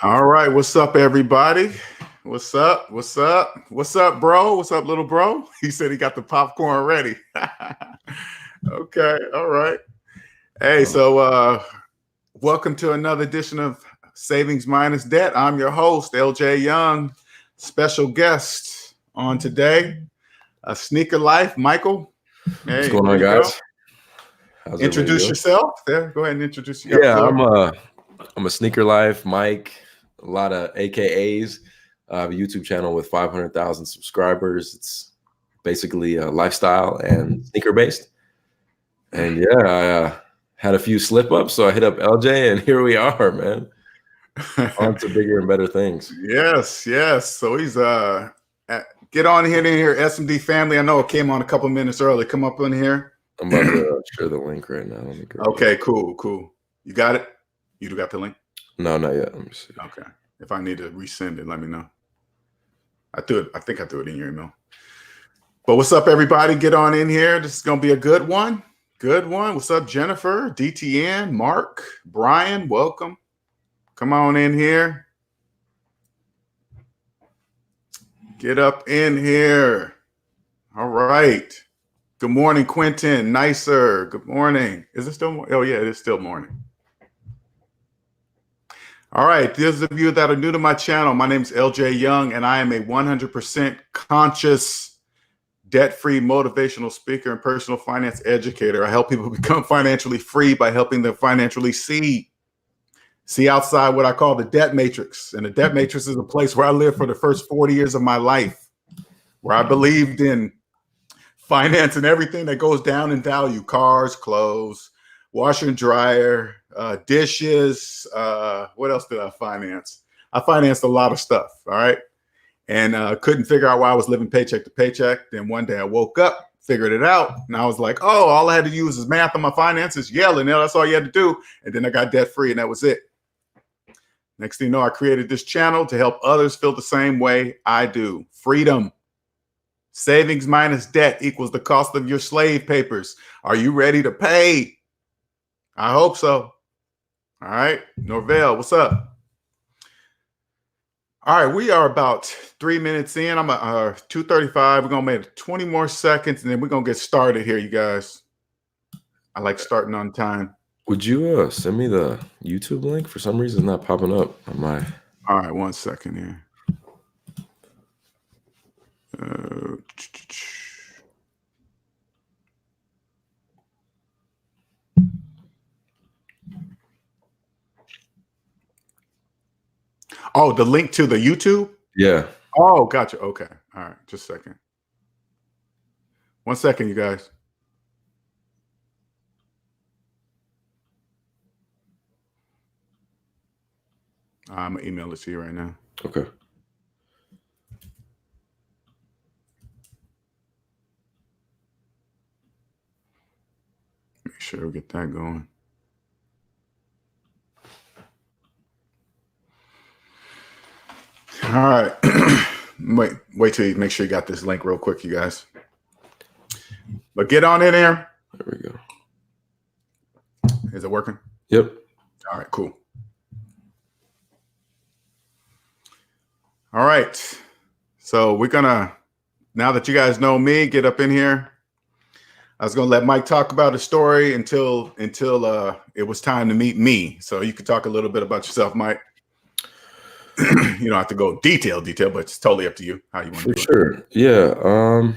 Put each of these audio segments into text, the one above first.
All right, what's up, everybody? What's up? What's up? What's up, bro? What's up, little bro? He said he got the popcorn ready. Okay, all right. Hey, so welcome to another edition of Savings Minus Debt. I'm your host, LJ Young. Special guest on today, a Sneaker Life, Michael. Hey, what's going on, guys? Introduce yourself. There, go ahead and introduce yourself. Yeah, I'm a Sneaker Life, Mike. A lot of AKAs. I have a YouTube channel with 500,000 subscribers. It's basically a lifestyle and sneaker based. And yeah, I had a few slip ups, so I hit up LJ, and here we are, man. On to bigger and better things. Yes. So he's get on in here, SMD family. I know it came on a couple minutes early. Come up in here. I'm about to share the link right now. Okay, cool. You got it? You got the link? No, not yet. Let me see. Okay. If I need to resend it, let me know. I think I threw it in your email. But what's up, everybody? Get on in here. This is gonna be a good one. What's up, Jennifer, DTN, Mark, Brian? Welcome. Come on in here. Get up in here. All right. Good morning, Quentin. Nicer. Good morning. Is it still? Oh yeah, it is still morning. All right, those of you that are new to my channel, my name is LJ Young, and I am a 100% conscious, debt-free motivational speaker and personal finance educator. I help people become financially free by helping them financially see outside what I call the debt matrix. And the debt matrix is a place where I lived for the first 40 years of my life, where I believed in finance and everything that goes down in value: cars, clothes, washer and dryer, dishes. What else did I finance? I financed a lot of stuff. All right. And couldn't figure out why I was living paycheck to paycheck. Then one day I woke up, figured it out. And I was like, oh, all I had to use is math on my finances, yelling. That's all you had to do. And then I got debt free, and that was it. Next thing you know, I created this channel to help others feel the same way I do. Freedom. Savings minus debt equals the cost of your slave papers. Are you ready to pay? I hope so. All right. Norvell, what's up? All right. We are about 3 minutes in. I'm at 2:35. We're going to make 20 more seconds, and then we're going to get started here, you guys. I like starting on time. Would you send me the YouTube link? For some reason, it's not popping up on my. All right. 1 second here. Oh, the link to the YouTube? Yeah. Oh, gotcha. Okay. All right. Just a second. 1 second, you guys. I'm going to email it to you right now. Okay. Make sure we get that going. All right. Wait till you make sure you got this link real quick, you guys. But get on in there. There we go. Is it working? Yep. All right, cool. All right. So we're gonna, now that you guys know me, get up in here. I was gonna let Mike talk about his story until it was time to meet me. So you could talk a little bit about yourself, Mike. You don't have to go detail, but it's totally up to you how you want to do it. For sure. Yeah.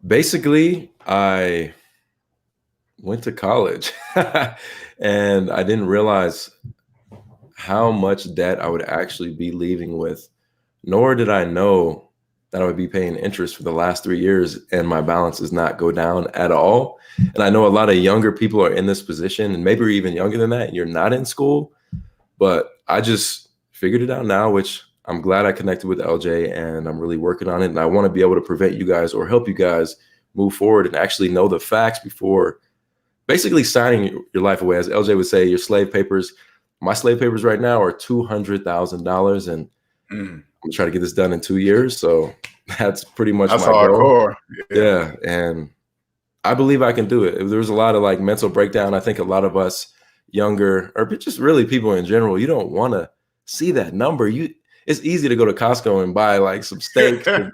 Basically, I went to college and I didn't realize how much debt I would actually be leaving with, nor did I know that I would be paying interest for the last 3 years and my balance does not go down at all. And I know a lot of younger people are in this position, and maybe even younger than that. You're not in school, but I just figured it out now, which I'm glad I connected with LJ, and I'm really working on it. And I want to be able to prevent you guys or help you guys move forward and actually know the facts before basically signing your life away. As LJ would say, your slave papers. My slave papers right now are $200,000, and I'm gonna try to get this done in 2 years. So that's pretty much my hardcore. Yeah, and I believe I can do it. There was a lot of like mental breakdown. I think a lot of us younger, or just really people in general, you don't want to see that number, it's easy to go to Costco and buy like some steak, some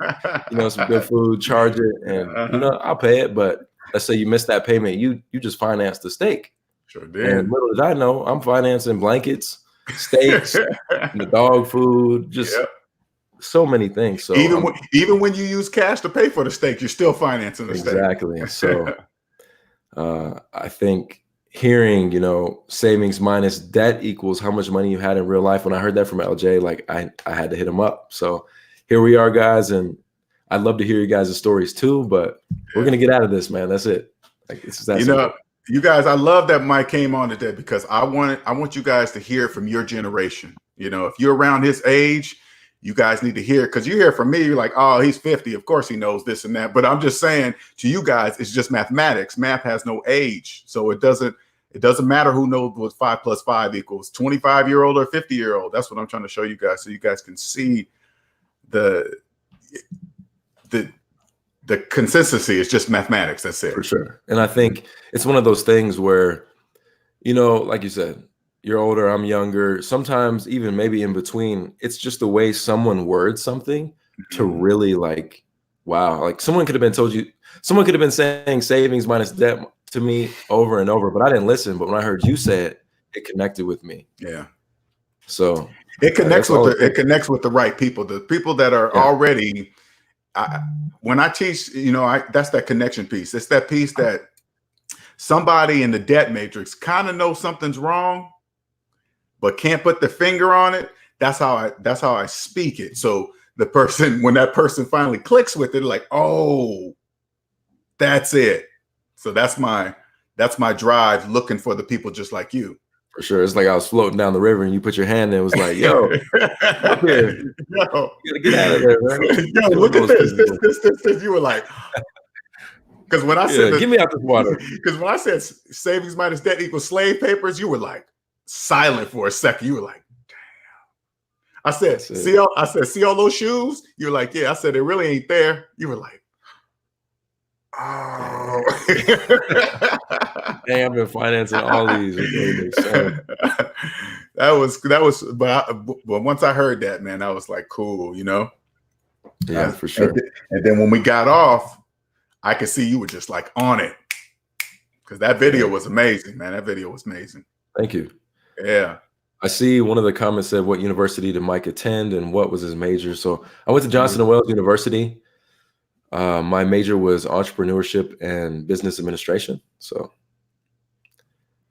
good food, charge it, and I'll pay it. But let's say you missed that payment, you just financed the steak. Sure did. And little did I know, I'm financing blankets, steaks, the dog food, just so many things. So even when you use cash to pay for the steak, you're still financing the steak. Exactly. So I think hearing, savings minus debt equals how much money you had in real life. When I heard that from LJ, like I had to hit him up. So here we are, guys. And I'd love to hear you guys' stories too, but we're going to get out of this, man. That's it. Like, it's that simple. You guys, I love that Mike came on today because I want you guys to hear from your generation. If you're around his age, you guys need to hear, because you hear from me, you're like, oh, he's 50. Of course he knows this and that. But I'm just saying to you guys, it's just mathematics. Math has no age. So it doesn't matter who knows what 5 + 5 equals, 25-year-old or 50-year-old. That's what I'm trying to show you guys, so you guys can see the consistency is just mathematics. That's it. For sure. And I think it's one of those things where, like you said, you're older, I'm younger. Sometimes even maybe in between, it's just the way someone words something to really like, wow. Like someone could have been saying savings minus debt to me over and over, but I didn't listen. But when I heard you say it, it connected with me. Yeah. So it connects with the right people, the people that are already. When I teach, that's that connection piece. It's that piece that somebody in the debt matrix kind of knows something's wrong, but can't put the finger on it. That's how I speak it. So when that person finally clicks with it, like, oh, that's it. So that's my drive, looking for the people just like you. For sure. It's like I was floating down the river and you put your hand in. It was like, yo, up here. You gotta get out of there, man. Yo, look at this. You were like, because when I said, get me out this water. Because when I said savings minus debt equals slave papers, you were like silent for a second. You were like, damn. I said, see all those shoes? You're like, yeah. I said, it really ain't there. You were like, oh. Hey, I've been financing all these. That was, but once I heard that, man, I was like, cool, Yeah, for sure. And then when we got off, I could see you were just like on it, because that video was amazing, man. That video was amazing. Thank you. Yeah. I see one of the comments said, what university did Mike attend and what was his major? So I went to Johnson & Wales University. My major was entrepreneurship and business administration. So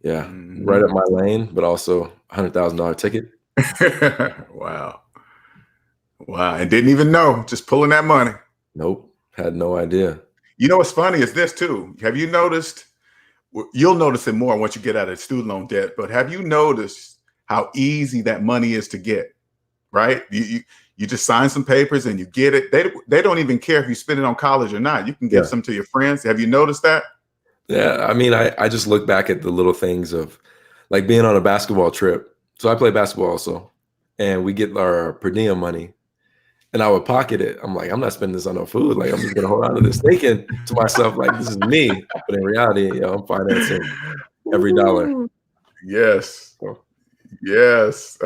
yeah, right up my lane, but also $100,000 ticket. Wow. And didn't even know, just pulling that money. Nope. Had no idea. What's funny is this too. Have you noticed, you'll notice it more once you get out of student loan debt, but have you noticed how easy that money is to get, right? You just sign some papers and you get it. They don't even care if you spend it on college or not. You can give some to your friends. Have you noticed that? Yeah. I mean, I just look back at the little things of like being on a basketball trip. So I play basketball also, and we get our per diem money and I would pocket it. I'm like, I'm not spending this on no food. Like, I'm just going to hold on to this, thinking to myself, like, this is me. But in reality, I'm financing every dollar. Yes. So. Yes.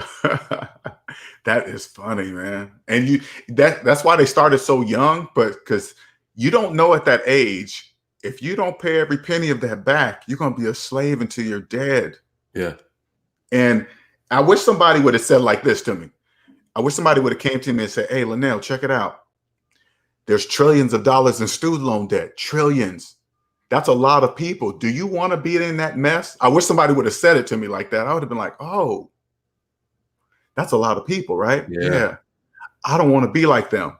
That is funny, man. And that's why they started so young, but because you don't know at that age, if you don't pay every penny of that back, you're going to be a slave until you're dead. Yeah. And I wish somebody would have said like this to me. I wish somebody would have came to me and said, hey, Linnell, check it out. There's trillions of dollars in student loan debt, trillions. That's a lot of people. Do you want to be in that mess? I wish somebody would have said it to me like that. I would have been like, oh, that's a lot of people, right? Yeah. I don't want to be like them.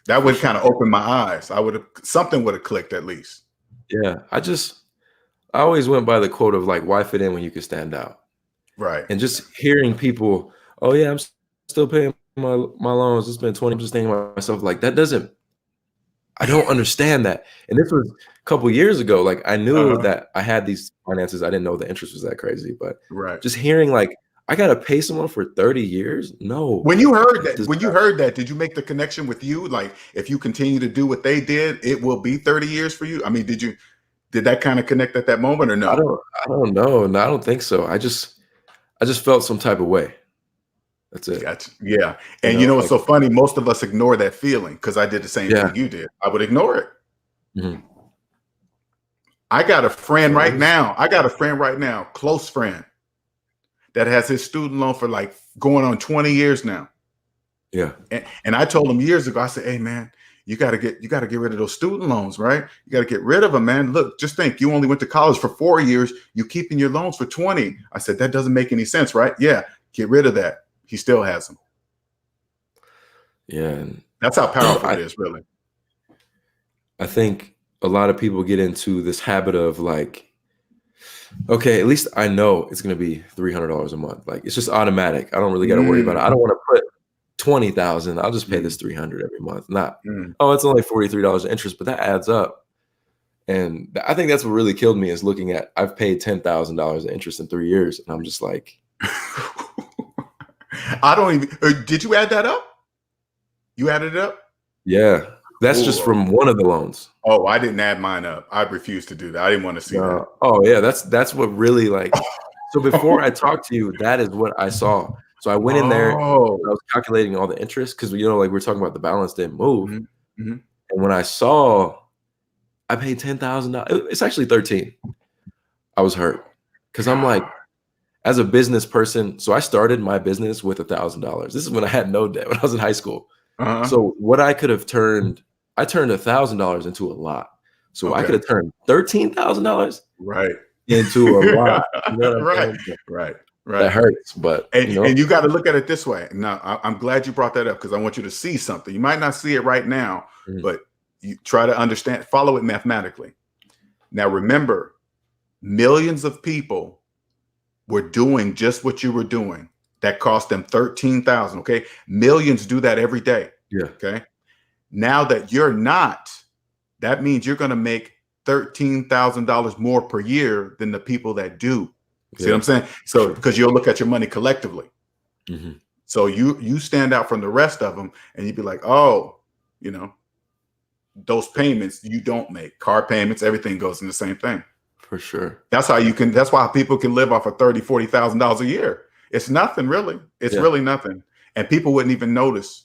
That would kind of open my eyes. Something would have clicked at least. Yeah. I always went by the quote of like, why fit in when you can stand out? Right. And just hearing people, oh yeah, I'm still paying my loans. It's been 20. I'm just thinking about myself like, I don't understand that. And this was a couple years ago. Like I knew that I had these finances. I didn't know the interest was that crazy, but just hearing like, I got to pay someone for 30 years. No. When you heard that, did you make the connection with you? Like if you continue to do what they did, it will be 30 years for you. I mean, did that kind of connect at that moment or no? I don't know. No, I don't think so. I just felt some type of way. That's it. Gotcha. Yeah. You And know, what's like, so funny? Most of us ignore that feeling because I did the same yeah. thing you did. I would ignore it. Mhm. I got a friend So right now. Close friend, that has his student loan for like going on 20 years now. yeah. And I told him years ago, I said, hey man, you gotta get rid of those student loans, right? You gotta get rid of them, man. Look, just think, you only went to college for 4 years, you keeping your loans for 20. I said, that doesn't make any sense, right? Yeah, get rid of that. He still has them. Yeah. And That's how powerful it is, really. I think a lot of people get into this habit of like, okay, at least I know it's going to be $300 a month. Like, it's just automatic. I don't really got to worry about it. I don't want to put 20,000. I'll just pay this 300 every month. Not, oh, it's only $43 interest, but that adds up. And I think that's what really killed me, is looking at, I've paid $10,000 in interest in 3 years. And I'm just like, I don't even, did you add that up? You added it up? yeah, that's just from one of the loans. Oh, I didn't add mine up. I refused to do that. I didn't want to see that. Oh yeah, that's what really, like, so before I talked to you, that is what I saw. So I went in there, I was calculating all the interest, because like we're talking about, the balance didn't move. And when I saw I paid $10,000, it's actually 13. I was hurt, because I'm like, as a business person, so I started my business with $1,000. This is when I had no debt, when I was in high school. So what I could have turned, I turned $1,000 into a lot. So I could have turned $13,000 into a lot. You know what I'm saying? Right. That hurts, but and you got to look at it this way. Now, I'm glad you brought that up, because I want you to see something. You might not see it right now, but you try to understand, follow it mathematically. Now, remember, millions of people were doing just what you were doing. That cost them 13,000. Okay. Millions do that every day. Yeah. Okay. Now that you're not, that means you're going to make $13,000 more per year than the people that do. See what I'm saying? So, because you'll look at your money collectively. So you stand out from the rest of them, and you'd be like, oh, those payments you don't make, car payments, everything goes in the same thing. For sure. That's why people can live off of $30,000, $40,000 a year. It's nothing, really. It's really nothing. And people wouldn't even notice.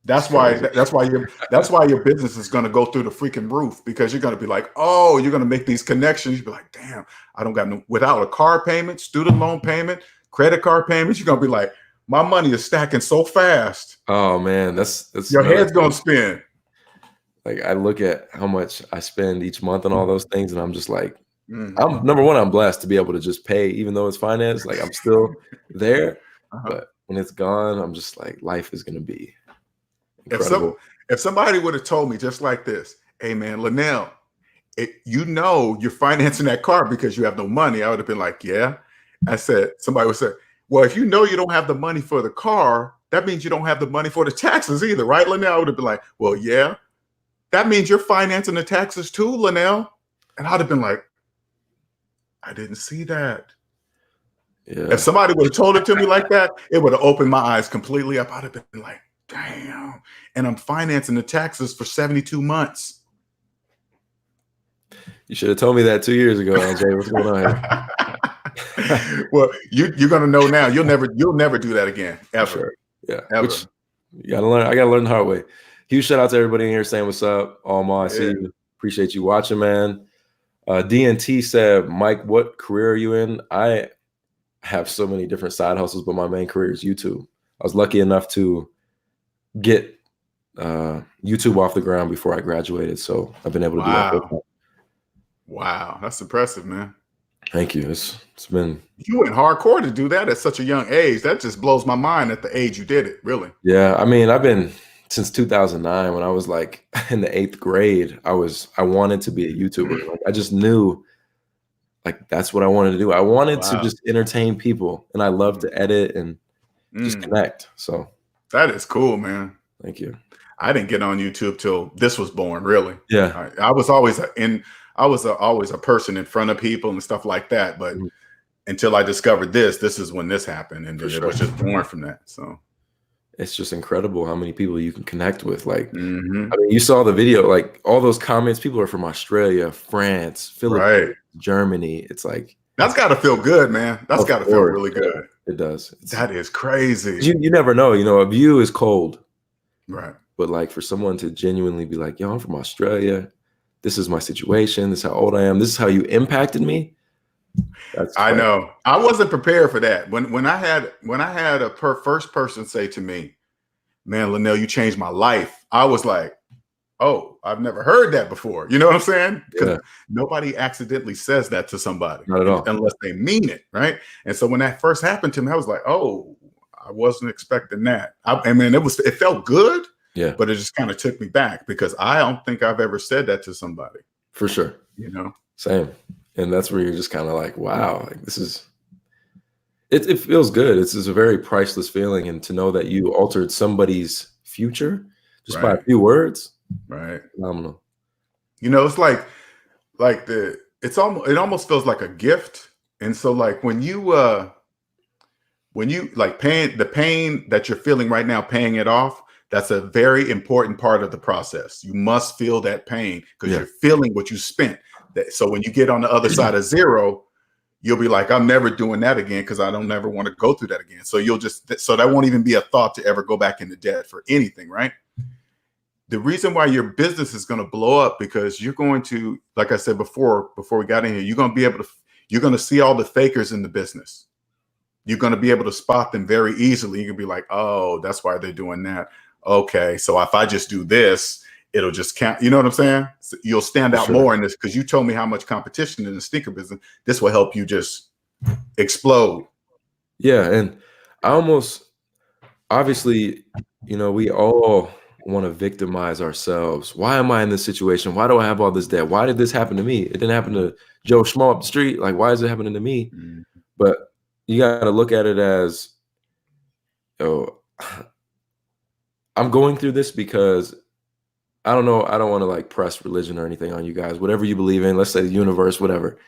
That's why your business is going to go through the freaking roof, because you're going to be like, oh, you're going to make these connections. You'll be like, damn, I don't got without a car payment, student loan payment, credit card payments. You're going to be like, my money is stacking so fast. Oh man, that's your head's going to spin. Like, I look at how much I spend each month on all those things, and I'm just like, I'm number one, I'm blessed to be able to just pay, even though it's finance. Like, I'm still there, but when it's gone, I'm just like, life is going to be incredible. If somebody would have told me just like this, hey man, Linnell, you're financing that car because you have no money, I would have been like, yeah. I said, somebody would say, well, if you know you don't have the money for the car, that means you don't have the money for the taxes either, right, Linnell? I would have been like, well, yeah. That means you're financing the taxes too, Linnell. And I'd have been like, I didn't see that. Yeah. If somebody would have told it to me like that, it would have opened my eyes completely up. I'd have been like, damn. And I'm financing the taxes for 72 months. You should have told me that 2 years ago, LJ. What's going on here? Well, you're gonna know now. You'll never do that again, ever. Sure. Yeah. Ever. Which you gotta learn. I gotta learn the hard way. Huge shout out to everybody in here saying what's up. Alma, I see you. Appreciate you watching, man. DNT said, Mike, what career are you in? I have so many different side hustles, but my main career is YouTube. I was lucky enough to get YouTube off the ground before I graduated, so I've been able to do that. Wow, that's impressive, man. Thank you. It's been. You went hardcore to do that at such a young age. That just blows my mind at the age you did it, really. Yeah, I mean, I've been since 2009, when I was like in the 8th grade. I wanted to be a YouTuber. Like, I just knew, like, that's what I wanted to do. I wanted to just entertain people, and I love to edit and just connect. So that is cool, man. Thank you. I didn't get on YouTube till this was born, really. Yeah, I was always always a person in front of people and stuff like that. But until I discovered this is when this happened, and it was just born from that. So it's just incredible how many people you can connect with. Like, I mean, you saw the video, like all those comments, people are from Australia, France, Philippines, Germany. It's like, That's got to feel good, man. That's Of got to feel course, really good. it does. That is crazy. You never know. A view is cold. Right. But like for someone to genuinely be like, yo, I'm from Australia. This is my situation. This is how old I am. This is how you impacted me. I know. I wasn't prepared for that. When I had a first person say to me, man, Linnell, you changed my life. I was like, oh, I've never heard that before. You know what I'm saying? Because nobody accidentally says that to somebody. Not at all. Unless they mean it, right? And so when that first happened to me, I was like, oh, I wasn't expecting that. I mean, it felt good, but it just kind of took me back because I don't think I've ever said that to somebody. For sure. Same. And that's where you're just kind of like, wow, like this is, it feels good. It's just a very priceless feeling. And to know that you altered somebody's future just by a few words. Right. Phenomenal. It's like it almost feels like a gift. And so like when you like paying the pain that you're feeling right now, paying it off, that's a very important part of the process. You must feel that pain because you're feeling what you spent. So when you get on the other side of zero, you'll be like, I'm never doing that again because I don't ever want to go through that again. So so that won't even be a thought to ever go back into debt for anything, right? The reason why your business is going to blow up because you're going to, like I said before we got in here, you're going to see all the fakers in the business. You're going to be able to spot them very easily. You can be like, oh, that's why they're doing that. Okay, so if I just do this, it'll just count. You know what I'm saying? So you'll stand out more in this because you told me how much competition in the sneaker business. This will help you just explode. Yeah, and obviously, we all want to victimize ourselves. Why am I in this situation? Why do I have all this debt? Why did this happen to me? It didn't happen to Joe Schmo up the street. Like, why is it happening to me? Mm-hmm. But you got to look at it as, I'm going through this because I don't know. I don't want to like press religion or anything on you guys. Whatever you believe in, let's say the universe, whatever.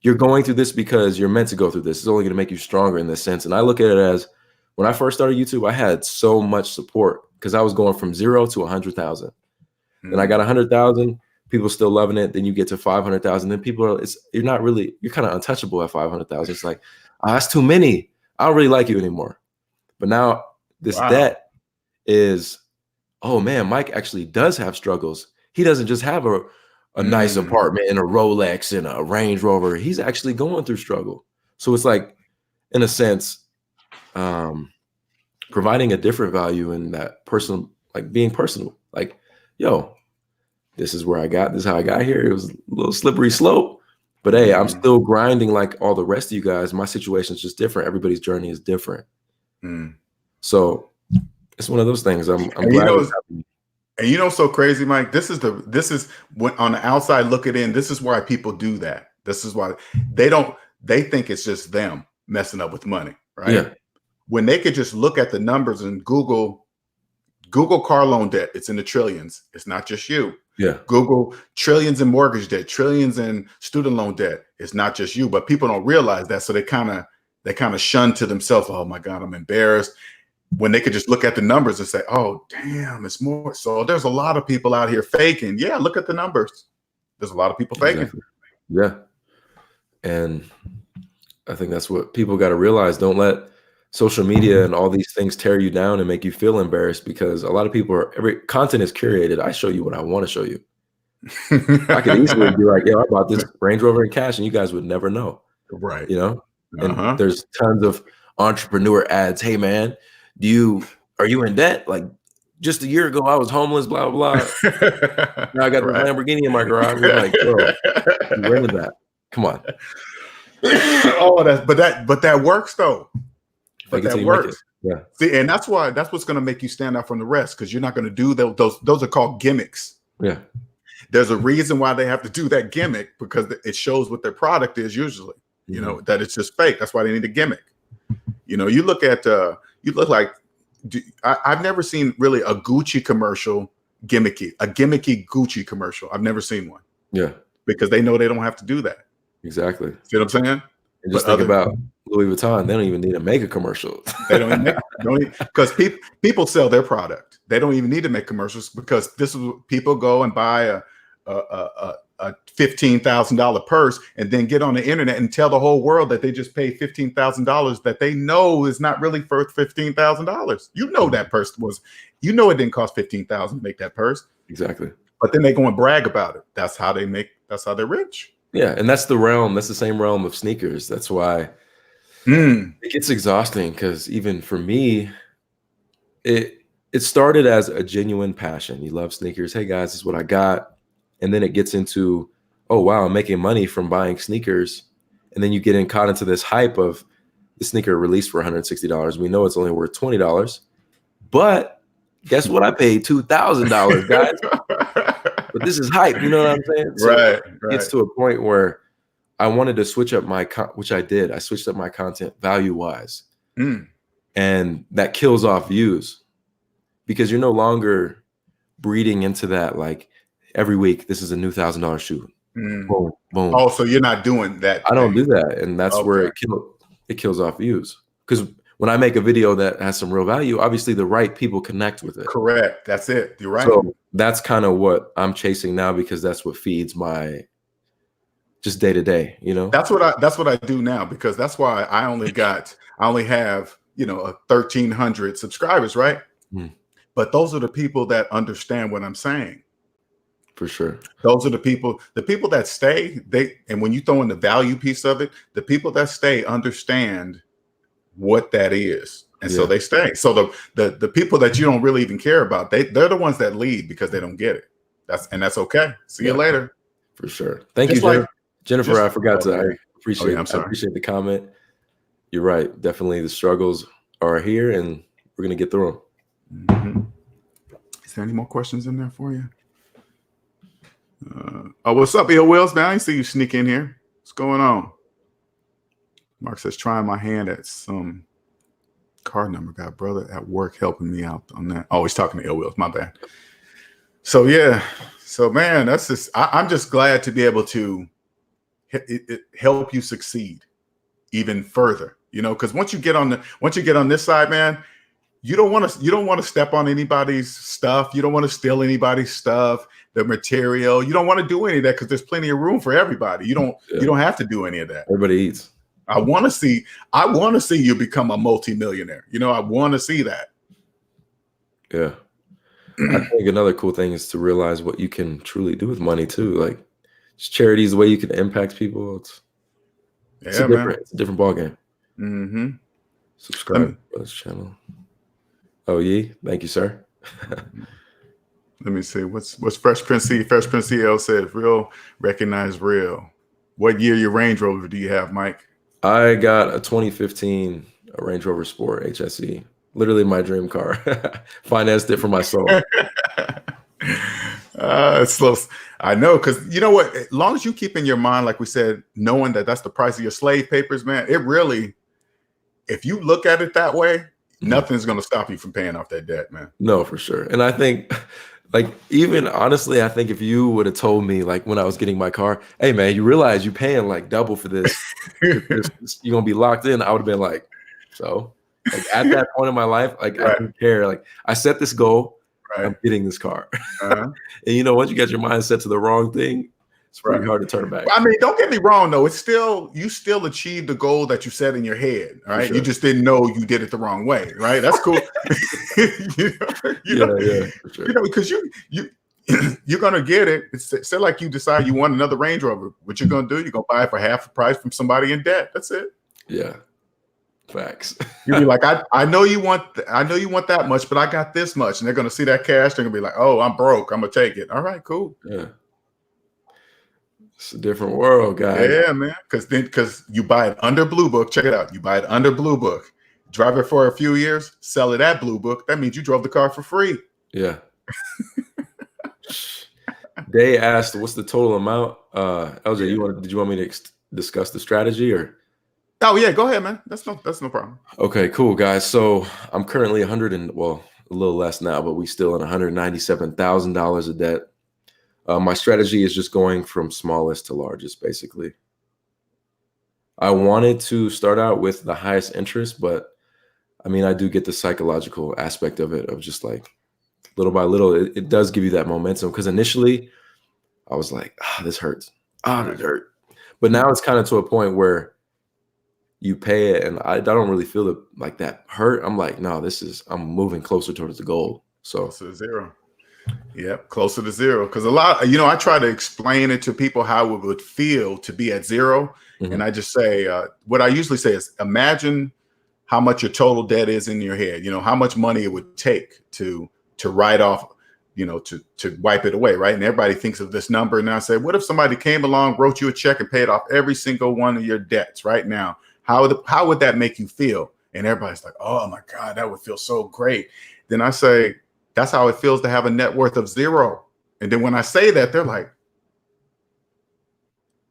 You're going through this because you're meant to go through this. It's only going to make you stronger in this sense. And I look at it as when I first started YouTube, I had so much support because I was going from 0 to 100,000. Then I got 100,000. People still loving it. Then you get to 500,000. Then you're kind of untouchable at 500,000. It's like, that's too many. I don't really like you anymore. But now this debt is, oh man, Mike actually does have struggles. He doesn't just have a nice apartment and a Rolex and a Range Rover. He's actually going through struggle. So it's like, in a sense, providing a different value in that personal, like being personal. Like, yo, this is how I got here. It was a little slippery slope. But hey, I'm still grinding like all the rest of you guys. My situation is just different. Everybody's journey is different. So it's one of those things. I'm glad. And so crazy, Mike. This is when on the outside looking in. This is why people do that. This is why they think it's just them messing up with money, right? Yeah. When they could just look at the numbers and Google car loan debt, it's in the trillions. It's not just you. Yeah. Google trillions in mortgage debt, trillions in student loan debt. It's not just you, but people don't realize that. So they kind of shun to themselves. Oh my God, I'm embarrassed. When they could just look at the numbers and say, oh, damn, it's more. So there's a lot of people out here faking. Yeah, look at the numbers. There's a lot of people faking. Exactly. Yeah. And I think that's what people got to realize. Don't let social media and all these things tear you down and make you feel embarrassed because a lot of people every content is curated. I show you what I want to show you. I could easily be like, I bought this Range Rover in cash and you guys would never know. Right. And there's tons of entrepreneur ads. Hey man, are you in debt? Like just a year ago, I was homeless, blah, blah, blah. Now I got the Lamborghini in my garage. We're like, bro, you rented that. Come on. But that works though. But that works. Yeah. See, and that's what's going to make you stand out from the rest because you're not going to do those are called gimmicks. Yeah. There's a reason why they have to do that gimmick because it shows what their product is usually, that it's just fake. That's why they need a gimmick. You look at, I've never seen really a Gucci commercial a gimmicky Gucci commercial. I've never seen one. Yeah. Because they know they don't have to do that. Exactly. See what I'm saying? And just think about Louis Vuitton. They don't even need to make a commercial. They don't because people sell their product. They don't even need to make commercials because this is people go and buy a $15,000 purse and then get on the internet and tell the whole world that they just paid $15,000 that they know is not really for $15,000. You know that purse was, you know, it didn't cost $15,000 to make that purse. Exactly. But then they go and brag about it. That's how they're rich. Yeah, and that's the same realm of sneakers. That's why it gets exhausting, because even for me, it started as a genuine passion. You love sneakers. Hey guys, this is what I got. And then it gets into, oh wow, I'm making money from buying sneakers. And then you get caught into this hype of the sneaker released for $160. We know it's only worth $20. But guess what? I paid $2,000, guys. But this is hype. You know what I'm saying? So Right. It gets to a point where I wanted to switch up which I did. I switched up my content value-wise. And that kills off views, because you're no longer breeding into that, like, every week, this is a new $1,000 shoe. Boom, boom. Oh, so you're not doing that. I don't do that. And that's where it kills off views. Because when I make a video that has some real value, obviously the right people connect with it. Correct. That's it. You're right. So that's kind of what I'm chasing now, because that's what feeds my just day to day, you know? That's what I do now, because that's why I only have, you know, 1,300 subscribers, right? But those are the people that understand what I'm saying. For sure. Those are the people that stay, and when you throw in the value piece of it, the people that stay understand what that is. And so they stay. So the people that you don't really even care about, they're the ones that leave because they don't get it. That's okay. See you later. For sure. Thank you, Jennifer. I forgot to. I appreciate. I'm sorry. I appreciate the comment. You're right. Definitely, the struggles are here, and we're gonna get through them. Is there any more questions in there for you? Oh, what's up, Ill Wills, man? I see you sneak in here. What's going on? Mark says, trying my hand at some card number. Got a brother at work helping me out on that. Oh, he's talking to Ill Wills. My bad. So yeah. So man, that's just. I'm just glad to be able to help you succeed even further. You know, because once you get on this side, man, you don't want to step on anybody's stuff. You don't want to steal anybody's stuff, the material. You don't want to do any of that, because there's plenty of room for everybody. You don't have to do any of that. Everybody eats. I want to see you become a multimillionaire. You know, I want to see that. Yeah. I think another cool thing is to realize what you can truly do with money too. Like, just charity is the way you can impact people. It's a different ball game. Subscribe to this channel. Oh, yeah. Thank you, sir. Let me see. What's Fresh Prince C? Fresh Prince CL said, real, recognize real. What year your Range Rover do you have, Mike? I got a 2015 Range Rover Sport HSE. Literally my dream car. Financed it for my soul. It's slow. I know, because you know what? As long as you keep in your mind, like we said, knowing that that's the price of your slave papers, man, it really, if you look at it that way, nothing's going to stop you from paying off that debt, man. No, for sure. And I think, like, even honestly, I think if you would have told me, like, when I was getting my car, hey, man, you realize you're paying like double for this, you're going to be locked in. I would have been like, so, like, at that point in my life, like, I didn't care. Like, I set this goal. I'm getting this car. And you know, once you get your mind set to the wrong thing, it's pretty hard to turn back. I mean, don't get me wrong, though. You still achieved the goal that you set in your head, right? Sure. You just didn't know you did it the wrong way, right? That's cool. For sure. You know, because you're gonna get it. It's like you decide you want another Range Rover. What you're gonna do? You're gonna buy it for half the price from somebody in debt. That's it. Yeah. Facts. You'll be like, I know you want that much, but I got this much, and they're gonna see that cash. They're gonna be like, oh, I'm broke. I'm gonna take it. All right, cool. Yeah. It's a different world, guys. Yeah, man. Because you buy it under Blue Book. Check it out. You buy it under Blue Book. Drive it for a few years. Sell it at Blue Book. That means you drove the car for free. Yeah. They asked, "What's the total amount?" LJ, did you want me to discuss the strategy or? Oh yeah, go ahead, man. That's no problem. Okay, cool, guys. So I'm currently a little less now, but we still in $197,000 of debt. My strategy is just going from smallest to largest, basically. I wanted to start out with the highest interest, but I mean, I do get the psychological aspect of it, of just like little by little, it does give you that momentum. Because initially, I was like, this hurts. This hurt. But now it's kind of to a point where you pay it, and I don't really feel like that hurt. I'm like, no, I'm moving closer towards the goal. So closer to zero. Yep, closer to zero. Because a lot, I try to explain it to people how it would feel to be at zero. And I just say, what I usually say is, imagine how much your total debt is in your head. How much money it would take to write off, to wipe it away, right? And everybody thinks of this number. And I say, what if somebody came along, wrote you a check, and paid off every single one of your debts right now? How would that make you feel? And everybody's like, oh my God, that would feel so great. Then I say, that's how it feels to have a net worth of zero. And then when I say that, they're like,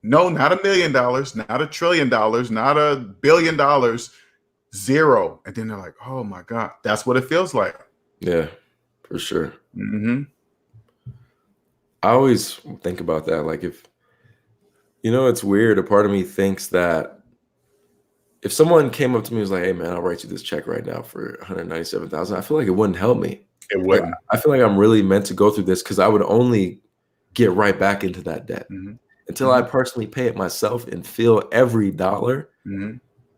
no, not $1 million, not $1 trillion, not $1 billion, zero. And then they're like, oh my God, that's what it feels like. Yeah, for sure. I always think about that. Like, if, it's weird. A part of me thinks that if someone came up to me and was like, hey man, I'll write you this check right now for $197,000, I feel like it wouldn't help me. It wouldn't. I feel like I'm really meant to go through this because I would only get right back into that debt. Until I personally pay it myself and feel every dollar,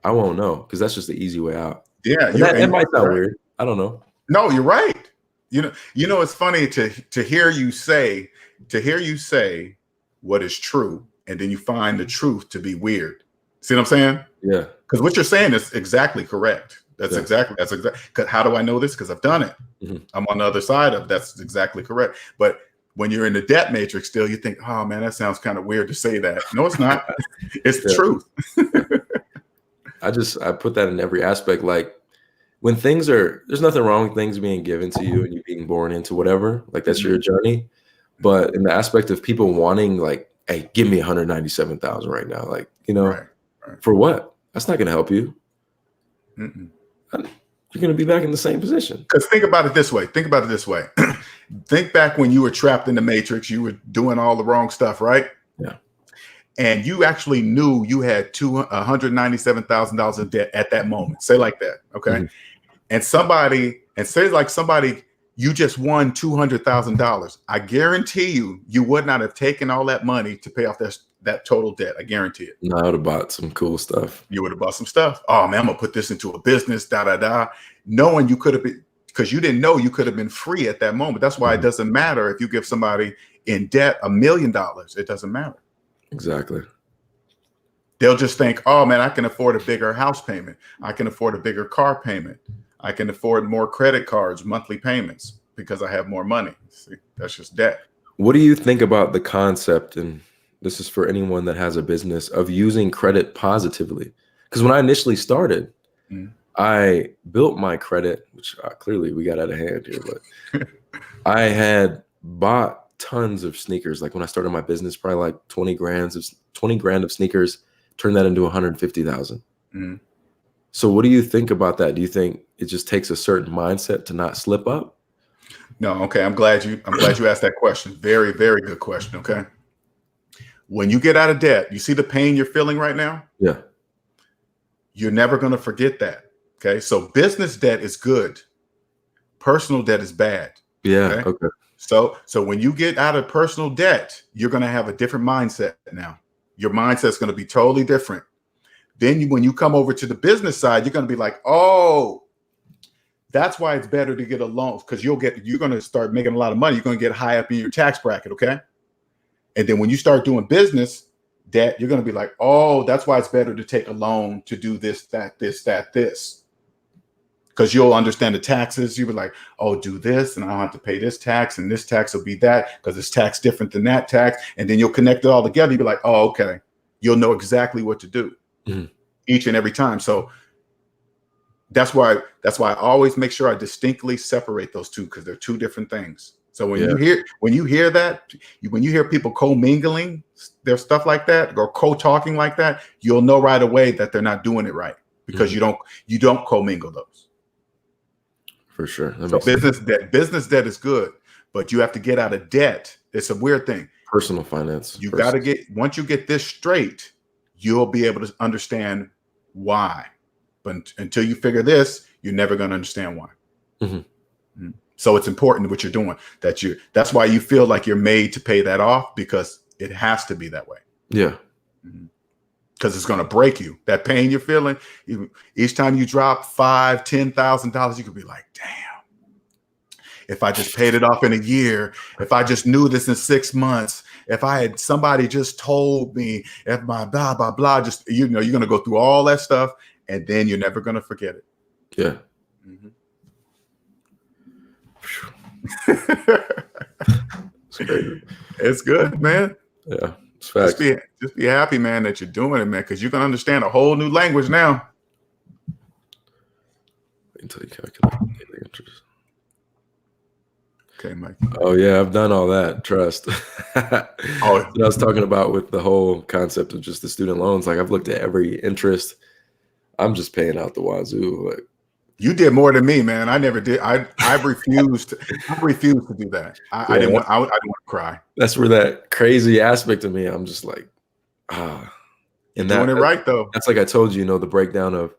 I won't know, because that's just the easy way out. Yeah, that might sound weird. I don't know. No, you're right. It's funny to hear you say what is true, and then you find the truth to be weird. See what I'm saying? Yeah. Because what you're saying is exactly correct. That's exactly. Because how do I know this? Because I've done it. I'm on the other side of that's exactly correct. But when you're in the debt matrix still, you think, oh man, that sounds kind of weird to say that. No, it's not. It's the truth. I put that in every aspect. Like, when there's nothing wrong with things being given to you and you being born into whatever, like that's your journey. But in the aspect of people wanting, like, hey, give me 197,000 right now. Like, Right. For what? That's not going to help you. You're going to be back in the same position. Because think about it this way. Think back when you were trapped in the matrix, you were doing all the wrong stuff, right? Yeah. And you actually knew you had $197,000 in debt at that moment. Say like that. Okay. And somebody, you just won $200,000. I guarantee you would not have taken all that money to pay off that total debt. I guarantee it. No, I would have bought some cool stuff. You would have bought some stuff. Oh man, I'm gonna put this into a business, knowing you could have been, because you didn't know you could have been free at that moment. That's why it doesn't matter if you give somebody in debt $1 million. It doesn't matter. Exactly. They'll just think, oh man, I can afford a bigger house payment. I can afford a bigger car payment. I can afford more credit cards, monthly payments, because I have more money. See, that's just debt. What do you think about the concept, and this is for anyone that has a business, of using credit positively? Because when I initially started, I built my credit, which clearly we got out of hand here, but I had bought tons of sneakers. Like, when I started my business, probably like 20 grand of sneakers, turned that into 150,000. So what do you think about that? Do you think it just takes a certain mindset to not slip up? No. Okay. I'm glad you asked that question. Very, very good question. Okay. When you get out of debt, you see the pain you're feeling right now? Yeah. You're never going to forget that. Okay. So business debt is good. Personal debt is bad. Yeah. Okay. So when you get out of personal debt, you're going to have a different mindset now. Your mindset's going to be totally different. Then when you come over to the business side, you're going to be like, oh, that's why it's better to get a loan, because you're going to start making a lot of money. You're going to get high up in your tax bracket. Okay. And then when you start doing business debt, you're going to be like, oh, that's why it's better to take a loan to do this, that, this. Because you'll understand the taxes. You'll be like, oh, do this, and I don't have to pay this tax, and this tax will be that, because it's tax different than that tax. And then you'll connect it all together. You'll be like, oh, okay. You'll know exactly what to do each and every time. So that's why I always make sure I distinctly separate those two, because they're two different things. So when you hear people co-mingling their stuff like that, or co-talking like that, you'll know right away that they're not doing it right, because you don't co-mingle those. For sure. So business debt is good, but you have to get out of debt. It's a weird thing. Personal finance. You got to once you get this straight, you'll be able to understand why. But until you figure this, you're never going to understand why. So it's important what you're doing. That's why you feel like you're made to pay that off, because it has to be that way. Yeah. Because it's going to break you. That pain you're feeling, each time you drop $5,000-$10,000, you could be like, damn, if I just paid it off in a year, if I just knew this in 6 months, if I had somebody just told me, if my blah, blah, blah, just, you're going to go through all that stuff, and then you're never going to forget it. Yeah. It's crazy. It's good, man. Yeah. It's facts. Just be happy, man, that you're doing it, man, because you can understand a whole new language now. Until you calculate daily interest. Okay, Mike. Oh yeah, I've done all that. Trust. What I was talking about with the whole concept of just the student loans. Like, I've looked at every interest. I'm just paying out the wazoo. Like, you did more than me, man. I never did. I refused. I refused to do that. I didn't want. I didn't want to cry. That's where that crazy aspect of me. I'm just like, and doing it right though. That's like I told you. The breakdown of,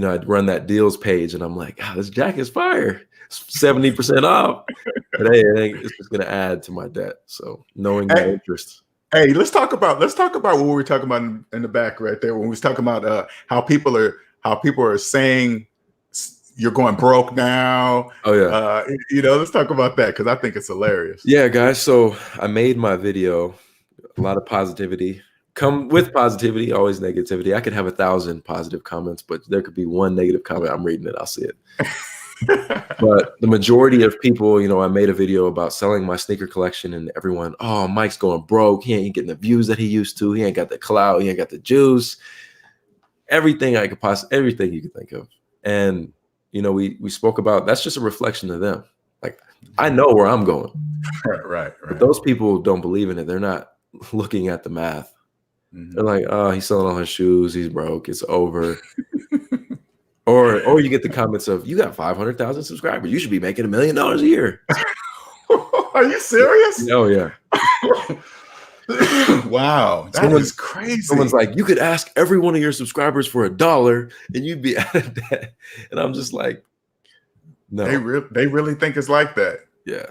I'd run that deals page, and I'm like, this jacket's fire. 70% off. But hey, it's just gonna add to my debt. So knowing that interest. Hey, let's talk about what we were talking about in the back right there when we was talking about how people are saying you're going broke now. Oh yeah. Let's talk about that, because I think it's hilarious. Yeah, guys. So I made my video. A lot of positivity. Come with positivity, always negativity. I could have 1,000 positive comments, but there could be one negative comment. I'm reading it. I'll see it. But the majority of people, I made a video about selling my sneaker collection, and everyone, oh, Mike's going broke. He ain't getting the views that he used to. He ain't got the clout. He ain't got the juice. Everything everything you could think of. And, we spoke about, that's just a reflection of them. Like, I know where I'm going. Right. But those people don't believe in it. They're not looking at the math. They're like, oh, he's selling all his shoes. He's broke. It's over. Or you get the comments of, you got 500,000 subscribers. You should be making $1 million a year. Are you serious? Oh yeah. Wow, that is crazy. Someone's like, you could ask every one of your subscribers for $1 and you'd be out of debt. And I'm just like, no. They really think it's like that. Yeah.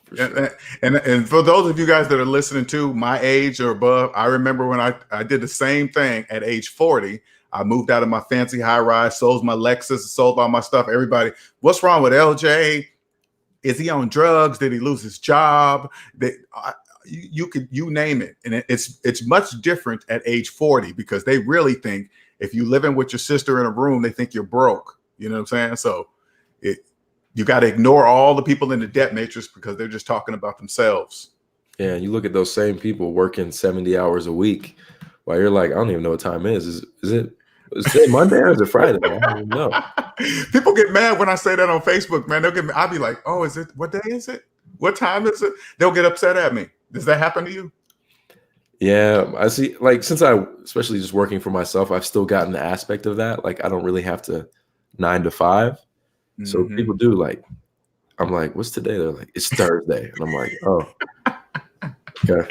For sure. And for those of you guys that are listening to my age or above, I remember when I did the same thing at age 40. I moved out of my fancy high rise, sold my Lexus, sold all my stuff. Everybody, what's wrong with LJ? Is he on drugs? Did he lose his job? You name it. And it's much different at age 40, because they really think if you living with your sister in a room, they think you're broke. You know what I'm saying? So you got to ignore all the people in the debt matrix, because they're just talking about themselves. Yeah, and you look at those same people working 70 hours a week while you're like, I don't even know what time it is. Is it Monday or is it Friday? I don't even know. People get mad when I say that on Facebook, man. I'll be like, oh, what day is it? What time is it? They'll get upset at me. Does that happen to you? Yeah, I see. Like, since especially just working for myself, I've still gotten the aspect of that. Like, I don't really have to 9 to 5. So people do, like, I'm like, what's today? They're like, it's Thursday. And I'm like, oh, okay.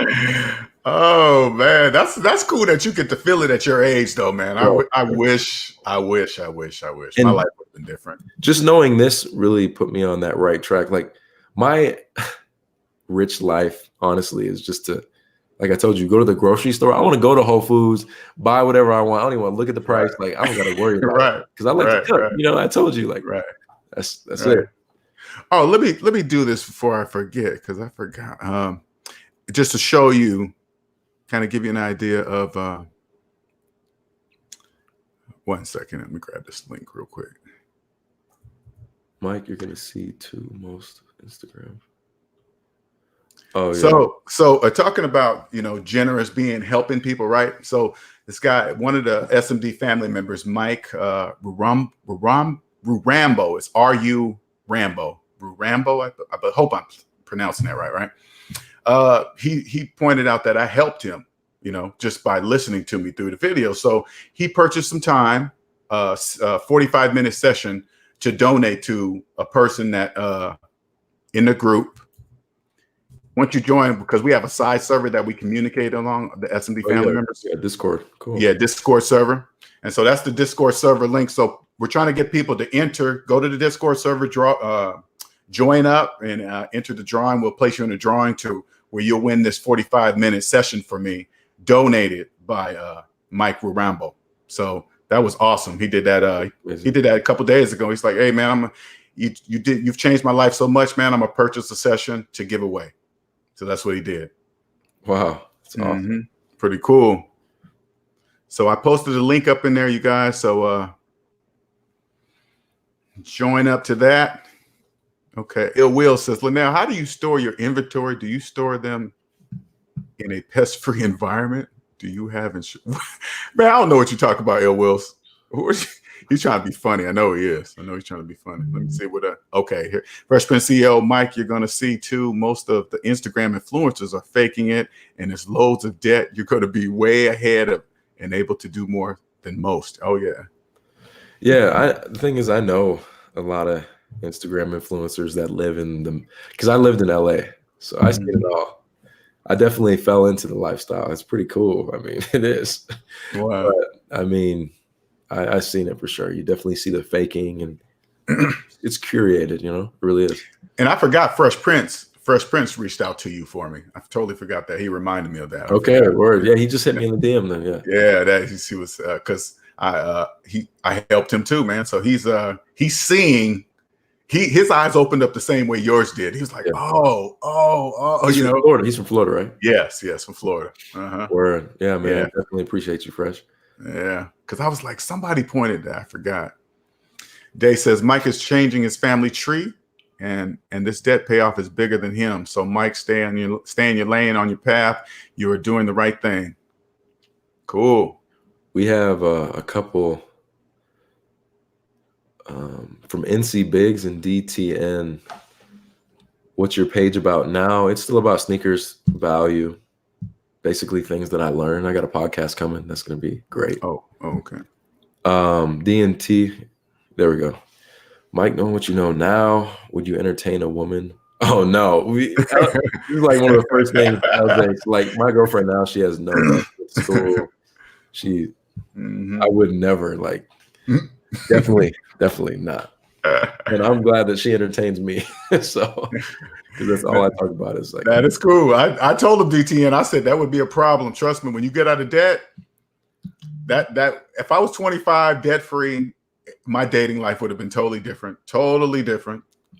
Oh man, that's cool that you get to feel it at your age, though, man. I wish my life would have been different. Just knowing this really put me on that right track. Like, my rich life, honestly, is just to, like I told you, go to the grocery store. I want to go to Whole Foods, buy whatever I want. I don't even want to look at the price. Like, I don't got to worry about it, because I like to cook. I told you, like, that's it. Oh, let me do this before I forget, because I forgot. Just to show you. Kind of give you an idea of 1 second. Let me grab this link real quick. Mike, you're gonna see most Instagram. Oh yeah. So talking about generous being, helping people, right? So this guy, one of the SMD family members, Mike Rurambo, it's R-U Rambo. Rurambo. I hope I'm pronouncing that right? He pointed out that I helped him, just by listening to me through the video. So he purchased some time, a 45-minute session, to donate to a person that in the group. Once you join, because we have a side server that we communicate along, the SMD family members. Yeah, Discord. Cool. Yeah, Discord server. And so that's the Discord server link. So we're trying to get people to enter, go to the Discord server, join up and enter the drawing. We'll place you in a drawing to where you'll win this 45-minute session for me, donated by Mike Rambo. So that was awesome. He did that. He did that a couple days ago. He's like, "Hey man, you've changed my life so much, man. I'm gonna purchase a session to give away." So that's what he did. Wow, that's awesome. Pretty cool. So I posted a link up in there, you guys. So join up to that. Okay. Ill Will says, Linnell, how do you store your inventory? Do you store them in a pest-free environment? Do you have insurance? Man, I don't know what you talk about, Ill Wills. He's trying to be funny. I know he is. I know he's trying to be funny. Let me see what. Okay, here. Fresh Prince CEO Mike, you're going to see too. Most of the Instagram influencers are faking it, and there's loads of debt. You're going to be way ahead of and able to do more than most. Oh yeah. Yeah. The thing is, I know a lot of Instagram influencers that live in them because I lived in LA, so I see it all. I definitely fell into the lifestyle. It's pretty cool. I mean, it is. Wow. But, I mean, I've seen it for sure. You definitely see the faking, and it's curated. You know, it really is. And I forgot Fresh Prince. Fresh Prince reached out to you for me. I totally forgot that. He reminded me of that. Okay, word. Yeah, he just hit me in the DM then. Yeah. Yeah, that he was because I helped him too, man. So he's seeing. His eyes opened up the same way yours did. He was like, oh, He's from Florida. He's from Florida, right? Yes, from Florida. Word. Yeah, man. Yeah. Definitely appreciate you, Fresh. Yeah, because I was like, somebody pointed that. I forgot. Day says Mike is changing his family tree, and this debt payoff is bigger than him. So Mike, stay in your lane, on your path. You are doing the right thing. Cool. We have a couple. From NC Biggs and DTN. What's your page about now? It's still about sneakers value, basically things that I learned. I got a podcast coming. That's going to be great. Oh, okay. DNT. There we go. Mike, knowing what you know now, would you entertain a woman? Oh no. This is like one of the first things I was like my girlfriend now, she has no school. I would never like definitely not. And I'm glad that she entertains me. So, because that's all I talk about is like that is cool. I told him DTN, I said that would be a problem. Trust me, when you get out of debt, that if I was 25 debt free, my dating life would have been totally different.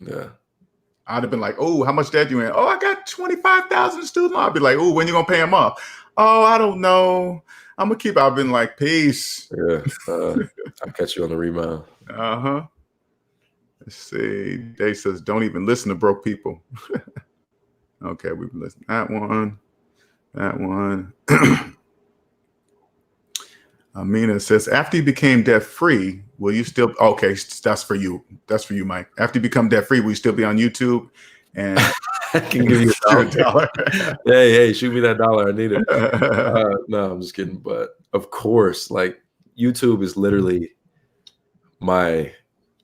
Yeah. I'd have been like, oh, how much debt you in? Oh, I got 25,000 in student loan. I'd be like, oh, when you gonna pay them off? Oh, I don't know. I'm gonna keep. I've been like, peace. Yeah. I'll catch you on the rebound. Let's see. Dave says, don't even listen to broke people. Okay, we've listened. That one. Amina says, after you became debt free, will you still? Okay, that's for you. That's for you, Mike. After you become debt free, will you still be on YouTube? And I can give you a dollar. Hey, shoot me that dollar. I need it. No, I'm just kidding. But of course, like YouTube is literally my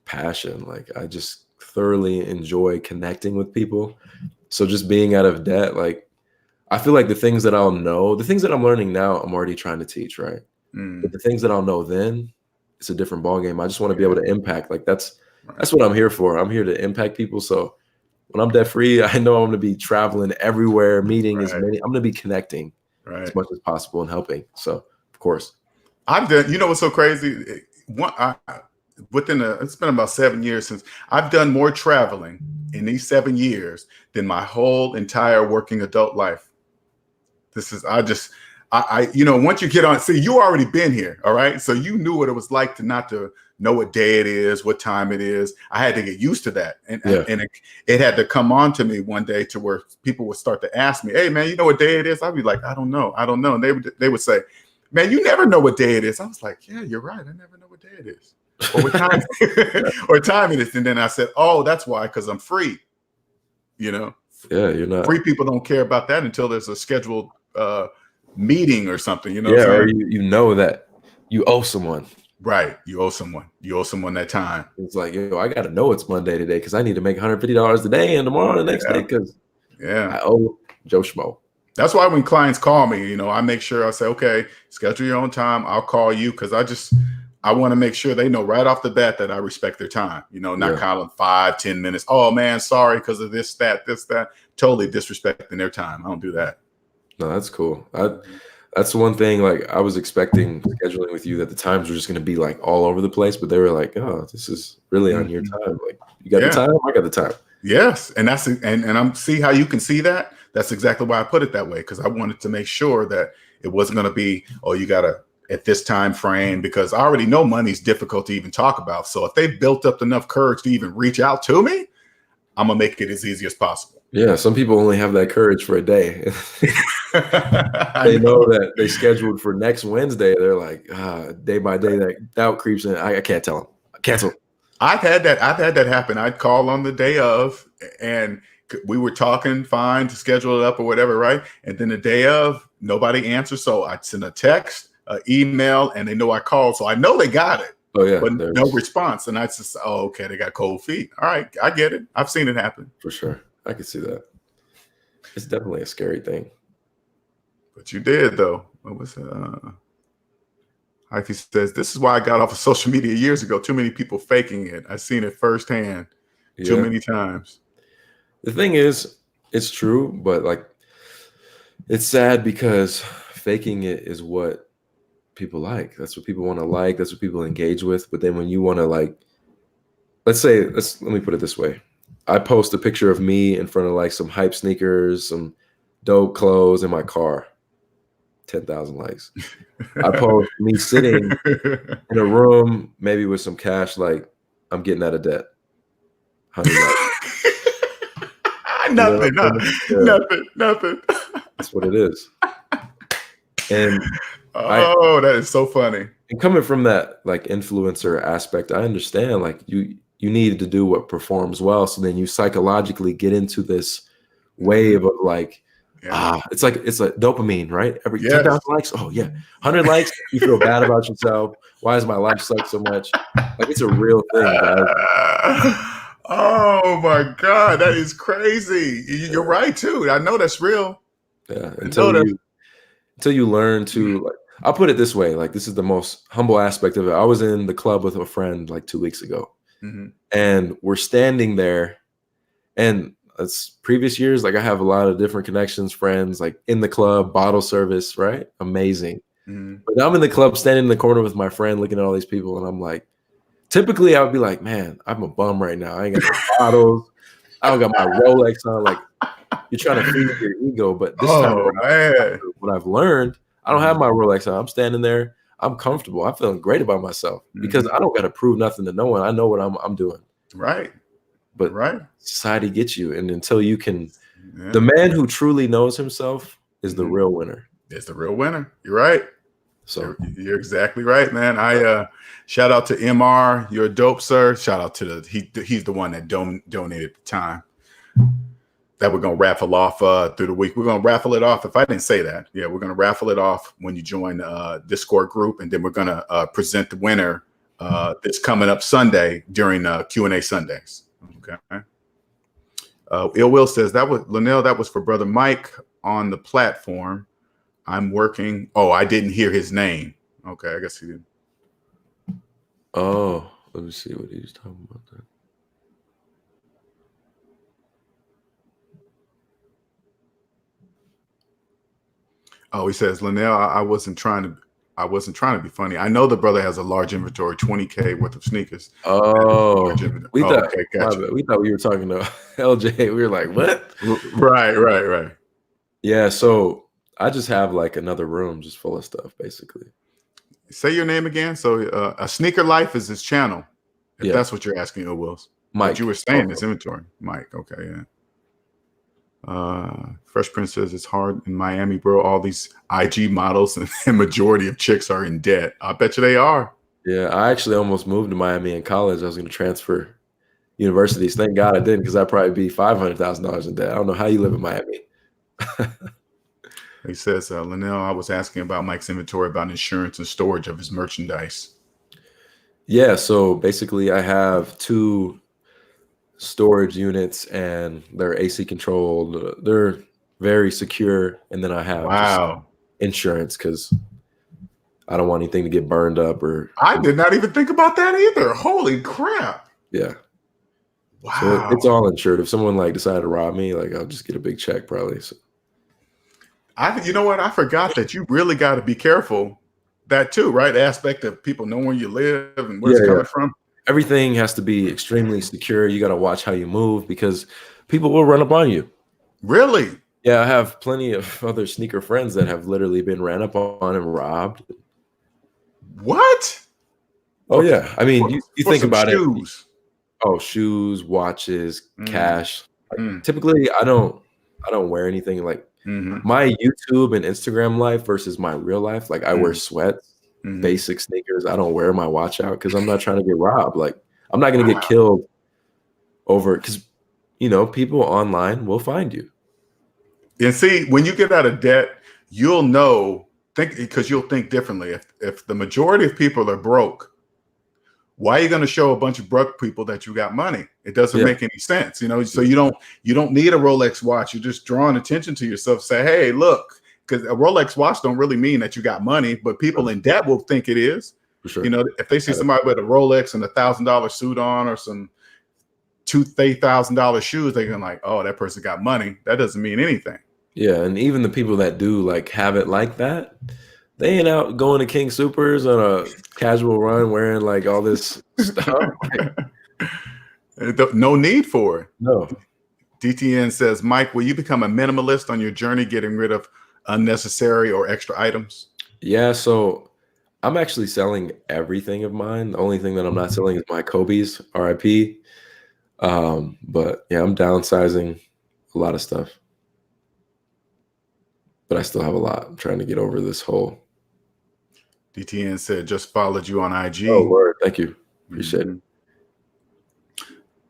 passion. Like I just thoroughly enjoy connecting with people. So just being out of debt, like I feel like the things that I'll know, the things that I'm learning now, I'm already trying to teach, right? But the things that I'll know then, it's a different ballgame. I just want to be able to impact. Like that's what I'm here for. I'm here to impact people. So when I'm debt free, I know I'm going to be traveling everywhere, meeting as many. I'm going to be connecting as much as possible and helping. So of course, I've done. You know what's so crazy? It's been about 7 years since I've done more traveling in these 7 years than my whole entire working adult life. Once you get on, see, you already been here. All right. So you knew what it was like not to know what day it is, what time it is. I had to get used to that. And it had to come on to me one day to where people would start to ask me, hey man, you know what day it is? I'd be like, I don't know. And they would say, man, you never know what day it is. I was like, yeah, you're right. I never know what day it is. Or what time or time it is. And then I said, oh, that's why, because I'm free. Yeah, you're not. Free people don't care about that until there's a scheduled meeting or something, or you know that you owe someone. Right. You owe someone that time. It's like, I got to know it's Monday today because I need to make $150 today and tomorrow the next day because I owe Joe Schmo. That's why when clients call me, I make sure I say, okay, schedule your own time. I'll call you because I want to make sure they know right off the bat that I respect their time. You know, not Yeah. calling 5-10 minutes. Oh man, sorry because of this, that. Totally disrespecting their time. I don't do that. No, that's cool. That's one thing. Like I was expecting scheduling with you that the times were just going to be like all over the place, but they were like, "Oh, this is really on your time. Like you got the time, I got the time." Yes, and I'm see how you can see that. That's exactly why I put it that way, because I wanted to make sure that it wasn't going to be, oh, you got to at this time frame, because I already know money's difficult to even talk about. So if they built up enough courage to even reach out to me, I'm gonna make it as easy as possible. Yeah, some people only have that courage for a day. They know that they scheduled for next Wednesday. They're like, day by day, that doubt creeps in. I can't tell them. Cancel. I've had that happen. I'd call on the day of, and we were talking fine to schedule it up or whatever, right? And then the day of, nobody answers. So I'd send a text, an email, and they know I called. So I know they got it. Oh, yeah. But no response. And I just, oh, okay, they got cold feet. All right, I get it. I've seen it happen. For sure. I can see that. It's definitely a scary thing. But you did, though. What was it? He says, this is why I got off of social media years ago. Too many people faking it. I've seen it firsthand too many times. The thing is, it's true, but like, it's sad because faking it is what people like. That's what people want to like. That's what people engage with. But then when you want to like, let me put it this way. I post a picture of me in front of like some hype sneakers, some dope clothes in my car. 10,000 likes. I post me sitting in a room, maybe with some cash, like I'm getting out of debt. 100 likes. Nothing. That's what it is. And that is so funny. And coming from that like influencer aspect, I understand like you need to do what performs well. So then you psychologically get into this wave of like, it's like dopamine, right? Every 10,000 likes, oh yeah, 100 likes, you feel bad about yourself. Why does my life suck so much? Like it's a real thing, guys. Oh my God, that is crazy. You're right too. I know that's real. Yeah, until you learn to like, I'll put it this way, like this is the most humble aspect of it. I was in the club with a friend like 2 weeks ago, and we're standing there, and it's previous years, like I have a lot of different connections, friends, like in the club, bottle service, right? Amazing. But I'm in the club standing in the corner with my friend looking at all these people, and I'm like, typically I would be like, man, I'm a bum right now. I ain't got no bottles. I don't got my Rolex on. Like, you're trying to feed your ego, but this time what I've learned, I don't have my Rolex on. I'm standing there. I'm comfortable. I'm feeling great about myself because I don't got to prove nothing to no one. I know what I'm doing. Right. But society gets you. And until you can, the man who truly knows himself is the real winner. It's the real winner. You're right. So you're exactly right, man. I shout out to MR. You're a dope, sir. Shout out to he's the one that donated the time that we're going to raffle off through the week. We're going to raffle it off. If I didn't say that, we're going to raffle it off when you join the Discord group. And then we're going to present the winner that's coming up Sunday during Q&A Sundays. Okay. Ill Will says that was for Brother Mike on the platform. I'm working. Oh, I didn't hear his name. Okay, I guess he didn't. Oh, let me see what he was talking about there. Oh, he says, Linnell, I wasn't trying to be funny. I know the brother has a large inventory, 20K worth of sneakers. Oh, we thought we were talking to LJ. We were like, what? Right. Yeah, so I just have like another room just full of stuff, basically. Say your name again. So a Sneaker Life is his channel. If that's what you're asking, O Wills. Mike. But you were saying his inventory. Mike. Okay, yeah. Fresh Prince says it's hard in Miami, bro. All these IG models and the majority of chicks are in debt. I bet you they are. Yeah, I actually almost moved to Miami in college. I was going to transfer universities. Thank God I didn't, because I'd probably be $500,000 in debt. I don't know how you live in Miami. He says, Linnell, I was asking about Mike's inventory, about insurance and storage of his merchandise. Yeah, so basically I have 2 storage units and they're AC controlled. They're very secure. And then I have insurance because I don't want anything to get burned up or. I did not even think about that either. Holy crap. Yeah. Wow. So it's all insured. If someone like decided to rob me, like I'll just get a big check probably. So. You know what? I forgot that you really got to be careful. That too, right? The aspect of people knowing where you live and where it's coming from. Everything has to be extremely secure. You got to watch how you move because people will run up on you. Really? Yeah, I have plenty of other sneaker friends that have literally been ran up on and robbed. What? Oh yeah. I mean, you think about shoes. Oh, shoes, watches, cash. Mm. Typically, I don't wear anything like my YouTube and Instagram life versus my real life. Like I wear sweats, basic sneakers. I don't wear my watch out because I'm not trying to get robbed. Like I'm not going to get killed over because people online will find you. And see, when you get out of debt, you'll know because you'll think differently. If the majority of people are broke, why are you going to show a bunch of broke people that you got money? It doesn't make any sense, So you don't need a Rolex watch. You're just drawing attention to yourself. Say, hey, look, because a Rolex watch don't really mean that you got money, but people in debt will think it is. For sure. If they see somebody with a Rolex and $1,000 suit on or some $2,000 shoes, they're gonna like, oh, that person got money. That doesn't mean anything. Yeah, and even the people that do like have it like that, they ain't out going to King Supers on a casual run wearing like all this stuff. No need for it. No. DTN says, Mike, will you become a minimalist on your journey getting rid of unnecessary or extra items? Yeah, so I'm actually selling everything of mine. The only thing that I'm not selling is my Kobe's, RIP. But yeah, I'm downsizing a lot of stuff. But I still have a lot. I'm trying to get over this whole. DTN said, just followed you on IG. Oh, word. Thank you. Appreciate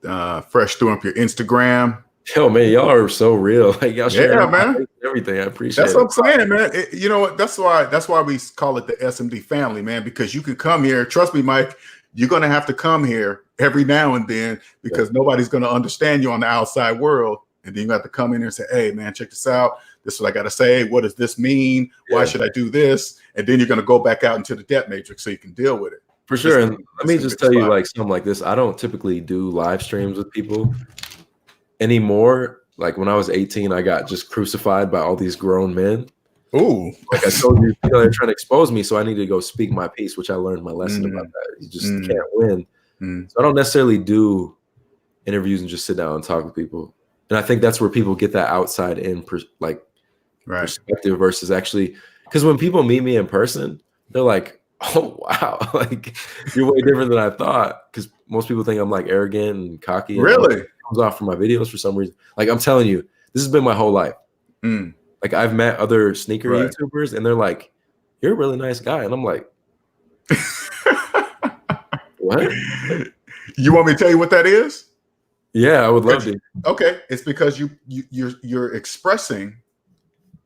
it. Fresh threw up your Instagram. Yo, man, y'all are so real. Like y'all share man. everything. I appreciate That's it. That's what I'm saying, man. You know what? That's why we call it the SMD family, man, because you can come here. Trust me, Mike, you're going to have to come here every now and then because nobody's going to understand you on the outside world. And then you have to come in here and say, hey, man, check this out. This is what I got to say. What does this mean? Why should I do this? And then you're going to go back out into the debt matrix so you can deal with it. For sure. And let me just tell you like something like this. I don't typically do live streams with people anymore. Like when I was 18, I got just crucified by all these grown men. Ooh. Like I told you, they're trying to expose me. So I need to go speak my piece, which I learned my lesson about that. You just can't win. So I don't necessarily do interviews and just sit down and talk with people. And I think that's where people get that outside in perspective versus actually, because when people meet me in person, they're like, oh, wow, like you're way different than I thought. Because most people think I'm like arrogant and cocky. Really? It comes off from my videos for some reason. Like I'm telling you, this has been my whole life. Like I've met other sneaker YouTubers and they're like, you're a really nice guy. And I'm like, what? You want me to tell you what that is? Yeah, I would love to. Okay, it's because you're expressing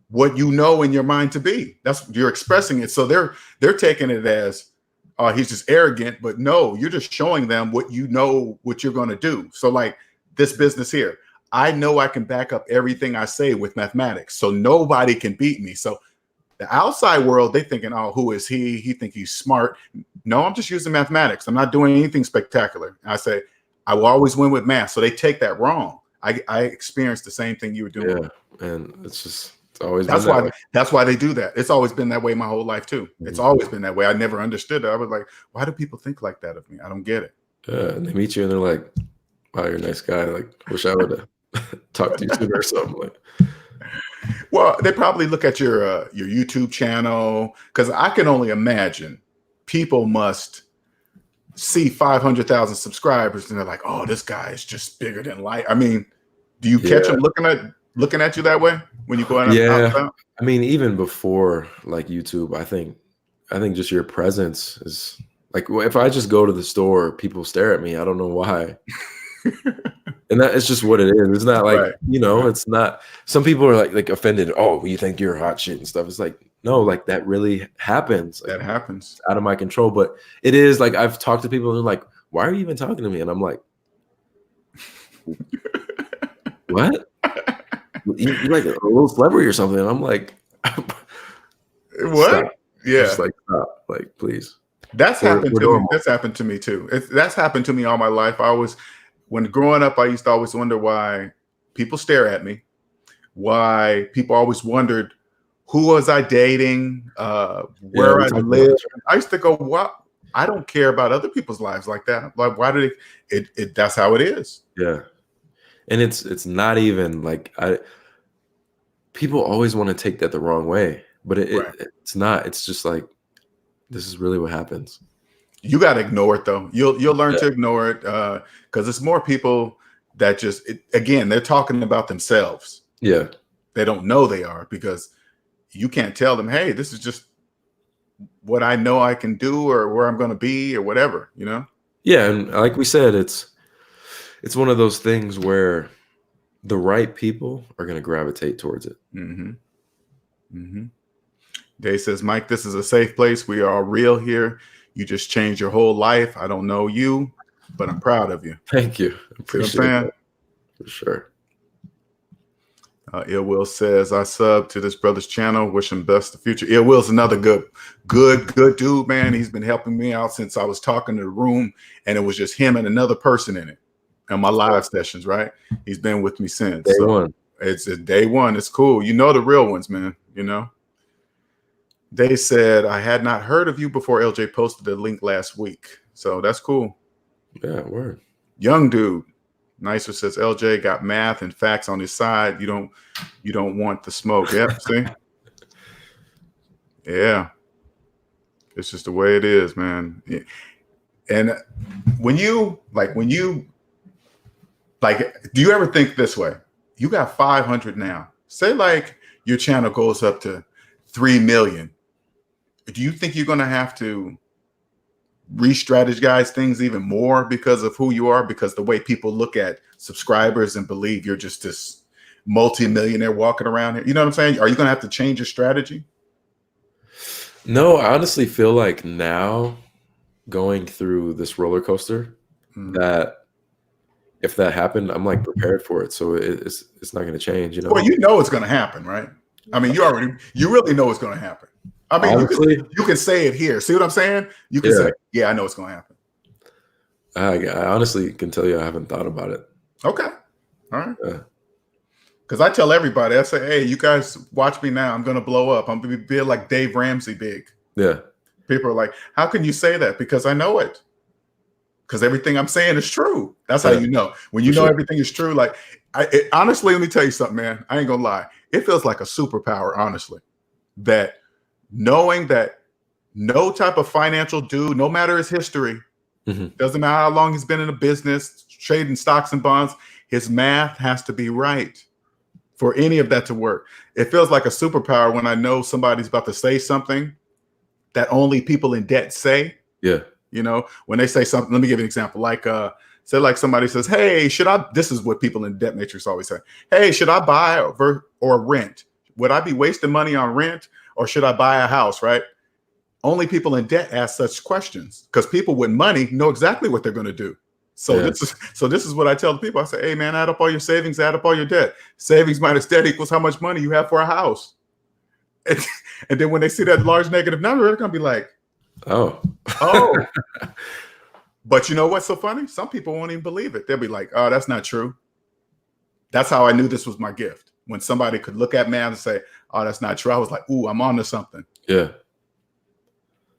what you know in your mind to be. You're expressing it. So they're taking it as, oh, he's just arrogant. But no, you're just showing them what you know, what you're going to do. So like this business here, I know I can back up everything I say with mathematics. So nobody can beat me. So the outside world, they thinking, oh, who is he? He think he's smart. No, I'm just using mathematics. I'm not doing anything spectacular. I say, I will always win with math. So they take that wrong. I experienced the same thing you were doing. Yeah, and it's always that's why they do that. It's always been that way my whole life too. It's always been that way. I never understood it. I was like, why do people think like that of me? I don't get it. Yeah, and they meet you and they're like, wow, you're a nice guy. Like, wish I would have talked to you sooner or something. Like, well, they probably look at your YouTube channel because I can only imagine people must see 500,000 subscribers and they're like, oh, this guy is just bigger than life. I mean, do you catch them looking at you that way when you go out? Yeah, I mean, even before like YouTube, I think just your presence is like, if I just go to the store, people stare at me. I don't know why. And that it's just what it is. It's not like, it's not, some people are like offended. Oh, you think you're hot shit and stuff. It's like, no, like that really happens. Like, that happens. It's out of my control. But it is like, I've talked to people and they're like, why are you even talking to me? And I'm like, what? You're like a little celebrity or something. And I'm like, what? It's Yeah. just like, stop, like, please. That's happened We're to me. normal. That's happened to me too. That's happened to me all my life. When growing up, I used to always wonder why people stare at me, why people always wondered who was I dating, Yeah, where we I talked about lived. this. I used to go, what? I don't care about other people's lives like that. Like, why did it that's how it is. Yeah. And it's not even like people always want to take that the wrong way, but Right. it's not. It's just like, this is really what happens. You got to ignore it though. You'll learn Yeah. to ignore it because it's more people that again, they're talking about themselves. Yeah. They don't know they are, because you can't tell them, hey, this is just what I know I can do or where I'm going to be or whatever, you know? Yeah. And like we said, it's one of those things where the right people are going to gravitate towards it. Mm-hmm. Mm-hmm. Dave says, Mike, this is a safe place. We are all real here. You just changed your whole life. I don't know you, but I'm proud of you. Thank you. See what I'm Appreciate saying? that. For sure. Ill Will says, I sub to this brother's channel. Wish him best the future. Ill Will's another good dude, man. He's been helping me out since I was talking to the room, and it was just him and another person in it on my live sessions, right? He's been with me since. Day one. It's day one. It's cool. You know the real ones, man, you know? They said, I had not heard of you before LJ posted the link last week. So that's cool. Yeah, word. Young dude. Nicer says, LJ got math and facts on his side. You don't want the smoke. Yep, see? Yeah. It's just the way it is, man. And when you do you ever think this way? You got 500 now. Say like your channel goes up to 3 million. Do you think you're going to have to re-strategize things even more because of who you are, because the way people look at subscribers and believe you're just this multi-millionaire walking around here? You know what I'm saying? Are you going to have to change your strategy? No, I honestly feel like now, going through this roller coaster, that if that happened, I'm like prepared for it. So it's not going to change, you know? Well, you know it's going to happen, right? I mean, you really know it's going to happen. I mean, honestly, you can say it here. See what I'm saying? You can say, yeah, I know it's going to happen. I honestly can tell you I haven't thought about it. Okay. All right. Because I tell everybody, I say, hey, you guys watch me now. I'm going to blow up. I'm going to be like Dave Ramsey big. Yeah. People are like, how can you say that? Because I know it. Because everything I'm saying is true. That's how you know. When you know everything is true, like, honestly, let me tell you something, man. I ain't going to lie. It feels like a superpower, honestly, that knowing that no type of financial dude, no matter his history, doesn't matter how long he's been in a business, trading stocks and bonds, his math has to be right for any of that to work. It feels like a superpower when I know somebody's about to say something that only people in debt say. Yeah. You know, when they say something, let me give you an example. Like, say like somebody says, hey, this is what people in Debt Matrix always say. Hey, should I buy or rent? Would I be wasting money on rent, or should I buy a house, right? Only people in debt ask such questions, because people with money know exactly what they're going to do. So this is what I tell the people. I say, hey man, add up all your savings, add up all your debt. Savings minus debt equals how much money you have for a house. And then when they see that large negative number, they're going to be like, oh. But you know what's so funny? Some people won't even believe it. They'll be like, oh, that's not true. That's how I knew this was my gift. When somebody could look at me and say, oh, that's not true. I was like, ooh, I'm on to something. Yeah.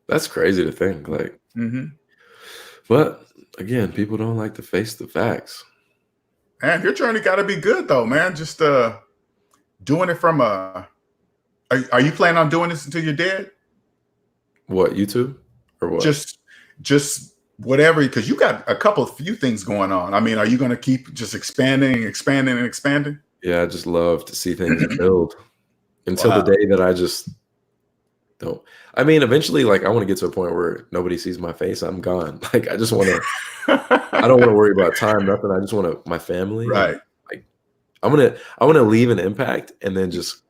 That's crazy to think. Like, but again, people don't like to face the facts. And your journey got to be good though, man. Just doing it from are you planning on doing this until you're dead? What, YouTube or what? Just whatever, because you got a few things going on. I mean, are you going to keep just expanding? Yeah, I just love to see things build until the day that I just don't. I mean, eventually, like, I want to get to a point where nobody sees my face. I'm gone. Like, I just want to. I don't want to worry about time, nothing. I just want my family. Right. Like, I want to leave an impact and then just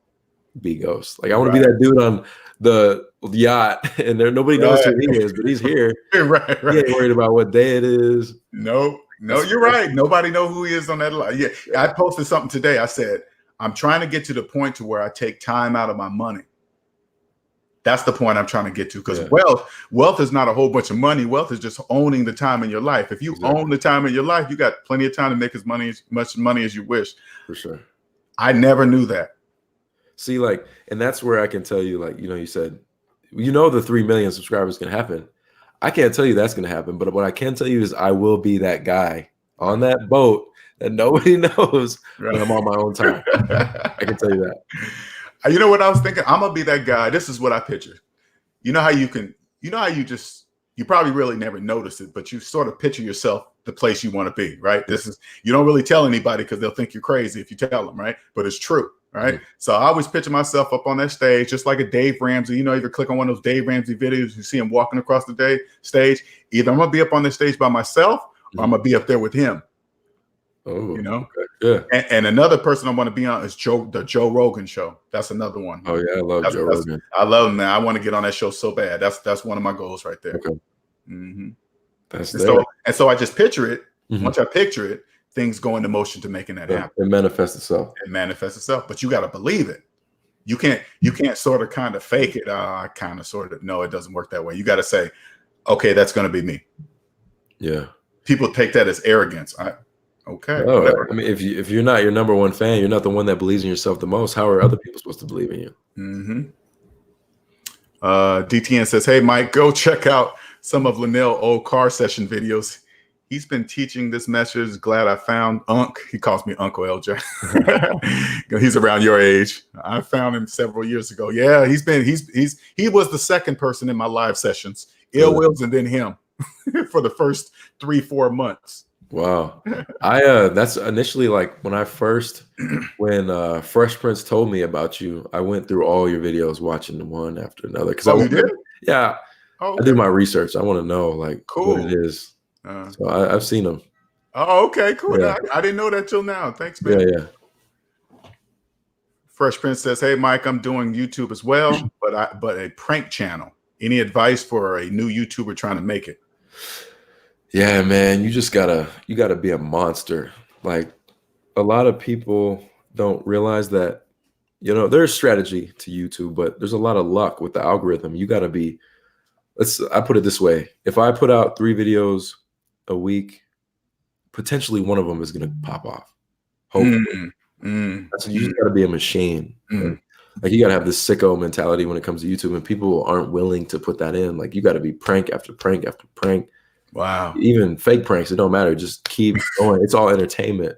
be ghost. Like, I want to be that dude on the yacht, and nobody knows who he is, but he's here. Right. He ain't worried about what day it is. No, you're right. Nobody know who he is on that line. Yeah, I posted something today. I said, I'm trying to get to the point to where I take time out of my money That's the point I'm trying to get to, because Yeah. wealth is not a whole bunch of money. Wealth is just owning the time in your life. If you own the time in your life, you got plenty of time to make as much money as you wish. For sure. I never knew that. See, like, and that's where I can tell you, like, you said, the 3 million subscribers can happen. I can't tell you that's going to happen, but what I can tell you is I will be that guy on that boat that nobody knows when I'm on my own time. I can tell you that. You know what I was thinking? I'm going to be that guy. This is what I picture. You know how you probably really never notice it, but you sort of picture yourself the place you want to be, right? You don't really tell anybody because they'll think you're crazy if you tell them, right? But it's true, right? Mm-hmm. So I always picture myself up on that stage, just like a Dave Ramsey. You ever click on one of those Dave Ramsey videos, you see him walking across the stage. Either I'm going to be up on the stage by myself, or I'm going to be up there with him. Oh, okay. Yeah. And another person I want to be on is the Joe Rogan show. That's another one. Oh yeah, I love Joe Rogan. I love him, man. I want to get on that show so bad. That's one of my goals right there. Okay. Mm-hmm. So I just picture it. Mm-hmm. Once I picture it, things go into motion to making that happen. It manifests itself. But you got to believe it. You can't sort of kind of fake it. I kind of sort of, no, it doesn't work that way. You got to say, okay, that's going to be me. Yeah. People take that as arrogance. Okay. Oh, I mean, if you're not your number one fan, you're not the one that believes in yourself the most. How are other people supposed to believe in you? Mm-hmm. DTN says, "Hey, Mike, go check out some of Linnell old car session videos. He's been teaching this message. Glad I found Unc. He calls me Uncle LJ. He's around your age. I found him several years ago. Yeah, he was the second person in my live sessions. Ill Wills and then him for the first 3-4 months." Wow. That's initially like when Fresh Prince told me about you, I went through all your videos watching them one after another. You did? Yeah. Oh, okay. I do my research. I want to know cool. what it is. So I've seen them. Oh, okay, cool. Yeah. I didn't know that till now. Thanks, man. Yeah. Fresh Prince says, "Hey, Mike, I'm doing YouTube as well, but a prank channel. Any advice for a new YouTuber trying to make it?" Yeah, man, you gotta be a monster. Like, a lot of people don't realize that, there's strategy to YouTube, but there's a lot of luck with the algorithm. You gotta be, I put it this way. If I put out 3 videos a week, potentially one of them is gonna pop off. Hopefully. You just gotta be a machine. Like, you gotta have this sicko mentality when it comes to YouTube, and people aren't willing to put that in. Like, you gotta be prank after prank after prank. Wow. Even fake pranks, it don't matter. Just keep going. It's all entertainment.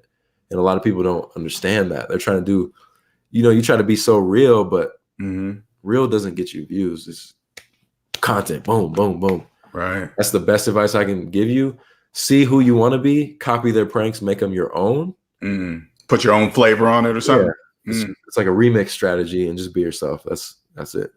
And a lot of people don't understand that. They're trying to do, you try to be so real, but real doesn't get you views. It's content. Boom, boom, boom. Right. That's the best advice I can give you. See who you want to be, copy their pranks, make them your own. Put your own flavor on it or something. Yeah. It's like a remix strategy, and just be yourself. That's it.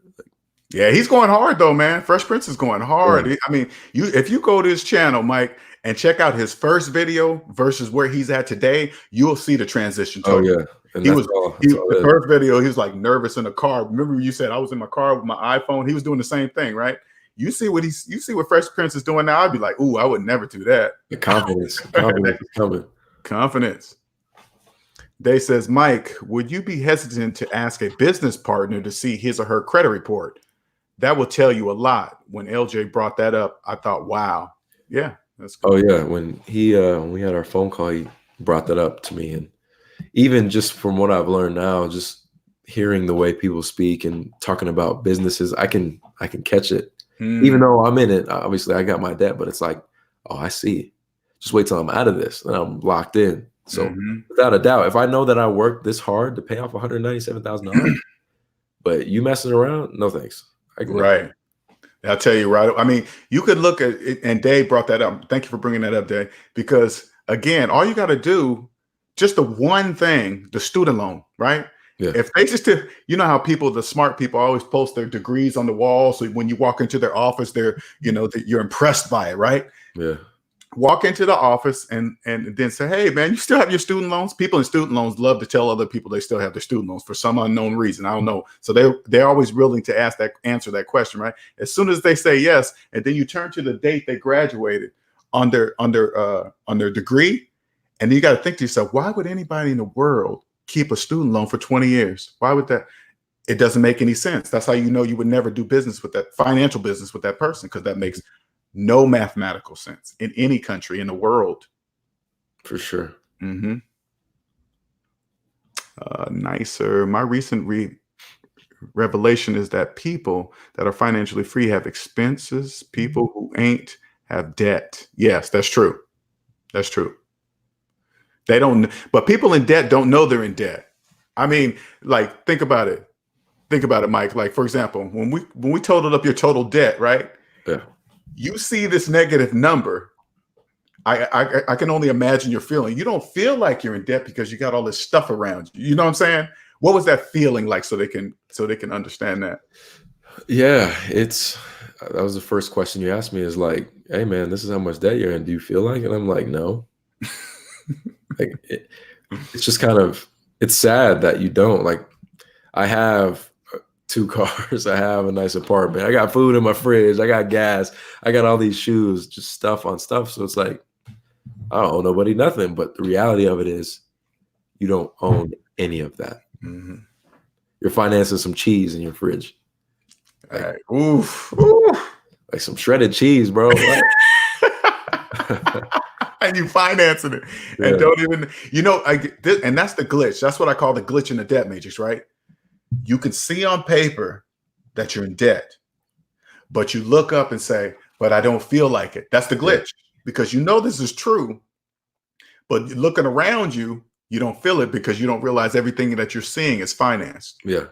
Yeah, he's going hard though, man. Fresh Prince is going hard. Yeah. I mean, if you go to his channel, Mike, and check out his first video versus where he's at today, you'll see the transition. Totally. Oh yeah. And the first video, he was like nervous in the car. Remember you said I was in my car with my iPhone. He was doing the same thing, right? You see what Fresh Prince is doing now. I'd be like, ooh, I would never do that. The confidence is coming. Confidence. Day says, "Mike, would you be hesitant to ask a business partner to see his or her credit report? That will tell you a lot." When LJ brought that up, I thought, wow. Yeah, that's cool. Oh yeah. When we had our phone call, he brought that up to me. And even just from what I've learned now, just hearing the way people speak and talking about businesses, I can catch it. Even though I'm in it, obviously I got my debt, but it's like, oh, I see. Just wait till I'm out of this and I'm locked in. So without a doubt, if I know that I worked this hard to pay off $197,000, but you messing around, no thanks. Right. I'll tell you, right. I mean, you could look at it, and Dave brought that up. Thank you for bringing that up, Dave, because again, all you got to do, just the one thing, the student loan, right? Yeah. If they just, how the smart people always post their degrees on the wall. So when you walk into their office, you're impressed by it, right? Yeah. Walk into the office and then say, "Hey, man, you still have your student loans?" People in student loans love to tell other people they still have their student loans for some unknown reason. I don't know. So they're always willing to answer that question, right? As soon as they say yes, and then you turn to the date they graduated on their degree, and you got to think to yourself, why would anybody in the world keep a student loan for 20 years? Why would that? it doesn't make any sense. That's how you know you would never do business with that financial business with that person, because that makes no mathematical sense in any country in the world. For sure. Mm-hmm. Nicer. My recent revelation is that people that are financially free have expenses. People who ain't have debt. Yes, that's true. That's true. They don't, but people in debt don't know they're in debt. I mean, like, think about it. Think about it, Mike. Like, for example, when we totaled up your total debt, right? Yeah. You see this negative number. I can only imagine your feeling. You don't feel like you're in debt because you got all this stuff around you. You know what I'm saying? What was that feeling like, so they can understand that? Yeah, that was the first question you asked me, is like, hey man, this is how much debt you're in. Do you feel like it? And I'm like, no. Like it's just kind of, it's sad that you don't. Like, I have 2 cars, I have a nice apartment, I got food in my fridge, I got gas, I got all these shoes, just stuff on stuff. So it's like, I don't owe nobody nothing. But the reality of it is, you don't own any of that. Mm-hmm. You're financing some cheese in your fridge. Like, right. Oof. Oof. Like some shredded cheese, bro. And you financing it, and don't even, and that's the glitch. That's what I call the glitch in the debt matrix, right? You can see on paper that you're in debt, but you look up and say, but I don't feel like it. That's the glitch, because you know this is true, but looking around you, you don't feel it because you don't realize everything that you're seeing is financed. Yeah.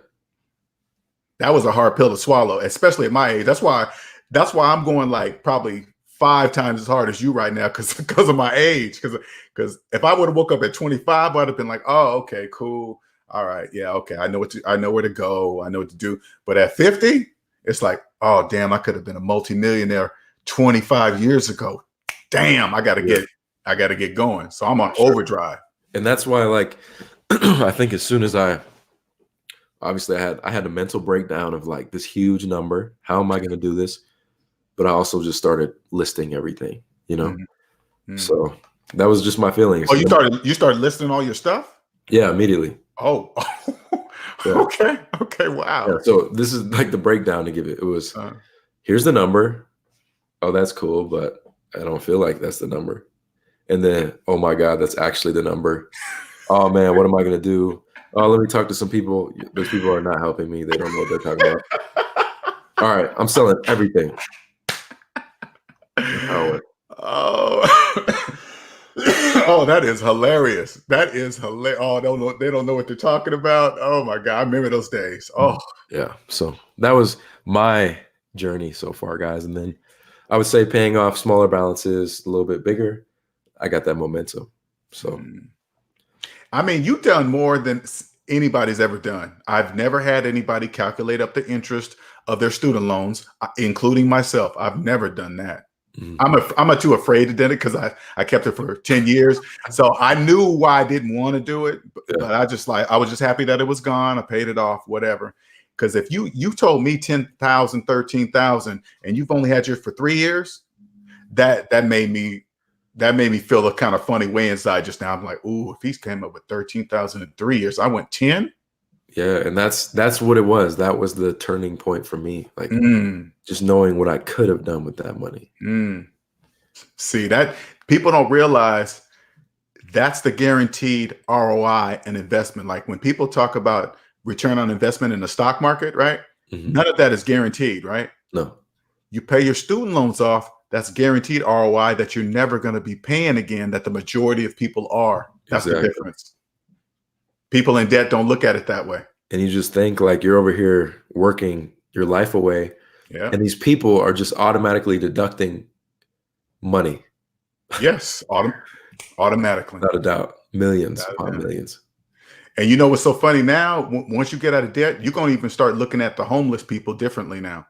That was a hard pill to swallow, especially at my age. That's why I'm going like probably 5 times as hard as you right now, because of my age. Because if I would have woke up at 25, I'd have been like, oh, okay, cool. All right. Yeah. Okay. I know where to go. I know what to do. But at 50, it's like, oh, damn, I could have been a multimillionaire 25 years ago. Damn, I got to get going. So I'm on overdrive. And that's why, like, I think as soon as I had a mental breakdown of like this huge number. How am I going to do this? But I also just started listing everything, Mm-hmm. So that was just my feelings. Oh, you started listing all your stuff? Yeah, immediately. Oh, yeah. Okay. Wow. Yeah, so this is like the breakdown to give it. It was, here's the number. Oh, that's cool, but I don't feel like that's the number. And then, oh my God, that's actually the number. Oh man, what am I going to do? Oh, let me talk to some people. Those people are not helping me. They don't know what they're talking about. All right, I'm selling everything. Oh, that is hilarious. That is hilarious. Oh, they don't know what they're talking about. Oh my God, I remember those days. Oh, yeah. So that was my journey so far, guys. And then I would say paying off smaller balances, a little bit bigger, I got that momentum. So, I mean, you've done more than anybody's ever done. I've never had anybody calculate up the interest of their student loans, including myself. I've never done that. Mm-hmm. I'm too afraid to do it because I kept it for 10 years. So I knew why I didn't want to do it, but I was just happy that it was gone. I paid it off, whatever. Because if you told me 10,000, 13,000, and you've only had yours for 3 years, that made me feel a kind of funny way inside just now. I'm like, ooh, if he's came up with 13,000 in 3 years, I went 10. Yeah, and that's what it was. That was the turning point for me. Like just knowing what I could have done with that money. See, that people don't realize that's the guaranteed ROI and investment. Like when people talk about return on investment in the stock market, right? Mm-hmm. None of that is guaranteed, right? No. You pay your student loans off. That's guaranteed ROI that you're never going to be paying again, that the majority of people are. That's the difference. People in debt don't look at it that way. And you just think like you're over here working your life away. Yeah. And these people are just automatically deducting money. Yes. Automatically. Without a doubt. Millions upon millions. And you know what's so funny now? Once you get out of debt, you're going to even start looking at the homeless people differently now.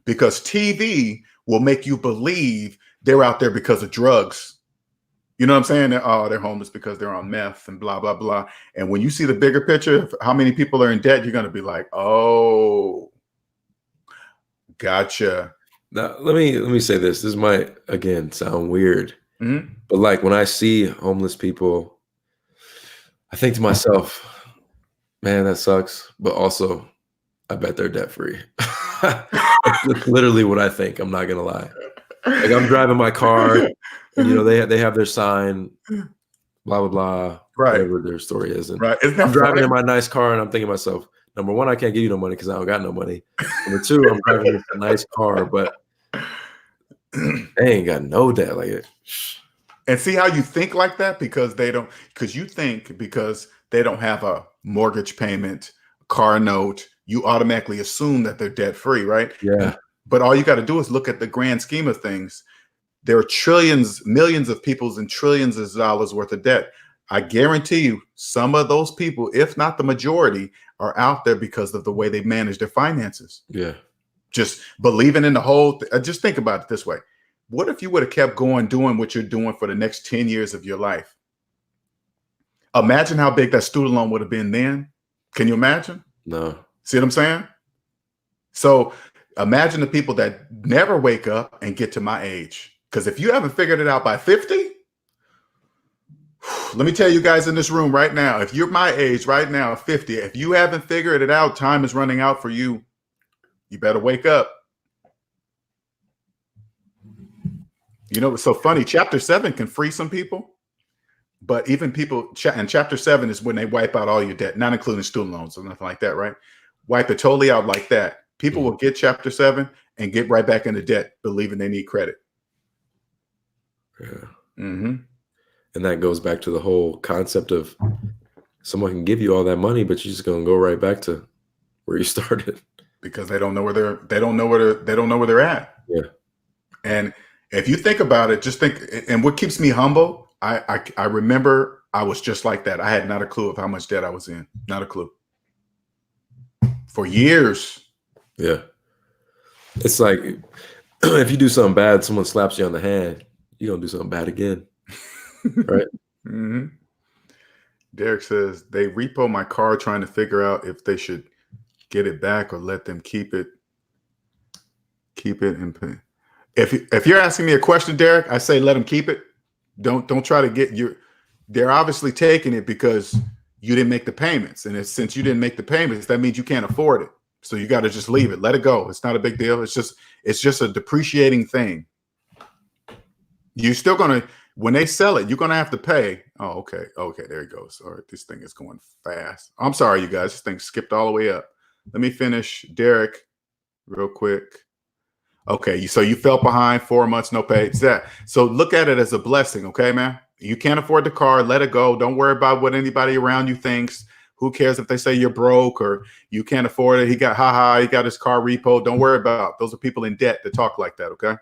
Because TV will make you believe they're out there because of drugs. You know what I'm saying? They're homeless because they're on meth and blah, blah, blah. And when you see the bigger picture of how many people are in debt, you're going to be like, oh, gotcha. Now, let me say this. This might, again, sound weird. Mm-hmm. But like when I see homeless people, I think to myself, man, that sucks. But also, I bet they're debt free. That's literally what I think. I'm not gonna lie. Like I'm driving my car, and they have their sign, blah blah blah, Right. whatever their story is, and Right. Isn't that I'm driving funny? in my nice car, and I'm thinking to myself, number one, I can't give you no money because I don't got no money. Number two, I'm driving this nice car, but they ain't got no debt. Like, And see how you think like that because you think because they don't have a mortgage payment, car note, you automatically assume that they're debt free, right? yeah, But all you got to do is look at the grand scheme of things. There are trillions, millions of people's and trillions of dollars worth of debt. I guarantee you some of those people, if not the majority, are out there because of the way they manage their finances. yeah, Just believing in the whole just think about it this way. What if you would have kept going doing what you're doing for the next 10 years of your life? Imagine how big that student loan would have been then. Can you imagine? no, See what I'm saying? So imagine the people that never wake up and get to my age. Because if you haven't figured it out by 50, let me tell you guys in this room right now, if you're my age right now, 50, if you haven't figured it out, time is running out for you. You better wake up. You know, it's so funny. Chapter 7 can free some people, but even people, and chapter 7 is when they wipe out all your debt, not including student loans or nothing like that, right? Wipe it totally out like that. People will get chapter 7 and get right back into debt, believing they need credit. yeah. Mm-hmm. And that goes back to the whole concept of someone can give you all that money, but you're just gonna go right back to where you started Because they don't know where they're at. Yeah. And if you think about it, just think, and what keeps me humble, I remember I was just like that. I had not a clue of how much debt I was in. Not a clue. For years. Yeah. It's like if you do something bad, someone slaps you on the hand, you're gonna do something bad again. Right? Mm-hmm. Derek says they repo my car trying to figure out if they should get it back or let them keep it and pay. If you're asking me a question, Derek, I say let them keep it. Don't try to get they're obviously taking it because you didn't make the payments. And since you didn't make the payments, that means you can't afford it. So you got to just leave it. Let it go. It's not a big deal. It's just a depreciating thing. You're still going to, when they sell it, you're going to have to pay. Oh, okay. Okay. There it goes. All right. This thing is going fast. I'm sorry, you guys. This thing skipped all the way up. Let me finish Derek real quick. Okay. So you fell behind 4 months, no pay. So look at it as a blessing. Okay, man. You can't afford the car. Let it go. Don't worry about what anybody around you thinks. Who cares if they say you're broke or you can't afford it? He got his car repo. Don't worry about it. Those are people in debt that talk like that. Okay.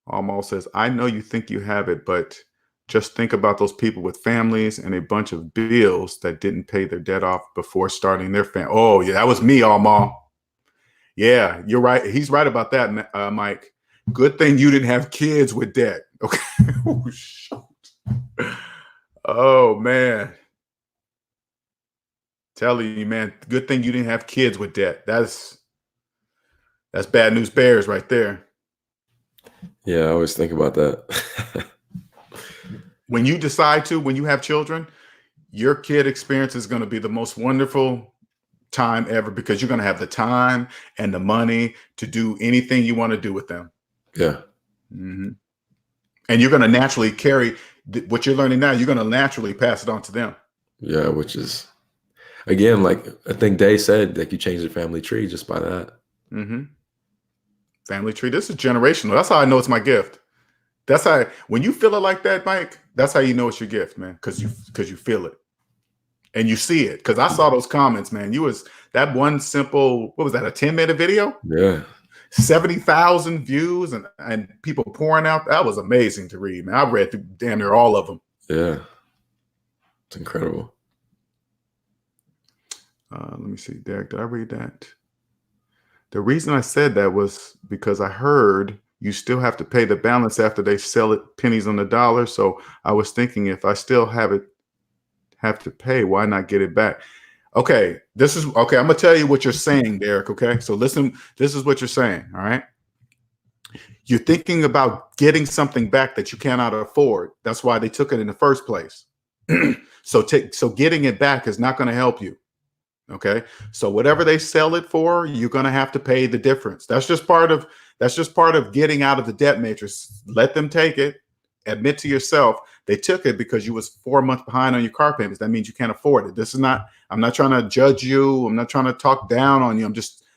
Almost says, I know you think you have it, but just think about those people with families and a bunch of bills that didn't pay their debt off before starting their family. Oh, yeah, that was me, Alma. Yeah, you're right. He's right about that, Mike. Good thing you didn't have kids with debt. Okay. Oh, shoot. Oh, man. Telling you, man, good thing you didn't have kids with debt. That's bad news bears right there. Yeah, I always think about that. When you have children, your kid experience is going to be the most wonderful time ever because you're going to have the time and the money to do anything you want to do with them. Yeah. Mm-hmm. And you're going to naturally carry what you're learning now. You're going to naturally pass it on to them. Yeah, which is, again, like I think Day said, like you change the family tree just by that. Mm-hmm. Family tree. This is generational. That's how I know it's my gift. That's how, when you feel it like that, Mike, that's how you know it's your gift, man. Because you feel it and you see it. Because I saw those comments, man. You was that one simple, what was that, a 10-minute video? Yeah. 70,000 views and people pouring out. That was amazing to read, man. I read through damn near all of them. Yeah. It's incredible. Let me see, Derek, did I read that? The reason I said that was because I heard you still have to pay the balance after they sell it pennies on the dollar. So I was thinking if I still have to pay, why not get it back? Okay, I'm going to tell you what you're saying, Derek. Okay, so listen, this is what you're saying. All right. You're thinking about getting something back that you cannot afford. That's why they took it in the first place. So getting it back is not going to help you. Okay. So whatever they sell it for, you're going to have to pay the difference. That's just part of getting out of the debt matrix. Let them take it. Admit to yourself they took it because you was 4 months behind on your car payments. That means you can't afford it. I'm not trying to judge you. I'm not trying to talk down on you.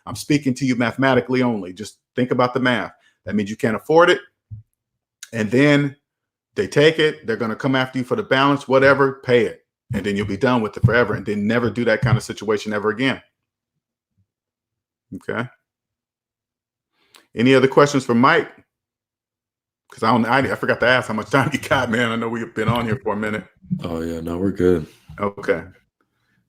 I'm speaking to you mathematically only. Just think about the math. That means you can't afford it. And then they take it. They're going to come after you for the balance, whatever, pay it. And then you'll be done with it forever. And then never do that kind of situation ever again. Okay. Any other questions for Mike? Because I forgot to ask how much time you got, man. I know we've been on here for a minute. Oh yeah, no, we're good. Okay.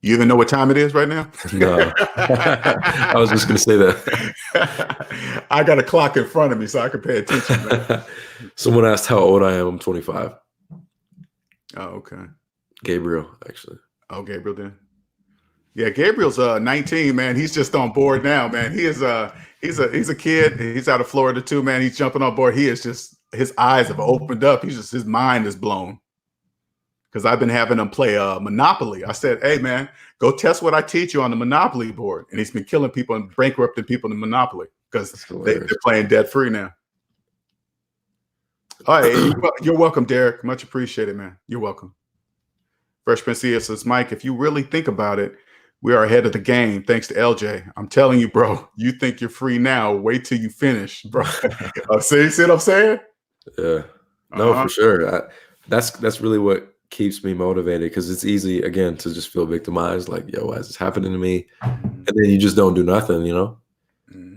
You even know what time it is right now? No. I was just gonna say that. I got a clock in front of me so I can pay attention, man. Someone asked how old I am. I'm 25. Oh, okay. Gabriel, actually. Oh, Gabriel then. Yeah, Gabriel's 19, man. He's just on board now, man. He's a kid. He's out of Florida too, man. He's jumping on board. His eyes have opened up. His mind is blown. Because I've been having him play Monopoly. I said, hey, man, go test what I teach you on the Monopoly board. And he's been killing people and bankrupting people in Monopoly because they're playing debt-free now. All right, you're welcome, Derek. Much appreciated, man. You're welcome. Fresh Prince says, Mike, if you really think about it, we are ahead of the game thanks to LJ. I'm telling you, bro, you think you're free now. Wait till you finish, bro. See what I'm saying? Yeah. No, for sure. That's really what keeps me motivated, because it's easy, again, to just feel victimized. Like, yo, why is this happening to me? And then you just don't do nothing, you know?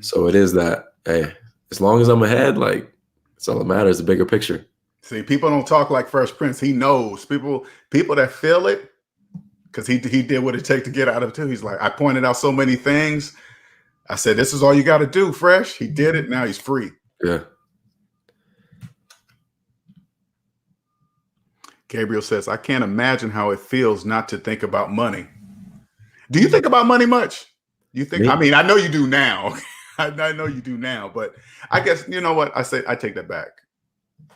So it is that, hey, as long as I'm ahead, like, it's all that matters, the bigger picture. See, people don't talk like Fresh Prince. He knows. People that feel it, because he did what it takes to get out of it too. He's like, I pointed out so many things. I said, this is all you got to do, Fresh. He did it. Now he's free. Yeah. Gabriel says, I can't imagine how it feels not to think about money. Do you think about money much? You think? I mean, I know you do now. I know you do now, but I guess, you know what? I take that back.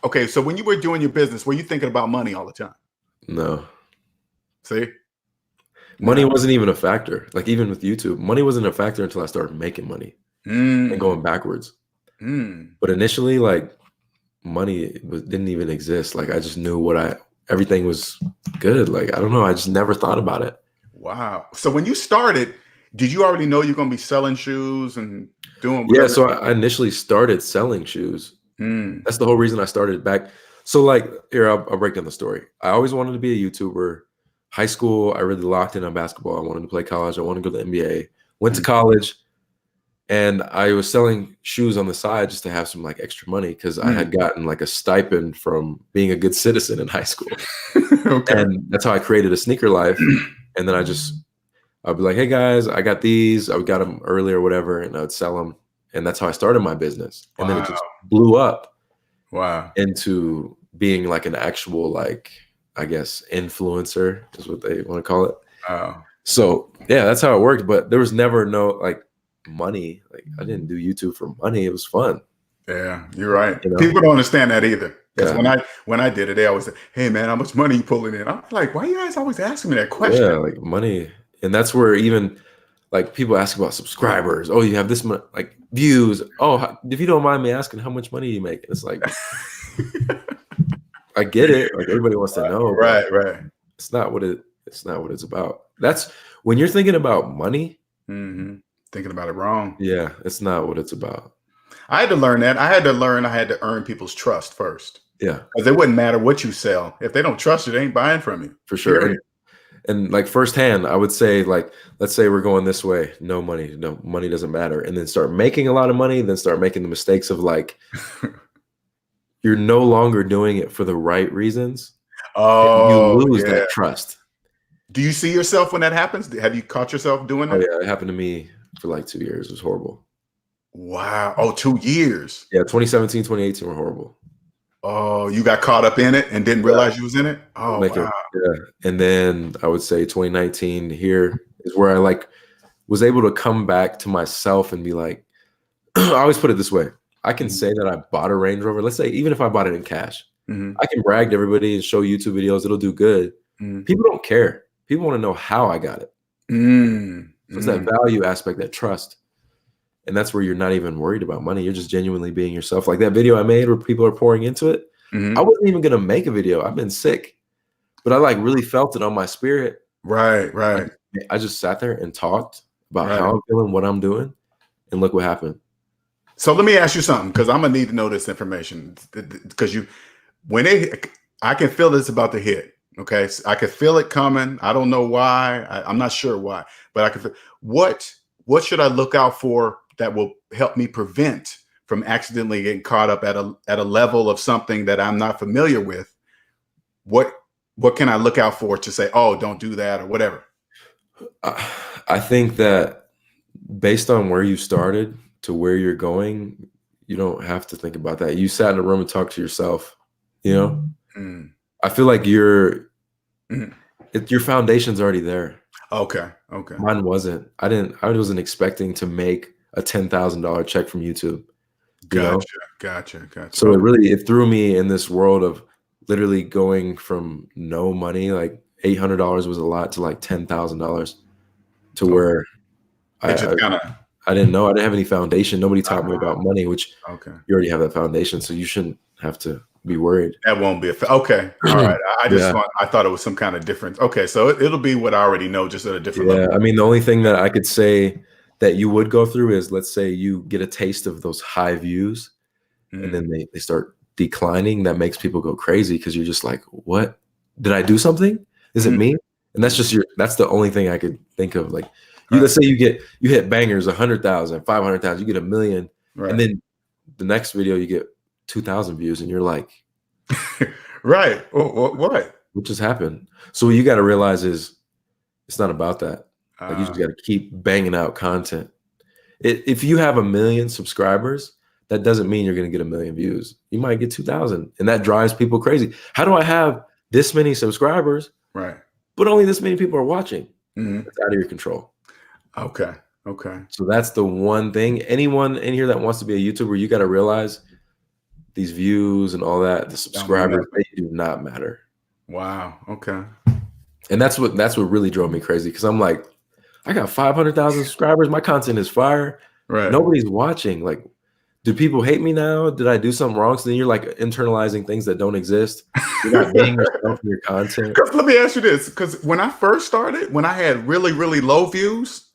Okay, so when you were doing your business, were you thinking about money all the time? No. See? Money wasn't even a factor. Like, even with YouTube, money wasn't a factor until I started making money and going backwards. But initially, like, money didn't even exist. Like, I just knew everything was good. Like, I don't know. I just never thought about it. Wow. So when you started, did you already know you're going to be selling shoes and doing whatever? Yeah, so I initially started selling shoes. That's the whole reason I started back. So, like, here, I'll break down the story. I always wanted to be a YouTuber. High school, I really locked in on basketball. I wanted to play college. I wanted to go to the NBA. Went to college, and I was selling shoes on the side just to have some, like, extra money, because I had gotten, like, a stipend from being a good citizen in high school. Okay. And that's how I created a sneaker life. And then I'd be like, hey, guys, I got these. I got them early or whatever, and I would sell them. And that's how I started my business. And then it just blew up into being, like, an actual, like, I guess, influencer is what they want to call it. So yeah, that's how it worked. But there was never no, like, money. Like, I didn't do YouTube for money. It was fun. Yeah, you're right. You know? People don't understand that either. Because when I did it, they always say, hey man, how much money you pulling in? I'm like, why are you guys always asking me that question? Yeah, like, money. And that's where even, like, people ask about subscribers. Oh, you have this much, like, views. Oh, if you don't mind me asking, how much money do you make? And it's like, I get it. Like, everybody wants to know. Right. It's not what it's about. That's when you're thinking about money. Thinking about it wrong. Yeah, it's not what it's about. I had to learn that. I had to earn people's trust first. Yeah. Because it wouldn't matter what you sell. If they don't trust you, they ain't buying from you. For sure. And like, firsthand, I would say, like, let's say we're going this way. No money doesn't matter. And then start making a lot of money. Then start making the mistakes of, like, you're no longer doing it for the right reasons. Oh, you lose that trust. Do you see yourself when that happens? Have you caught yourself doing that? Oh, yeah. It happened to me for like 2 years. It was horrible. Wow. Oh, 2 years. Yeah. 2017, 2018 were horrible. Oh, you got caught up in it and didn't realize you was in it? Oh, wow. Yeah. And then I would say 2019 here is where I, like, was able to come back to myself and be like, I always put it this way. I can say that I bought a Range Rover. Let's say, even if I bought it in cash, I can brag to everybody and show YouTube videos. It'll do good. People don't care. People want to know how I got it. So it's that value aspect, that trust. And that's where you're not even worried about money. You're just genuinely being yourself. Like that video I made where people are pouring into it. I wasn't even going to make a video. I've been sick, but I like really felt it on my spirit. Right. I just sat there and talked about how I'm feeling, what I'm doing, and look what happened. So let me ask you something, because I'm gonna need to know this information, because I can feel this about to hit. Okay, so I can feel it coming. I don't know why. I'm not sure why, but I can feel. What should I look out for that will help me prevent from accidentally getting caught up at a level of something that I'm not familiar with? What can I look out for to say, oh, don't do that or whatever? I think that based on where you started to where you're going, you don't have to think about that. You sat in a room and talked to yourself, you know? I feel like your foundation's already there. Okay. Mine wasn't. I wasn't expecting to make a $10,000 check from YouTube. Gotcha. So it threw me in this world of literally going from no money, like $800 was a lot, to like $10,000, to where I didn't know. I didn't have any foundation. Nobody taught me about money, which you already have that foundation, so you shouldn't have to be worried. That won't be okay. All right. I thought it was some kind of difference. Okay, so it'll be what I already know, just at a different level. I mean, the only thing that I could say that you would go through is, let's say you get a taste of those high views, and then they start declining. That makes people go crazy, because you're just like, what? Did I do something? Is it me? And that's just that's the only thing I could think of. Like, let's say you hit bangers, 100,000, 500,000, you get 1 million, and then the next video you get 2,000 views, and you're like, right. What? What just happened? So what you got to realize is it's not about that. Like, you just got to keep banging out content. If you have 1 million subscribers, that doesn't mean you're going to get 1 million views. You might get 2,000, and that drives people crazy. How do I have this many subscribers, but only this many people are watching? It's out of your control. Okay. So that's the one thing. Anyone in here that wants to be a YouTuber, you got to realize these views and all that, the subscribers, they do not matter. Wow. Okay. And that's what really drove me crazy, because I'm like, I got 500,000 subscribers. My content is fire. Nobody's watching. Like, do people hate me now? Did I do something wrong? So then you're like internalizing things that don't exist. You're not being yourself in your content. Let me ask you this, because when I first started, when I had really, really low views,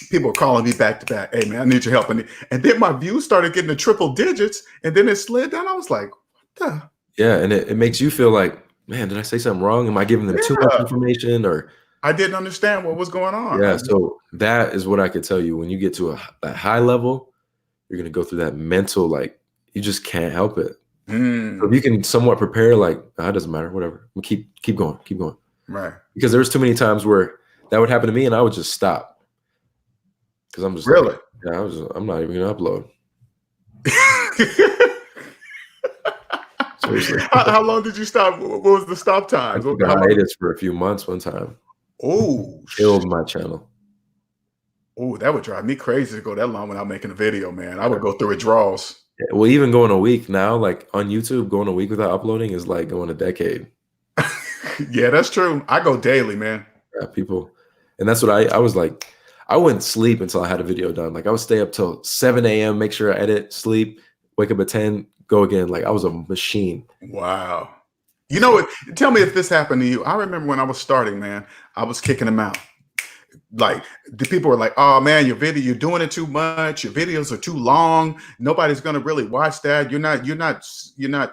people were calling me back to back. Hey man, I need your help. And then my views started getting to triple digits, and then it slid down. I was like, what the? Yeah, and it makes you feel like, man, did I say something wrong? Am I giving them too much information, or I didn't understand what was going on? Yeah, so that is what I could tell you. When you get to a high level, you're gonna go through that mental, like, you just can't help it. So if you can somewhat prepare, like, it doesn't matter, whatever. Keep going. Right. Because there was too many times where that would happen to me, and I would just stop. Because I'm just really, like, I'm not even gonna upload. Seriously. How long did you stop? What was the stop time? I hiatus for a few months one time. Oh, killed my channel. Oh, that would drive me crazy to go that long without making a video, man. I would go through withdrawals. Yeah, well, even going a week now, like on YouTube, going a week without uploading is like going a decade. Yeah, that's true. I go daily, man. Yeah, people. And that's what I was like, I wouldn't sleep until I had a video done. Like, I would stay up till 7 a.m., make sure I edit, sleep, wake up at 10, go again. Like, I was a machine. Wow. You know what? Tell me if this happened to you. I remember when I was starting, man, I was kicking them out. Like, the people were like, oh man, you're doing it too much. Your videos are too long. Nobody's going to really watch that. You're not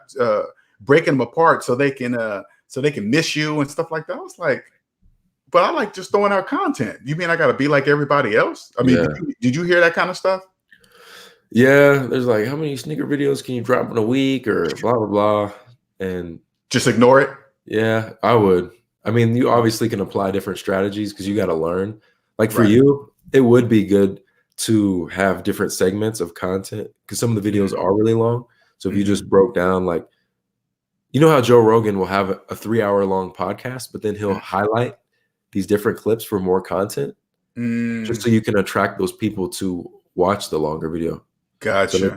breaking them apart so they can miss you and stuff like that. I was like, but I like just throwing out content. You mean I got to be like everybody else? I mean, did you hear that kind of stuff? Yeah. There's like, how many sneaker videos can you drop in a week, or blah, blah, blah. And just ignore it. Yeah, I would. I mean, you obviously can apply different strategies because you got to learn. Like for you, it would be good to have different segments of content, because some of the videos are really long. So if you just broke down, like, you know how Joe Rogan will have a 3-hour-long podcast, but then he'll highlight these different clips for more content, just so you can attract those people to watch the longer video. Gotcha.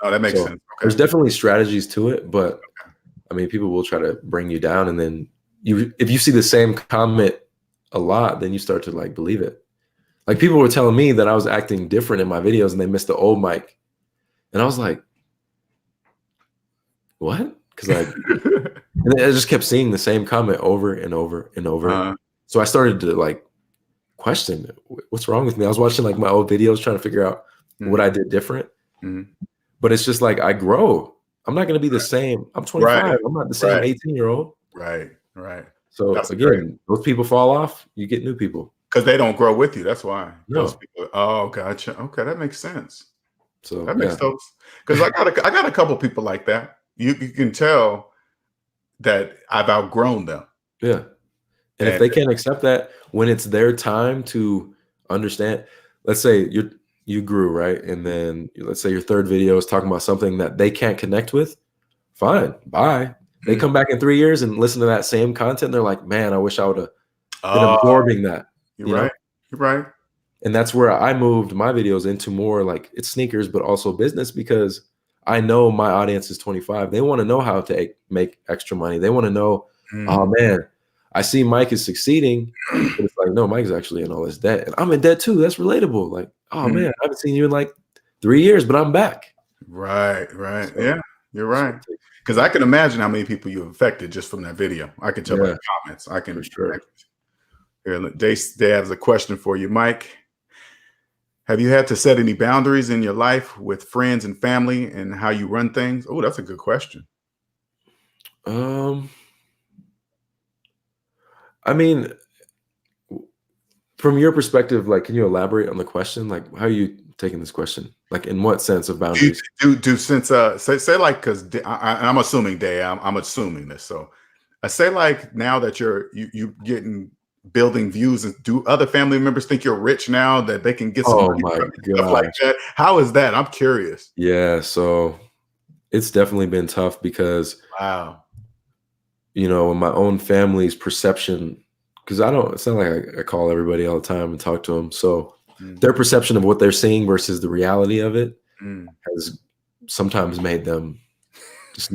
Oh, that makes sense. Okay. There's definitely strategies to it, but I mean, people will try to bring you down, and then if you see the same comment a lot, then you start to like believe it. Like people were telling me that I was acting different in my videos and they missed the old mic. And I was like, what? Because and I just kept seeing the same comment over and over and over. So I started to like question what's wrong with me. I was watching like my old videos trying to figure out what I did different. But it's just like I grow. I'm not going to be the same. I'm 25. Right. I'm not the same 18-year-old. Right. Right. So That's again, great. those people fall off. You get new people. Because they don't grow with you. That's why. No. Those people. Oh, gotcha. Okay, that makes sense. So that makes sense. Because I got a couple people like that. You can tell that I've outgrown them. Yeah. And if they can't accept that when it's their time to understand, let's say you grew, right? And then let's say your third video is talking about something that they can't connect with. Fine. Bye. They come back in 3 years and listen to that same content. They're like, man, I wish I would have been absorbing that. You're right. You're right. And that's where I moved my videos into more like it's sneakers, but also business, because I know my audience is 25. They want to know how to make extra money. They want to know, oh man, I see Mike is succeeding. But it's like, no, Mike's actually in all this debt. And I'm in debt too. That's relatable. Like, oh man, I haven't seen you in like 3 years, but I'm back. Right, right. So, yeah, you're right. Because I can imagine how many people you've affected just from that video. I can tell by the comments. I can. For sure. Here, Day has a question for you, Mike. Have you had to set any boundaries in your life with friends and family and how you run things? Oh, that's a good question. I mean, from your perspective, like, can you elaborate on the question? Like, how are you taking this question? Like, in what sense of boundaries? Do since say like, because I'm assuming Day, I'm assuming this. So I say like now that you getting building views, and do other family members think you're rich now that they can get some stuff like that? How is that? I'm curious. Yeah, so it's definitely been tough because you know, my own family's perception, because it's not like I call everybody all the time and talk to them. So their perception of what they're seeing versus the reality of it has sometimes made them just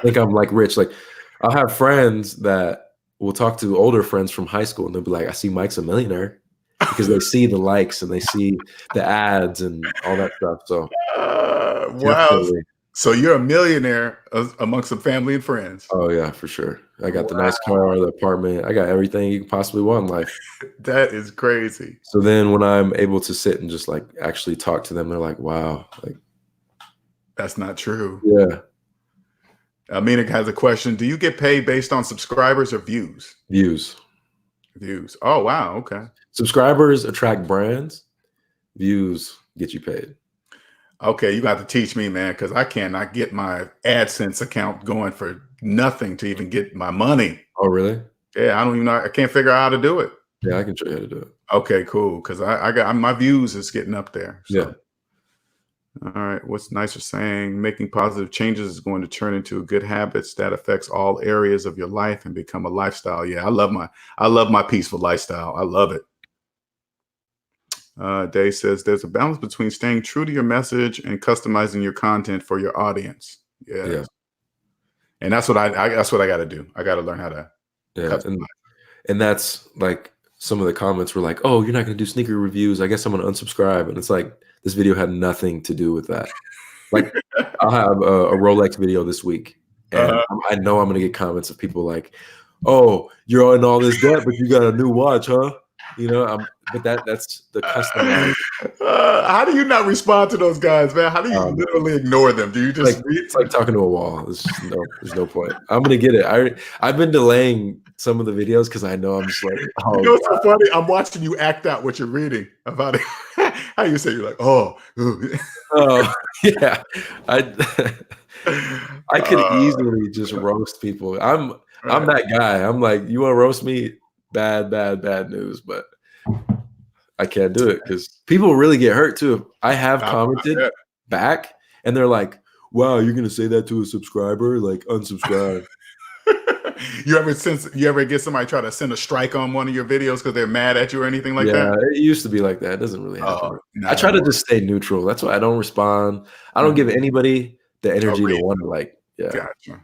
think I'm like rich. Like I'll have friends that will talk to older friends from high school and they'll be like, I see Mike's a millionaire, because they see the likes and they see the ads and all that stuff. So wow. So you're a millionaire amongst some family and friends. Oh yeah, for sure. I got the nice car, the apartment. I got everything you can possibly want in life. That is crazy. So then when I'm able to sit and just like actually talk to them, they're like, wow, like that's not true. Yeah. Mina has a question. Do you get paid based on subscribers or views? Views. Views. Oh, wow. Okay. Subscribers attract brands. Views get you paid. Okay, you got to teach me, man, because I cannot get my AdSense account going for nothing to even get my money. Oh, really? Yeah, I don't even know. I can't figure out how to do it. Yeah, I can show you how to do it. Okay, cool. Because I got my views is getting up there. So. Yeah. All right. What's nicer saying? Making positive changes is going to turn into good habits that affects all areas of your life and become a lifestyle. Yeah, I love my peaceful lifestyle. I love it. Dave says there's a balance between staying true to your message and customizing your content for your audience. Yeah. And that's what I got to do. I got to learn how to. Yeah. And that's like some of the comments were like, oh, you're not going to do sneaker reviews. I guess I'm going to unsubscribe. And it's like, this video had nothing to do with that. Like I'll have a Rolex video this week. And I know I'm going to get comments of people like, oh, you're in all this debt, but you got a new watch, huh? You know, but that's the customized. How do you not respond to those guys, man? How do you literally ignor them? Do you just read? It's like talking to a wall. There's no point. I'm gonna get it. I've been delaying some of the videos because I know I'm just like, oh, you know what's so funny? I'm watching you act out what you're reading about it. How you say you're like, oh, yeah. I could easily just roast people. I'm that guy. I'm like, you want to roast me? Bad news, but I can't do it because people really get hurt too. I have commented back and they're like, wow, you're gonna say that to a subscriber? Like unsubscribe. You ever get somebody try to send a strike on one of your videos because they're mad at you or anything like that? Yeah, it used to be like that. It doesn't really happen. I try to just stay neutral. That's why I don't respond. I don't give anybody the energy to want to like, yeah. Gotcha.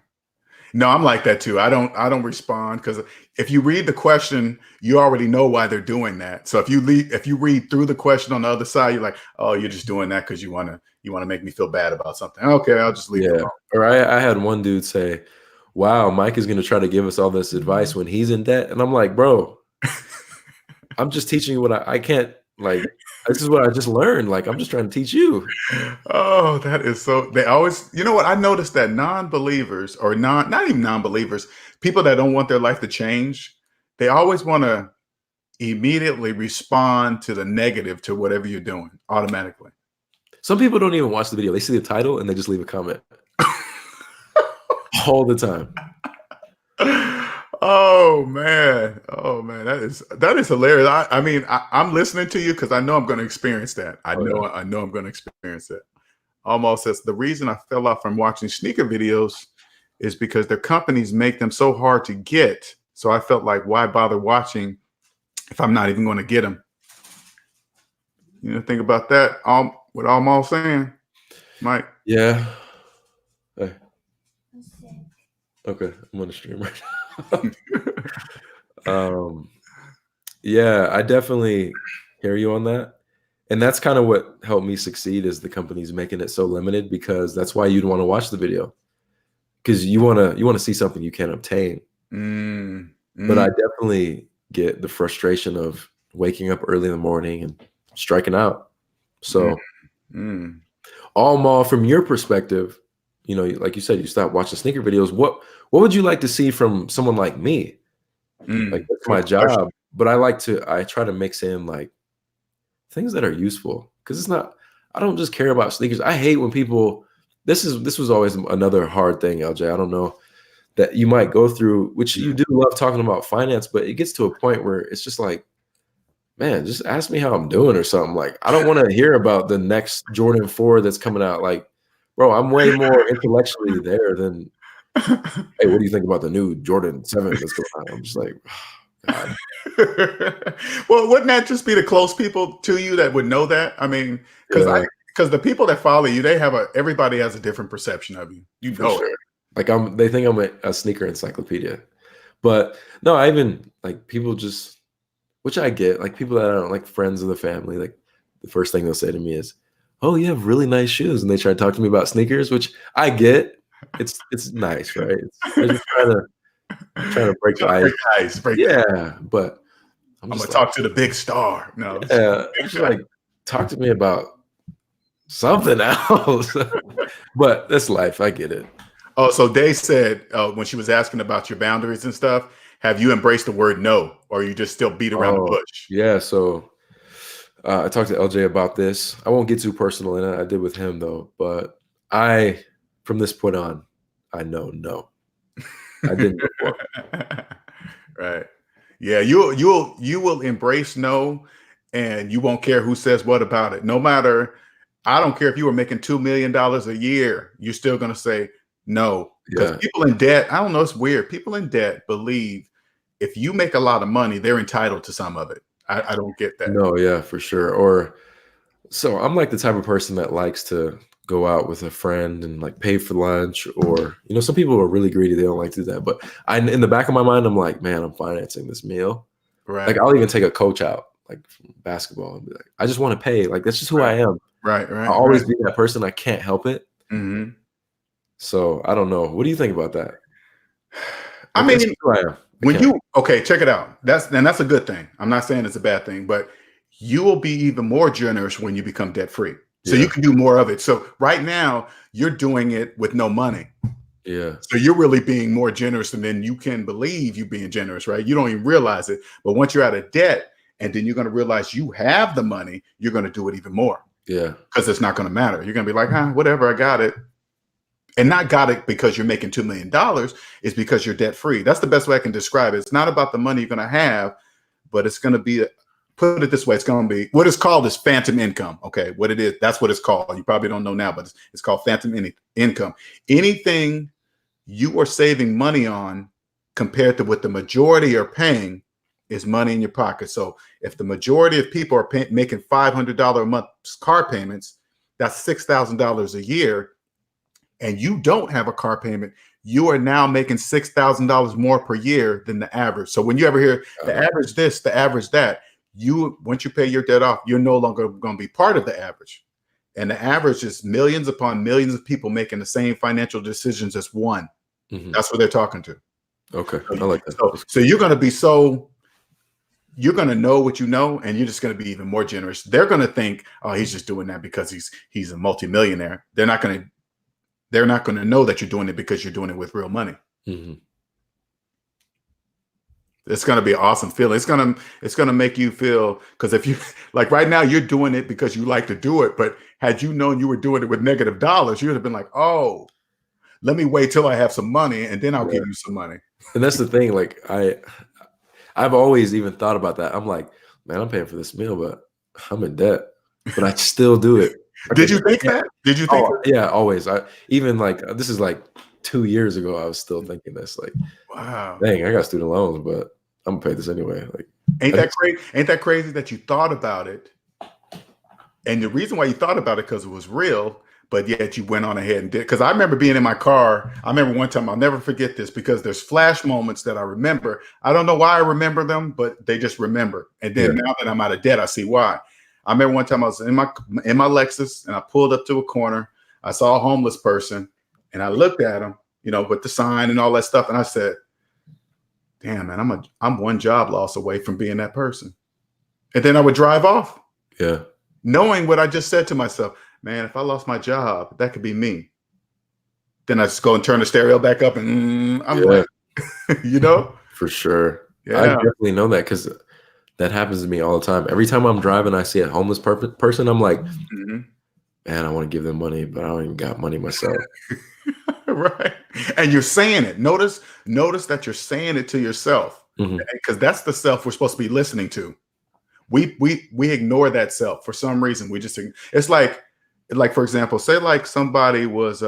No, I'm like that too. I don't respond because if you read the question, you already know why they're doing that. So if you read through the question on the other side, you're like, oh, you're just doing that because you wanna make me feel bad about something. Okay, I'll just leave it Yeah. alone. Or I had one dude say, wow, Mike is going to try to give us all this advice when he's in debt. And I'm like, bro, I'm just teaching you what I can't, like, this is what I just learned. Like, I'm just trying to teach you. Oh, that is so. They always, you know what? I noticed that non-believers or not even non-believers, people that don't want their life to change, they always want to immediately respond to the negative to whatever you're doing automatically. Some people don't even watch the video. They see the title and they just leave a comment all the time. Oh man, that is hilarious. I mean, I'm listening to you because I know I'm going to experience that. Oh, yeah. I know I'm going to experience it. Almost says the reason I fell off from watching sneaker videos is because their companies make them so hard to get. So I felt like, why bother watching if I'm not even going to get them? You know, think about that. What I'm all saying, Mike. Yeah. Hey. Okay, I'm on the stream right now. Yeah, I definitely hear you on that. And that's kind of what helped me succeed is the company's making it so limited because that's why you'd want to watch the video. Because you wanna see something you can't obtain. But I definitely get the frustration of waking up early in the morning and striking out. So all mall from your perspective, you know, like you said, you stopped watching sneaker videos. What would you like to see from someone like me? Like that's my job. But I try to mix in like things that are useful. Because I don't just care about sneakers. I hate when people this was always another hard thing, LJ. I don't know that you might go through, which you do love talking about finance, but it gets to a point where it's just like, man, just ask me how I'm doing or something. Like, I don't want to hear about the next Jordan 4 that's coming out. Like, bro, I'm way more intellectually there than, hey, what do you think about the new Jordan 7 that's coming out? I'm just like, God. Well, wouldn't that just be the close people to you that would know that? I mean, because the people that follow you, everybody has a different perception of you. You know it. Like they think I'm a sneaker encyclopedia. But no, I even like people just, which I get, like people that I don't like, friends of the family, like the first thing they'll say to me is, oh, you have really nice shoes. And they try to talk to me about sneakers, which I get. It's nice, right? They're just trying to break the ice. Yeah, but I'm gonna talk to the big star. No, yeah, just like talk to me about something else. But that's life. I get it. Oh, so Day said when she was asking about your boundaries and stuff, have you embraced the word no, or you just still beat around the bush? Yeah, so I talked to LJ about this. I won't get too personal in it. I did with him though, but from this point on, I know no. I didn't before. Right. Yeah, you will embrace no, and you won't care who says what about it. No matter, I don't care if you were making $2 million a year, you're still gonna say no. Because people in debt, I don't know, it's weird. People in debt believe if you make a lot of money, they're entitled to some of it. I don't get that. No, yeah, for sure. So I'm like the type of person that likes to go out with a friend and like pay for lunch, or you know, some people are really greedy, they don't like to do that. But in the back of my mind, I'm like, man, I'm financing this meal. Right. Like I'll even take a coach out, like from basketball, and be like, I just want to pay. Like that's just who I am. Right. I'll always be that person. I can't help it. Mm-hmm. So I don't know. What do you think about that? I mean, who I am. Okay, check it out. That's a good thing. I'm not saying it's a bad thing, but you will be even more generous when you become debt free. So you can do more of it. So right now you're doing it with no money. Yeah. So you're really being more generous, and then you can believe you being generous, right? You don't even realize it. But once you're out of debt, and then you're going to realize you have the money, you're going to do it even more. Yeah. Because it's not going to matter. You're going to be like, whatever, I got it. And not got it because you're making $2 million, is because you're debt free. That's the best way I can describe it. It's not about the money you're going to have, but it's going to be, put it this way, it's going to be what is called is phantom income. Okay, what it is, that's what it's called. You probably don't know now, but it's called phantom income. Anything you are saving money on compared to what the majority are paying is money in your pocket. So if the majority of people are making $500 a month car payments, that's $6,000 a year. and you don't have a car payment, you are now making $6,000 more per year than the average. So when you ever hear the average this, the average that, once you pay your debt off, you're no longer going to be part of the average. And the average is millions upon millions of people making the same financial decisions as one. That's what they're talking to. Okay, I like that. So you're going to be you're going to know what you know, and you're just going to be even more generous. They're going to think, oh, he's just doing that because he's a multimillionaire. They're not going to know that you're doing it because you're doing it with real money. It's going to be an awesome feeling. It's going to make you feel, because if you like right now, you're doing it because you like to do it. But had you known you were doing it with negative dollars, you would have been like, oh, let me wait till I have some money and then I'll give you some money. And that's the thing. Like I've always even thought about that. I'm like, man, I'm paying for this meal, but I'm in debt, but I still do it. Did you think that? Did you think? Yeah, always. Even like, this is like 2 years ago, I was still thinking this, like, wow, dang, I got student loans, but I'm gonna pay this anyway. Like, ain't that crazy? Ain't that crazy that you thought about it? And the reason why you thought about it because it was real, but yet you went on ahead and did. Because I remember being in my car. I remember one time, I'll never forget this, because there's flash moments that I remember. I don't know why I remember them, but they just remember. And then now that I'm out of debt, I see why. I remember one time I was in my Lexus and I pulled up to a corner. I saw a homeless person and I looked at him, with the sign and all that stuff. And I said, damn, man, I'm one job loss away from being that person. And then I would drive off. Yeah. Knowing what I just said to myself, man, if I lost my job, that could be me. Then I just go and turn the stereo back up and I'm like, For sure. Yeah. I definitely know that, because that happens to me all the time. Every time I'm driving, I see a homeless person. I'm like, man, I want to give them money, but I don't even got money myself. Right. And you're saying it. Notice that you're saying it to yourself, because that's the self we're supposed to be listening to. We ignore that self for some reason. It's like, for example, say like somebody was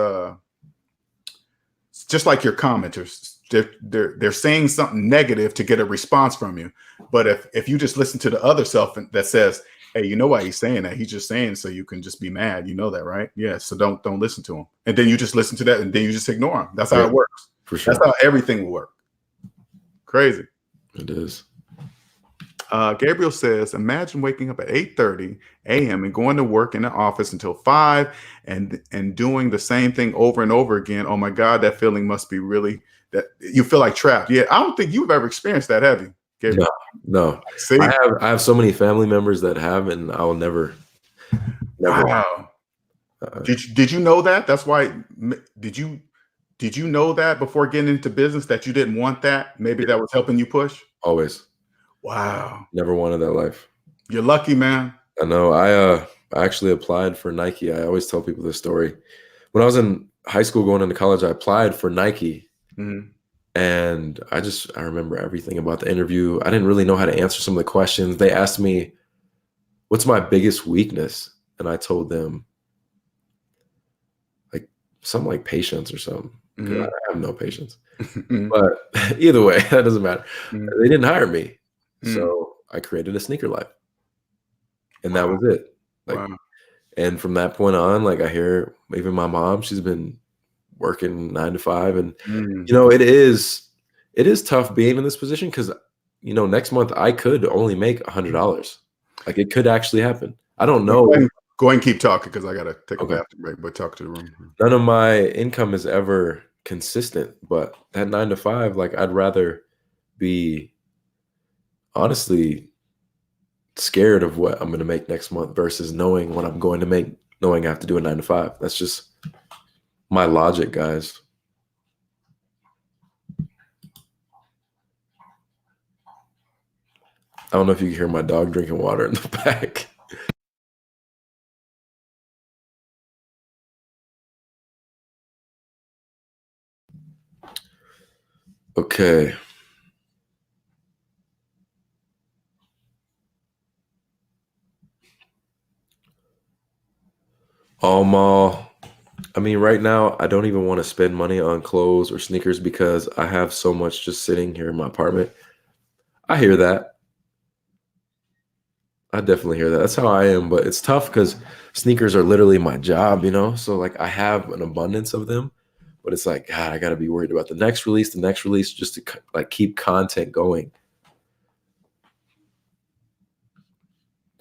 just like your commenters. They're saying something negative to get a response from you. But if you just listen to the other self that says, hey, you know why he's saying that? He's just saying so you can just be mad. You know that, right? Yeah. So don't listen to him. And then you just listen to that and then you just ignore him. That's how it works. For sure. That's how everything will work. Crazy. It is. Gabriel says, imagine waking up at 8:30 a.m. and going to work in the office until 5 and doing the same thing over and over again. Oh my God, that feeling must be really, that you feel like trapped. Yeah, I don't think you've ever experienced that, have you, Gabriel? No. See? I have so many family members that have, and I will never. Wow. Did you know that? That's why. Did you know that before getting into business that you didn't want that? Maybe that was helping you push? Always. Wow. Never wanted that life. You're lucky, man. I know. I actually applied for Nike. I always tell people this story. When I was in high school going into college, I applied for Nike. And I remember everything about the interview. I didn't really know how to answer some of the questions. They asked me, what's my biggest weakness? And I told them like something like patience or something. I have no patience. But either way, that doesn't matter. They didn't hire me. So I created a sneaker line. And that was it. Like, and from that point on, like I hear even my mom, she's been working 9 to 5. And, it is tough being in this position because, next month I could only make $100. Like it could actually happen. I don't know. Go ahead and keep talking because I got to take a bathroom break, but talk to the room. None of my income is ever consistent, but that 9 to 5, like I'd rather be honestly scared of what I'm going to make next month versus knowing what I'm going to make, knowing I have to do a 9 to 5. That's just my logic, guys. I don't know if you can hear my dog drinking water in the back. Okay. I mean, right now, I don't even want to spend money on clothes or sneakers because I have so much just sitting here in my apartment. I hear that. I definitely hear that. That's how I am, but it's tough because sneakers are literally my job, So like I have an abundance of them, but it's like, God, I got to be worried about the next release, just to like keep content going.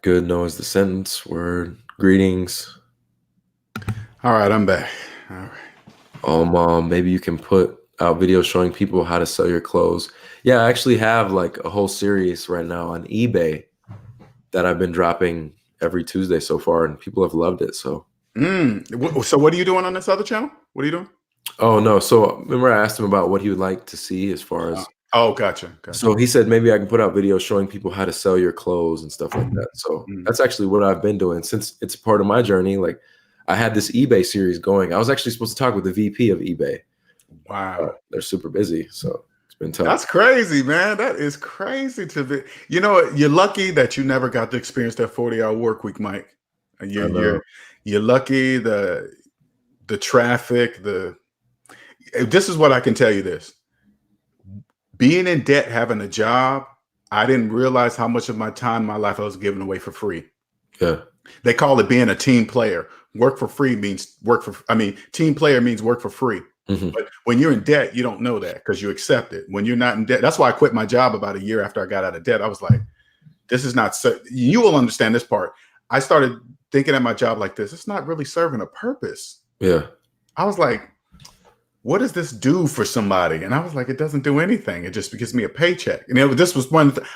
Good knows the sentence, word, greetings. All right, I'm back. All right. Mom, maybe you can put out videos showing people how to sell your clothes. Yeah, I actually have like a whole series right now on eBay that I've been dropping every Tuesday so far, and people have loved it. So, So what are you doing on this other channel? What are you doing? oh no. So remember I asked him about what he would like to see as far as, Gotcha. so he said, maybe I can put out videos showing people how to sell your clothes and stuff like that. So that's actually what I've been doing since it's part of my journey. Like I had this eBay series going. I was actually supposed to talk with the VP of eBay. Wow. They're super busy. So it's been tough. That's crazy, man. That is crazy to be. You know, you're lucky that you never got to experience that 40-hour work week, Mike. You're lucky. The traffic. This is what I can tell you. This being in debt, having a job, I didn't realize how much of my time, my life, I was giving away for free. Yeah. They call it being a team player. Work for free means team player means work for free. But when you're in debt, you don't know that because you accept it. When you're not in debt, that's why I quit my job about a year after I got out of debt. I was like, this is not, you will understand this part. I started thinking at my job like this. It's not really serving a purpose. Yeah. I was like, what does this do for somebody? And I was like, it doesn't do anything. It just gives me a paycheck. And this was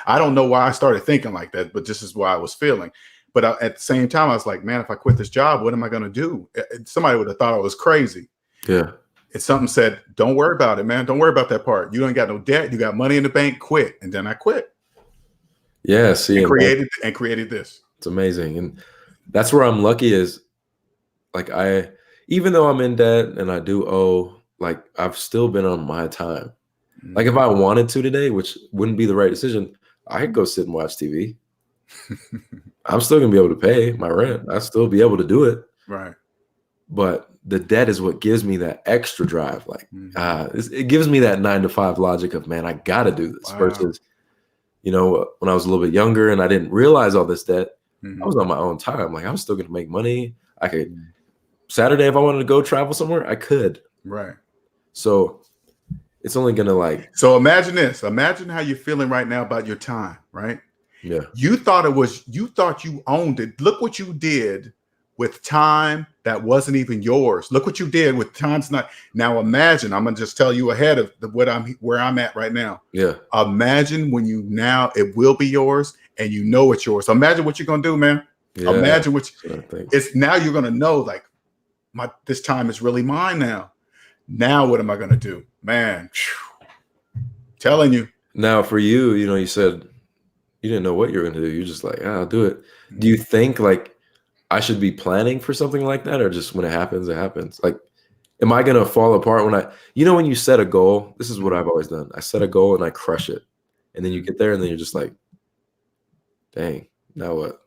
I don't know why I started thinking like that, but this is why I was feeling. But at the same time, I was like, man, if I quit this job, what am I going to do? Somebody would have thought I was crazy. Yeah. And something said, don't worry about it, man. Don't worry about that part. You don't got no debt. You got money in the bank. Quit. And then I quit. Yeah. See, and created this. It's amazing. And that's where I'm lucky is like even though I'm in debt and I do owe, like I've still been on my time. Like if I wanted to today, which wouldn't be the right decision, I could go sit and watch TV. I'm still gonna be able to pay my rent. I'll still be able to do it. Right. But the debt is what gives me that extra drive. Like it gives me that 9 to 5 logic of, man, I gotta do this. Versus, when I was a little bit younger and I didn't realize all this debt, I was on my own time. Like I was still gonna make money. I could Saturday if I wanted to go travel somewhere, I could. Right. So it's only gonna so imagine this. Imagine how you're feeling right now about your time, right? Yeah. You thought you owned it. Look what you did with time that wasn't even yours. Look what you did with time's not. Now imagine, I'm gonna just tell you ahead of where I'm at right now. Yeah. Imagine when it will be yours and you know it's yours. So imagine what you're gonna do, man. Yeah, imagine now you're gonna know like this time is really mine now. Now what am I gonna do? Man, telling you. Now for you, you said you didn't know what you were gonna do. You're just like, I'll do it. Do you think like I should be planning for something like that, or just when it happens, it happens? Like, am I gonna fall apart when when you set a goal? This is what I've always done. I set a goal and I crush it, and then you get there and then you're just like, dang, now what?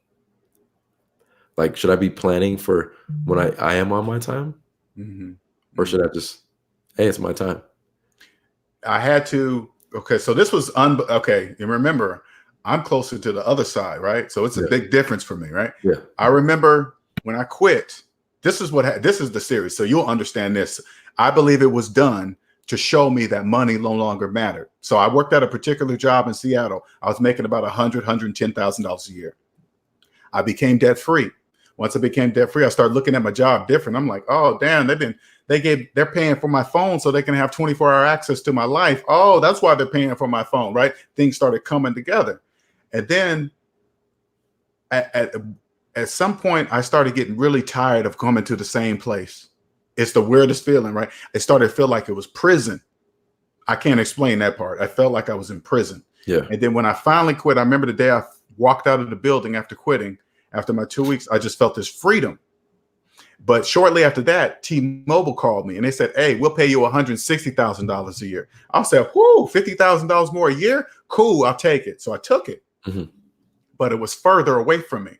Like, should I be planning for when I am on my time, or should I just, hey, it's my time? I had to. Okay, so this was okay. And remember, I'm closer to the other side, right? So it's a big difference for me, right? Yeah. I remember when I quit. This is the series, so you'll understand this. I believe it was done to show me that money no longer mattered. So I worked at a particular job in Seattle. I was making about $110,000 a year. I became debt free. Once I became debt free, I started looking at my job different. I'm like, oh damn, they're paying for my phone so they can have 24-hour access to my life. Oh, that's why they're paying for my phone, right? Things started coming together. And then at some point, I started getting really tired of coming to the same place. It's the weirdest feeling, right? It started to feel like it was prison. I can't explain that part. I felt like I was in prison. Yeah. And then when I finally quit, I remember the day I walked out of the building after quitting, after my 2 weeks, I just felt this freedom. But shortly after that, T-Mobile called me and they said, hey, we'll pay you $160,000 a year. I said, whoo, $50,000 more a year? Cool, I'll take it. So I took it. But it was further away from me.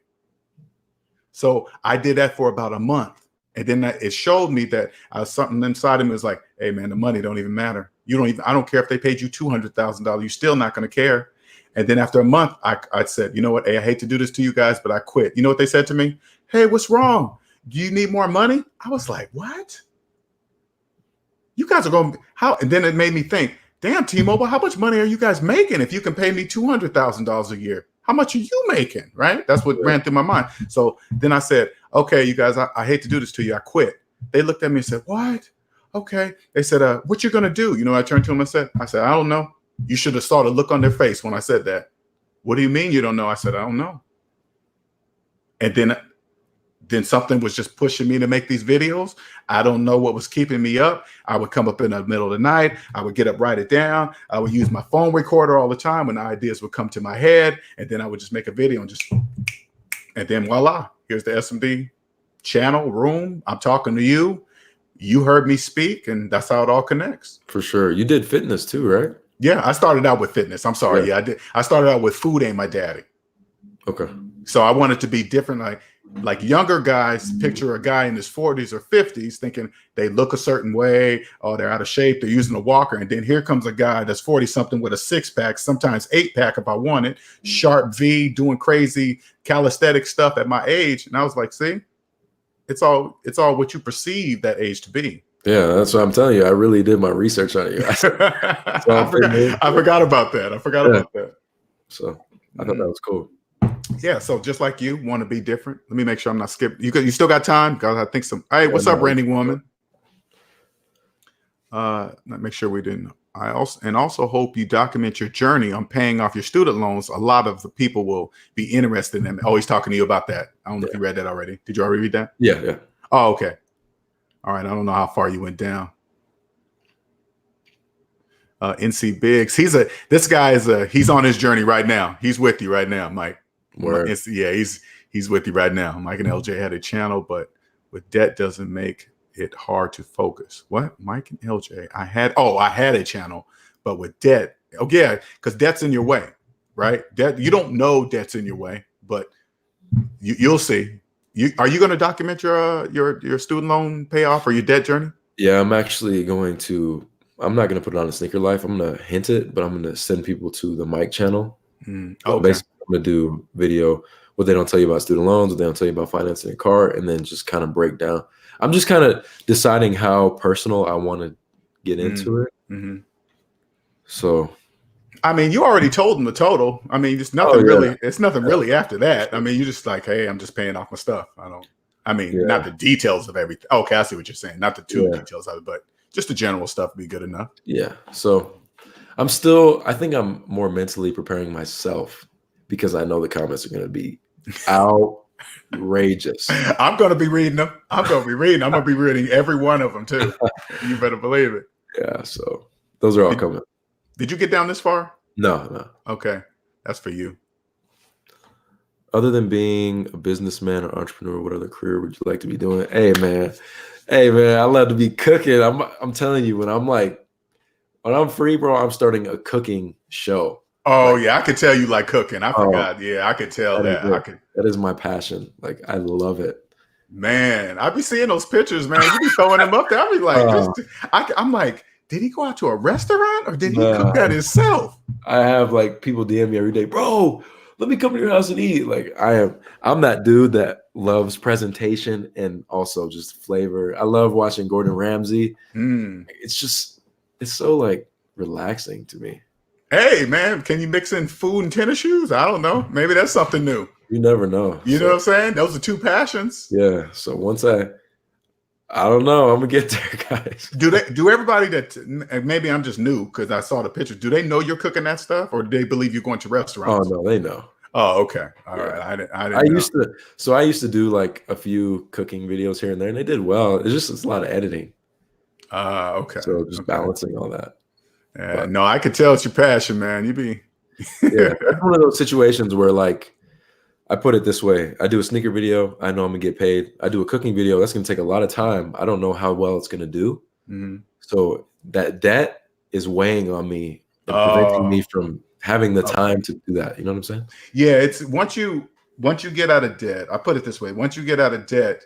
So I did that for about a month. And then it showed me that something inside of me was like, hey, man, the money don't even matter. I don't care if they paid you $200,000. You're still not going to care. And then after a month, I said, you know what? Hey, I hate to do this to you guys, but I quit. You know what they said to me? Hey, what's wrong? Do you need more money? I was like, what? You guys are going, how? And then it made me think, damn, T-Mobile, how much money are you guys making if you can pay me $200,000 a year? How much are you making, right? That's what ran through my mind. So then I said, okay, you guys, I hate to do this to you. I quit. They looked at me and said, what? Okay. They said, what you going to do? You know, I turned to them and said, I don't know. You should have saw the look on their face when I said that. What do you mean you don't know? I said, I don't know. And then something was just pushing me to make these videos. I don't know what was keeping me up. I would come up in the middle of the night. I would get up, write it down. I would use my phone recorder all the time when the ideas would come to my head. And then I would just make a video and then voila, here's the SMD channel room. I'm talking to you. You heard me speak, and that's how it all connects. For sure. You did fitness too, right? Yeah, I started out with fitness. I'm sorry. Yeah, I did. I started out with food ain't my daddy. Okay. So I wanted to be different. Like younger guys picture a guy in his 40s or 50s thinking they look a certain way. Oh, they're out of shape. They're using a walker. And then here comes a guy that's 40 something with a 6-pack, sometimes 8-pack if I want it, sharp V, doing crazy calisthenic stuff at my age. And I was like, see, it's all what you perceive that age to be. Yeah, that's what I'm telling you. I really did my research on you. I forgot about that. About that. So I thought that was cool. Yeah, so just like you want to be different. Let me make sure I'm not skipping. You still got time? Because I think hey, what's up, Randy Woman? Let me make sure we didn't. I also hope you document your journey on paying off your student loans. A lot of the people will be interested in them. Always talking to you about that. I don't know if you read that already. Did you already read that? Yeah. Oh, okay. All right. I don't know how far you went down. NC Biggs. This guy he's on his journey right now. He's with you right now, Mike. Word. Yeah, he's with you right now. Mike and LJ had a channel, but with debt doesn't make it hard to focus. What? Mike and LJ? I had a channel, but with debt. Oh yeah, because debt's in your way, right? Debt. You don't know debt's in your way, but you'll see. Are you going to document your student loan payoff or your debt journey? Yeah, I'm actually going to. I'm not going to put it on a Sneaker Life. I'm going to hint it, but I'm going to send people to the Mike channel. Okay. Basically, I'm going to do video what they don't tell you about student loans, what they don't tell you about financing a car, and then just kind of break down. I'm just kind of deciding how personal I want to get into it. Mm-hmm. So, I mean, you already told them the total. I mean, it's nothing really. It's nothing really after that. I mean, you just like, hey, I'm just paying off my stuff. Not the details of everything. Okay, I see what you're saying. Not the details of it, but just the general stuff would be good enough. Yeah. So I think I'm more mentally preparing myself because I know the comments are going to be outrageous. I'm going to be reading them. I'm going to be reading every one of them too. You better believe it. Yeah. So those are all coming. Did you get down this far? No. Okay. That's for you. Other than being a businessman or entrepreneur, what other career would you like to be doing? Hey man, I love to be cooking. I'm telling you, when I'm free, bro, I'm starting a cooking show. Oh yeah, I could tell you like cooking. I forgot. Yeah, I could tell that. That is my passion. Like I love it. Man, I be seeing those pictures, man. You be throwing them up there. I be like, I'm like, did he go out to a restaurant or did he cook that himself? I have like people DM me every day, bro. Let me come to your house and eat. Like I'm that dude that loves presentation and also just flavor. I love watching Gordon Ramsay. It's so like relaxing to me. Hey man, can you mix in food and tennis shoes? I don't know. Maybe that's something new. You never know. You know what I'm saying? Those are two passions. Yeah. So once I don't know, I'm gonna get there, guys. Do everybody that maybe I'm just new because I saw the pictures. Do they know you're cooking that stuff, or do they believe you're going to restaurants? Oh no, they know. Oh, okay. All right. I used to do like a few cooking videos here and there, and they did well. It's a lot of editing. Okay. So just balancing all that. Yeah, no, I could tell it's your passion, man. Yeah, that's one of those situations where like I put it this way. I do a sneaker video. I know I'm going to get paid. I do a cooking video. That's going to take a lot of time. I don't know how well it's going to do. Mm-hmm. So that debt is weighing on me and preventing me from having the time to do that. You know what I'm saying? Yeah. It's once you get out of debt, I put it this way. Once you get out of debt,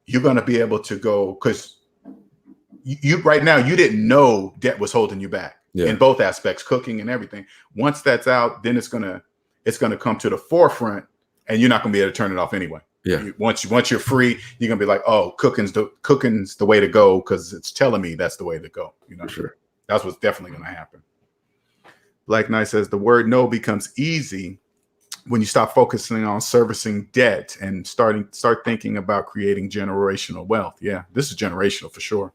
you're going to be able to go because you right now, you didn't know debt was holding you back. in both aspects, cooking and everything. Once that's out, then it's gonna come to the forefront, and you're not gonna be able to turn it off anyway. Yeah. Once you're free, you're gonna be like, oh, cooking's the way to go because it's telling me that's the way to go. You know, For sure. That's what's definitely gonna happen. Black Knight says the word no becomes easy when you stop focusing on servicing debt and start thinking about creating generational wealth. Yeah, this is generational for sure.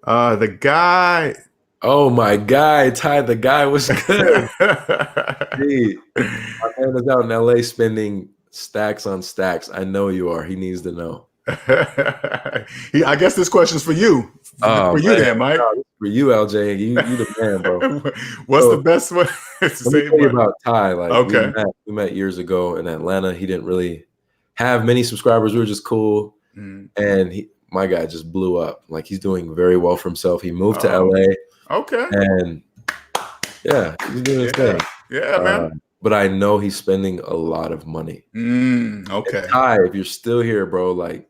The guy. Oh my guy, Ty, the guy was good. Hey, my man is out in LA spending stacks on stacks. I know you are. He needs to know. I guess this question's for you. For you, then, Mike. No, for you, LJ. You the man, bro. What's the best way to let me tell you about Ty. Like, okay, we met years ago in Atlanta. He didn't really have many subscribers. We were just cool, and my guy just blew up. Like, he's doing very well for himself. He moved to LA. Okay, and yeah, he's doing his thing. Yeah, man. But I know he's spending a lot of money. Okay, and Ty, if you're still here, bro, like,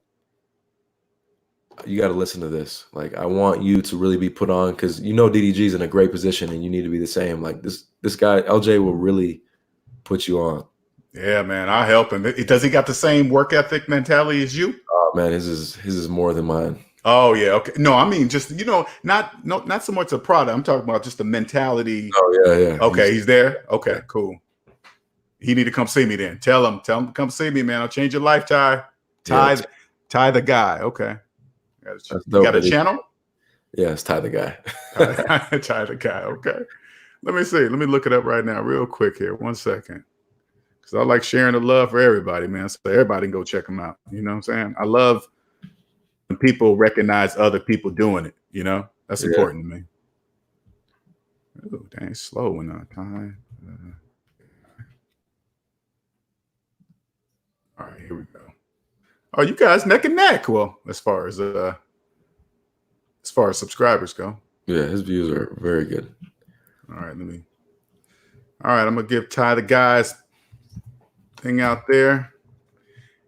you got to listen to this. Like, I want you to really be put on because DDG's in a great position and you need to be the same. Like, this guy, LJ, will really put you on. Yeah, man, I'll help him. Does he got the same work ethic mentality as you? Oh man, his is more than mine. Oh yeah, okay. No, I mean just not so much a product. I'm talking about just the mentality. Oh yeah. Okay, he's there. Okay, cool. He need to come see me then. Tell him to come see me, man. I'll change your life, Ty. Ty the guy. Okay. You got a channel? Yeah, it's Ty the guy. Ty the guy. Okay. Let me see. Let me look it up right now, real quick here. 1 second. Because I like sharing the love for everybody, man. So everybody can go check them out. You know what I'm saying? I love when people recognize other people doing it. You know, that's important to me. Oh, dang, slow when time. All right, here we go. Oh, you guys neck and neck. Well, as far as subscribers go. Yeah, his views are very good. All right, I'm gonna give Ty the guys thing out there.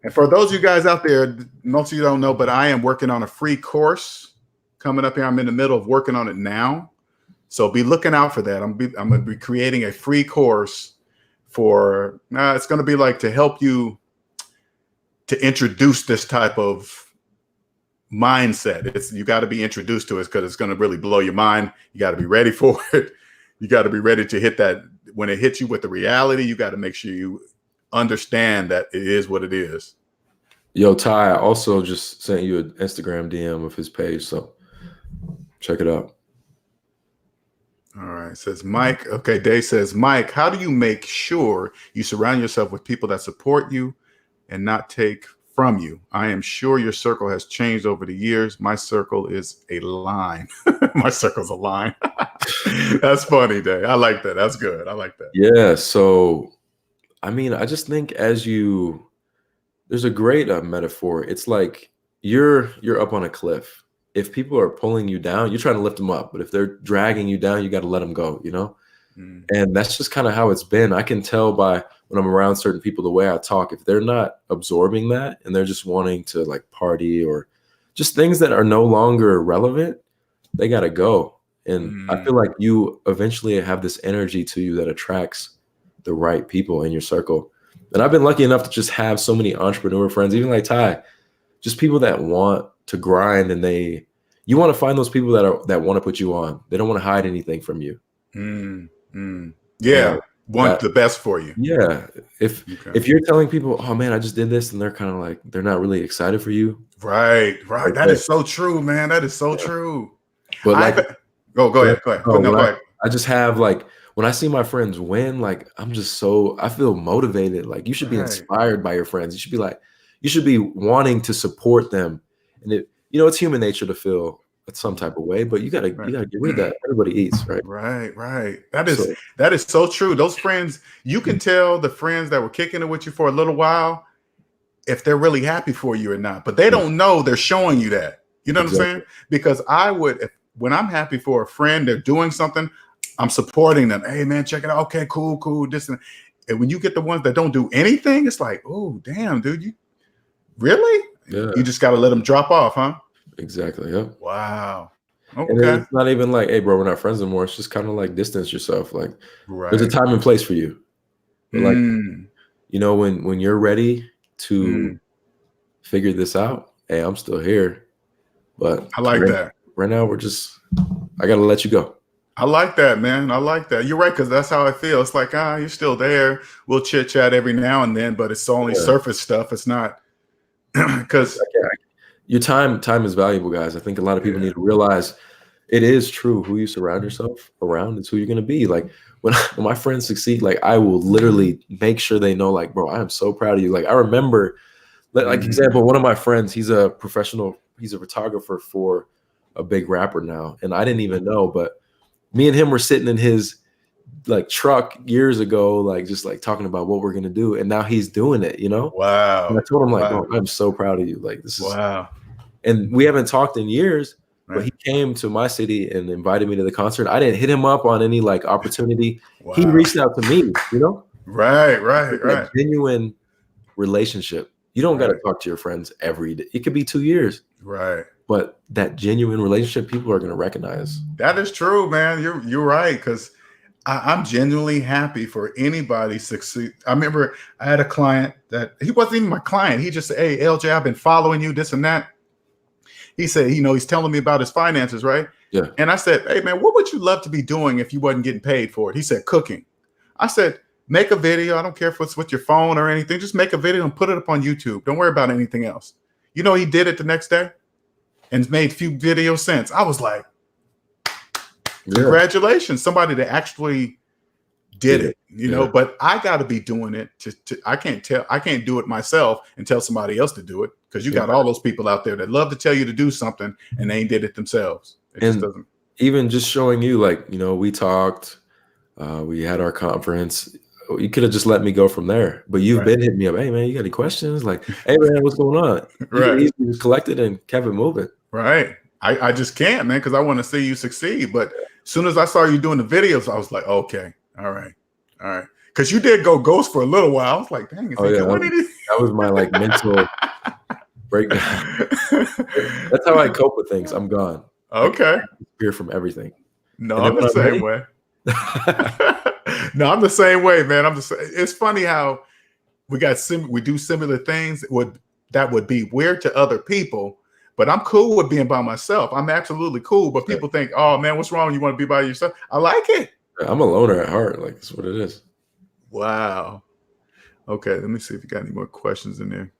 And for those of you guys out there, most of you don't know, but I am working on a free course coming up here. I'm in the middle of working on it now. So be looking out for that. I'm going to be creating a free course for, it's going to be like to help you to introduce this type of mindset. You got to be introduced to it because it's going to really blow your mind. You got to be ready for it. You got to be ready to hit that. When it hits you with the reality, you got to make sure you understand that it is what it is. Yo, Ty, I also just sent you an Instagram DM of his page, so check it out. All right, says Mike. Okay, Dave says, Mike, how do you make sure you surround yourself with people that support you and not take from you? I am sure your circle has changed over the years. My circle is a line. My circle's a line. That's funny, Dave. I like that. That's good. I like that. Yeah, so I mean, I just think there's a great metaphor. It's like you're up on a cliff. If people are pulling you down, you're trying to lift them up. But if they're dragging you down, you got to let them go, And that's just kind of how it's been. I can tell by when I'm around certain people, the way I talk, if they're not absorbing that and they're just wanting to like party or just things that are no longer relevant, they got to go. And I feel like you eventually have this energy to you that attracts the right people in your circle. And I've been lucky enough to just have so many entrepreneur friends, even like Ty, just people that want to grind, and you want to find those people that want to put you on. They don't want to hide anything from you. Yeah. Want the best for you. Yeah. If you're telling people, oh man, I just did this, and they're kind of like, they're not really excited for you. Right. That is so true, man. That is so true. But like, go ahead. Go ahead. I just have like, when I see my friends win, like I feel motivated. Like you should be inspired by your friends. You should be wanting to support them. And it's human nature to feel some type of way, but you gotta get rid of that. Everybody eats, right? Right. That is so true. Those friends, you can tell the friends that were kicking it with you for a little while if they're really happy for you or not. But they don't know they're showing you that. You know what I'm saying? Because when I'm happy for a friend, they're doing something, I'm supporting them. Hey man, check it out. Okay, cool. This and when you get the ones that don't do anything, it's like, oh damn, dude, you really? Yeah. You just got to let them drop off, huh? Exactly. Yeah. Wow. And Okay. it's not even like, hey, bro, we're not friends anymore. It's just kind of like distance yourself. Like there's a Right. time and place for you. But like, Mm, when you're ready to mm. figure this out, hey, I'm still here. But I like that. right now, I got to let you go. I like that, man. I like that. You're right, because that's how I feel. It's like, you're still there. We'll chit chat every now and then, but it's only Yeah. surface stuff. It's not because Your time is valuable, guys. I think a lot of people need to realize it is true. Who you surround yourself around is who you're going to be. Like when my friends succeed, like I will literally make sure they know, like, bro, I am so proud of you. Like I remember, like example, one of my friends, he's a photographer for a big rapper now. And I didn't even know, but me and him were sitting in his like truck years ago, like just like talking about what we're going to do. And now he's doing it, wow. And I told him like, Wow. bro, I'm so proud of you. Like this is, Wow. and we haven't talked in years, but Right. he came to my city and invited me to the concert. I didn't hit him up on any like opportunity. Wow. He reached out to me, Right. That genuine relationship. You don't got to talk to your friends every day. It could be 2 years. Right. But that genuine relationship, people are going to recognize. That is true, man. You're right, because I'm genuinely happy for anybody succeed. I remember I had a client that he wasn't even my client. He just said, "Hey, LJ, I've been following you, this and that." He said, he's telling me about his finances, right? Yeah. And I said, "Hey, man, what would you love to be doing if you wasn't getting paid for it?" He said, "Cooking." I said, "Make a video. I don't care if it's with your phone or anything. Just make a video and put it up on YouTube. Don't worry about anything else." He did it the next day and made few videos since. I was like, congratulations, somebody that actually did it, but I got to be doing it I can't do it myself and tell somebody else to do it, because you got all those people out there that love to tell you to do something and they ain't did it themselves. Just doesn't. Even just showing you, like, we talked, we had our conference. You could have just let me go from there, but you've been hitting me up. Hey man, you got any questions? Like, hey man, what's going on? You just collected and kept it moving. Right. I just can't, man, because I want to see you succeed. But as soon as I saw you doing the videos, I was like, okay, all right. Because you did go ghost for a little while. I was like, dang, that was my like mental breakdown. That's how I cope with things. I'm gone. Okay. I disappear from everything. No, I'm the same way. No, I'm the same way, man. It's funny how we do similar things that would be weird to other people, but I'm cool with being by myself. I'm absolutely cool. But people think, oh man, what's wrong? You want to be by yourself? I like it. I'm a loner at heart. Like, that's what it is. Wow. Okay, let me see if you got any more questions in there.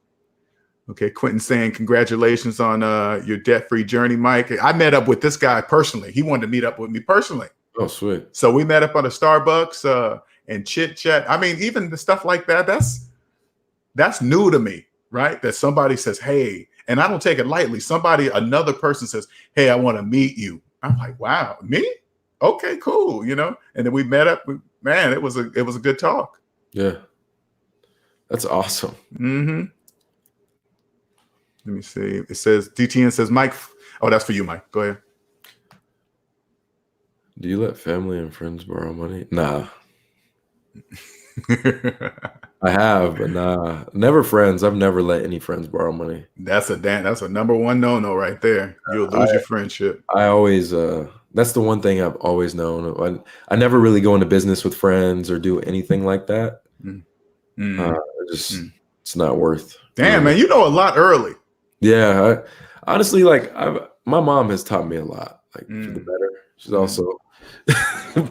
Okay, Quentin saying, congratulations on your debt-free journey, Mike. I met up with this guy personally. He wanted to meet up with me personally. Oh, sweet. So we met up on a Starbucks and chit chat. I mean, even the stuff like that, that's new to me, right? That somebody says, hey, and I don't take it lightly. Another person says, hey, I want to meet you. I'm like, wow, me? Okay, cool. And then we met up. Man, it was a good talk. Yeah. That's awesome. Mm-hmm. Let me see. It says, DTN says, Mike. Oh, that's for you, Mike. Go ahead. Do you let family and friends borrow money? Nah. I have, but nah. Never friends. I've never let any friends borrow money. That's a number one no-no right there. You'll lose your friendship. I always that's the one thing I've always known. I never really go into business with friends or do anything like that. It's not worth. Damn, man, you know a lot early. Yeah, honestly, like my mom has taught me a lot, like for the better. She's also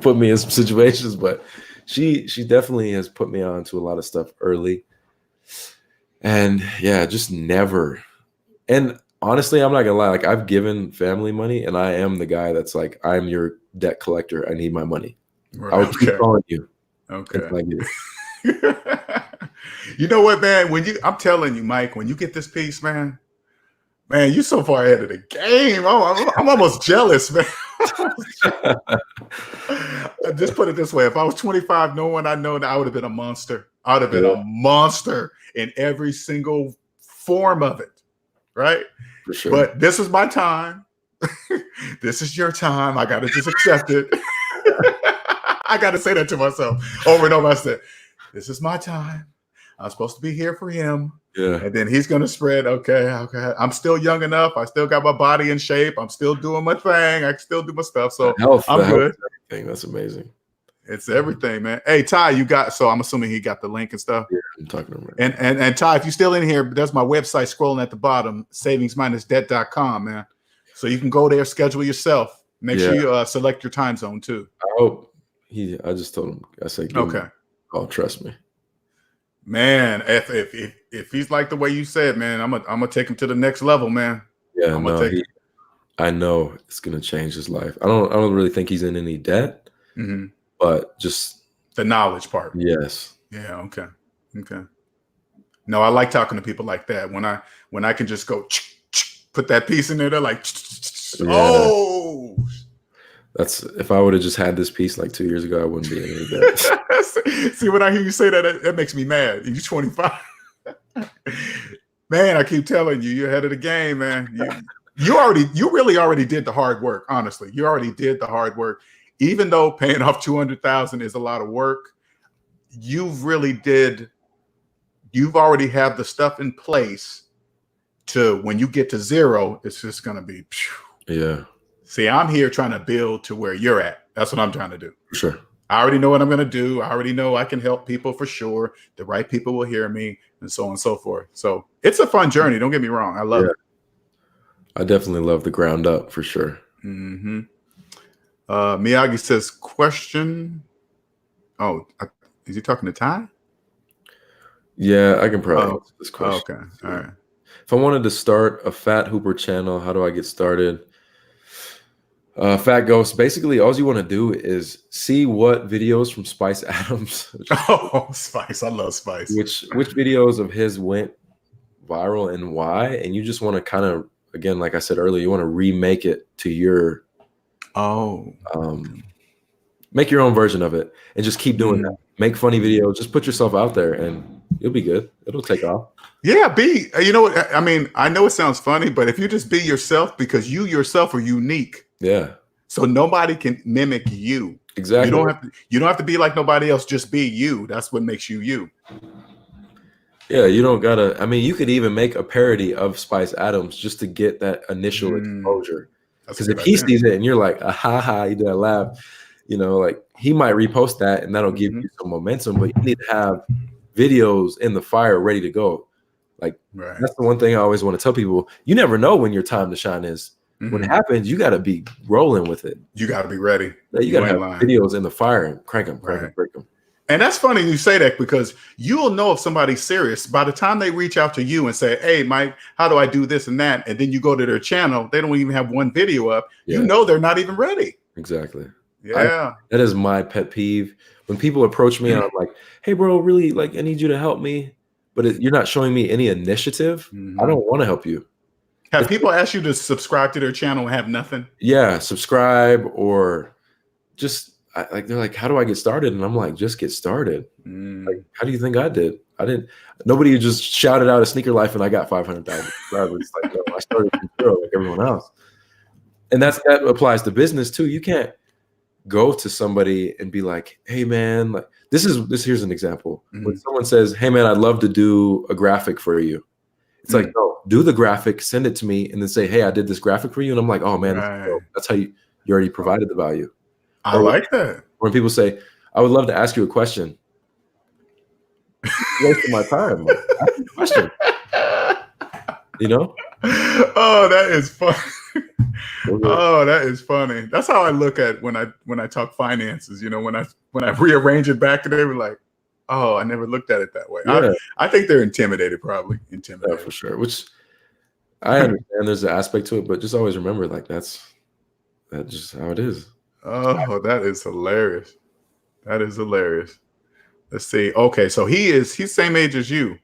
put me in some situations, but she definitely has put me on to a lot of stuff early. And yeah, just never. And honestly, I'm not gonna lie, like I've given family money and I am the guy that's like, I'm your debt collector. I need my money. Right. I would keep calling you. Okay. You know what, man? I'm telling you, Mike, when you get this piece, man, you're so far ahead of the game. I'm almost jealous, man. Just put it this way. If I was 25, no one I know, I would have been a monster. I would have been a monster in every single form of it. Right? For sure. But this is my time. This is your time. I got to just accept it. I got to say that to myself over and over. I said, this is my time. I'm supposed to be here for him. Yeah. And then he's going to spread, okay, I'm still young enough. I still got my body in shape. I'm still doing my thing. I can still do my stuff. So I'm good. Everything. That's amazing. It's everything, man. Hey, Ty, you got, so I'm assuming he got the link and stuff. Yeah, I'm talking to him right now. And Ty, if you're still in here, there's my website scrolling at the bottom, SavingsMinusDebt.com, man. So you can go there, schedule yourself. Make sure you select your time zone too. I hope I just told him, I said, okay. Oh, trust me. Man, if he's like the way you said, man, I'm gonna take him to the next level, man. Yeah, I know it's gonna change his life. I don't really think he's in any debt, but just the knowledge part. Yes. Yeah. Okay. No, I like talking to people like that. When I can just go put that piece in there, they're like, oh. That's if I would have just had this piece like 2 years ago, I wouldn't be in any debt. See, when I hear you say that, that makes me mad. You're 25. Man, I keep telling you, you're ahead of the game, man. You really already did the hard work. Honestly, you already did the hard work. Even though paying off $200,000 is a lot of work, you've already have the stuff in place to when you get to zero, it's just gonna be. Yeah. See, I'm here trying to build to where you're at. That's what I'm trying to do. Sure. I already know what I'm going to do. I already know I can help people for sure. The right people will hear me and so on and so forth. So it's a fun journey. Don't get me wrong. I love it. I definitely love the ground up for sure. Miyagi says, question. Oh, is he talking to Ty? Yeah, I can probably answer this question. Okay. All right. If I wanted to start a Fat Hooper channel, how do I get started? Fat Ghost, basically all you want to do is see what videos from Spice Adams. Spice. I love Spice. Which videos of his went viral and why. And you just want to kind of, again, like I said earlier, you want to remake it to your make your own version of it and just keep doing that. Make funny videos, just put yourself out there and you'll be good. It'll take off. Yeah, you know what I mean? I know it sounds funny, but if you just be yourself, because you yourself are unique. Yeah. So nobody can mimic you. Exactly. You don't have to be like nobody else. Just be you. That's what makes you you. Yeah, you don't gotta. I mean, you could even make a parody of Spice Adams just to get that initial exposure. Because if he sees it and you're like, ha ha, you do that laugh, you know, like he might repost that and that'll give you some momentum. But you need to have videos in the fire ready to go. Like that's the one thing I always want to tell people. You never know when your time to shine is. When it happens, you got to be rolling with it. You got to be ready. You got to have videos in the fire and crank them, break them. And that's funny you say that because you'll know if somebody's serious by the time they reach out to you and say, hey, Mike, how do I do this and that? And then you go to their channel. They don't even have one video up. Yeah. You know they're not even ready. Exactly. Yeah. That is my pet peeve. When people approach me and I'm like, hey, bro, really, like, I need you to help me. But you're not showing me any initiative. I don't want to help you. Have people asked you to subscribe to their channel and have nothing? Yeah, subscribe or just like they're like, how do I get started? And I'm like, just get started. Like, how do you think I did? I didn't. Nobody just shouted out a sneaker life and I got 500,000 subscribers. Like, no, I started from zero like everyone else. And that applies to business too. You can't go to somebody and be like, hey man, like here's an example. When someone says, hey man, I'd love to do a graphic for you. It's like, no, do the graphic, send it to me, and then say, hey, I did this graphic for you. And I'm like, oh, man, that's how you already provided the value. I like that. When people say, I would love to ask you a question. Wasting my time. Like, ask me a question. You know? Oh, that is funny. Oh, that is funny. That's how I look at when I talk finances. You know, when I rearrange it back, they were like, oh, I never looked at it that way. Yeah. I think they're intimidated, probably. Intimidated. Yeah, for sure. Which I understand there's an aspect to it, but just always remember, like, that's just how it is. Oh, that is hilarious. That is hilarious. Let's see. Okay, so he's same age as you.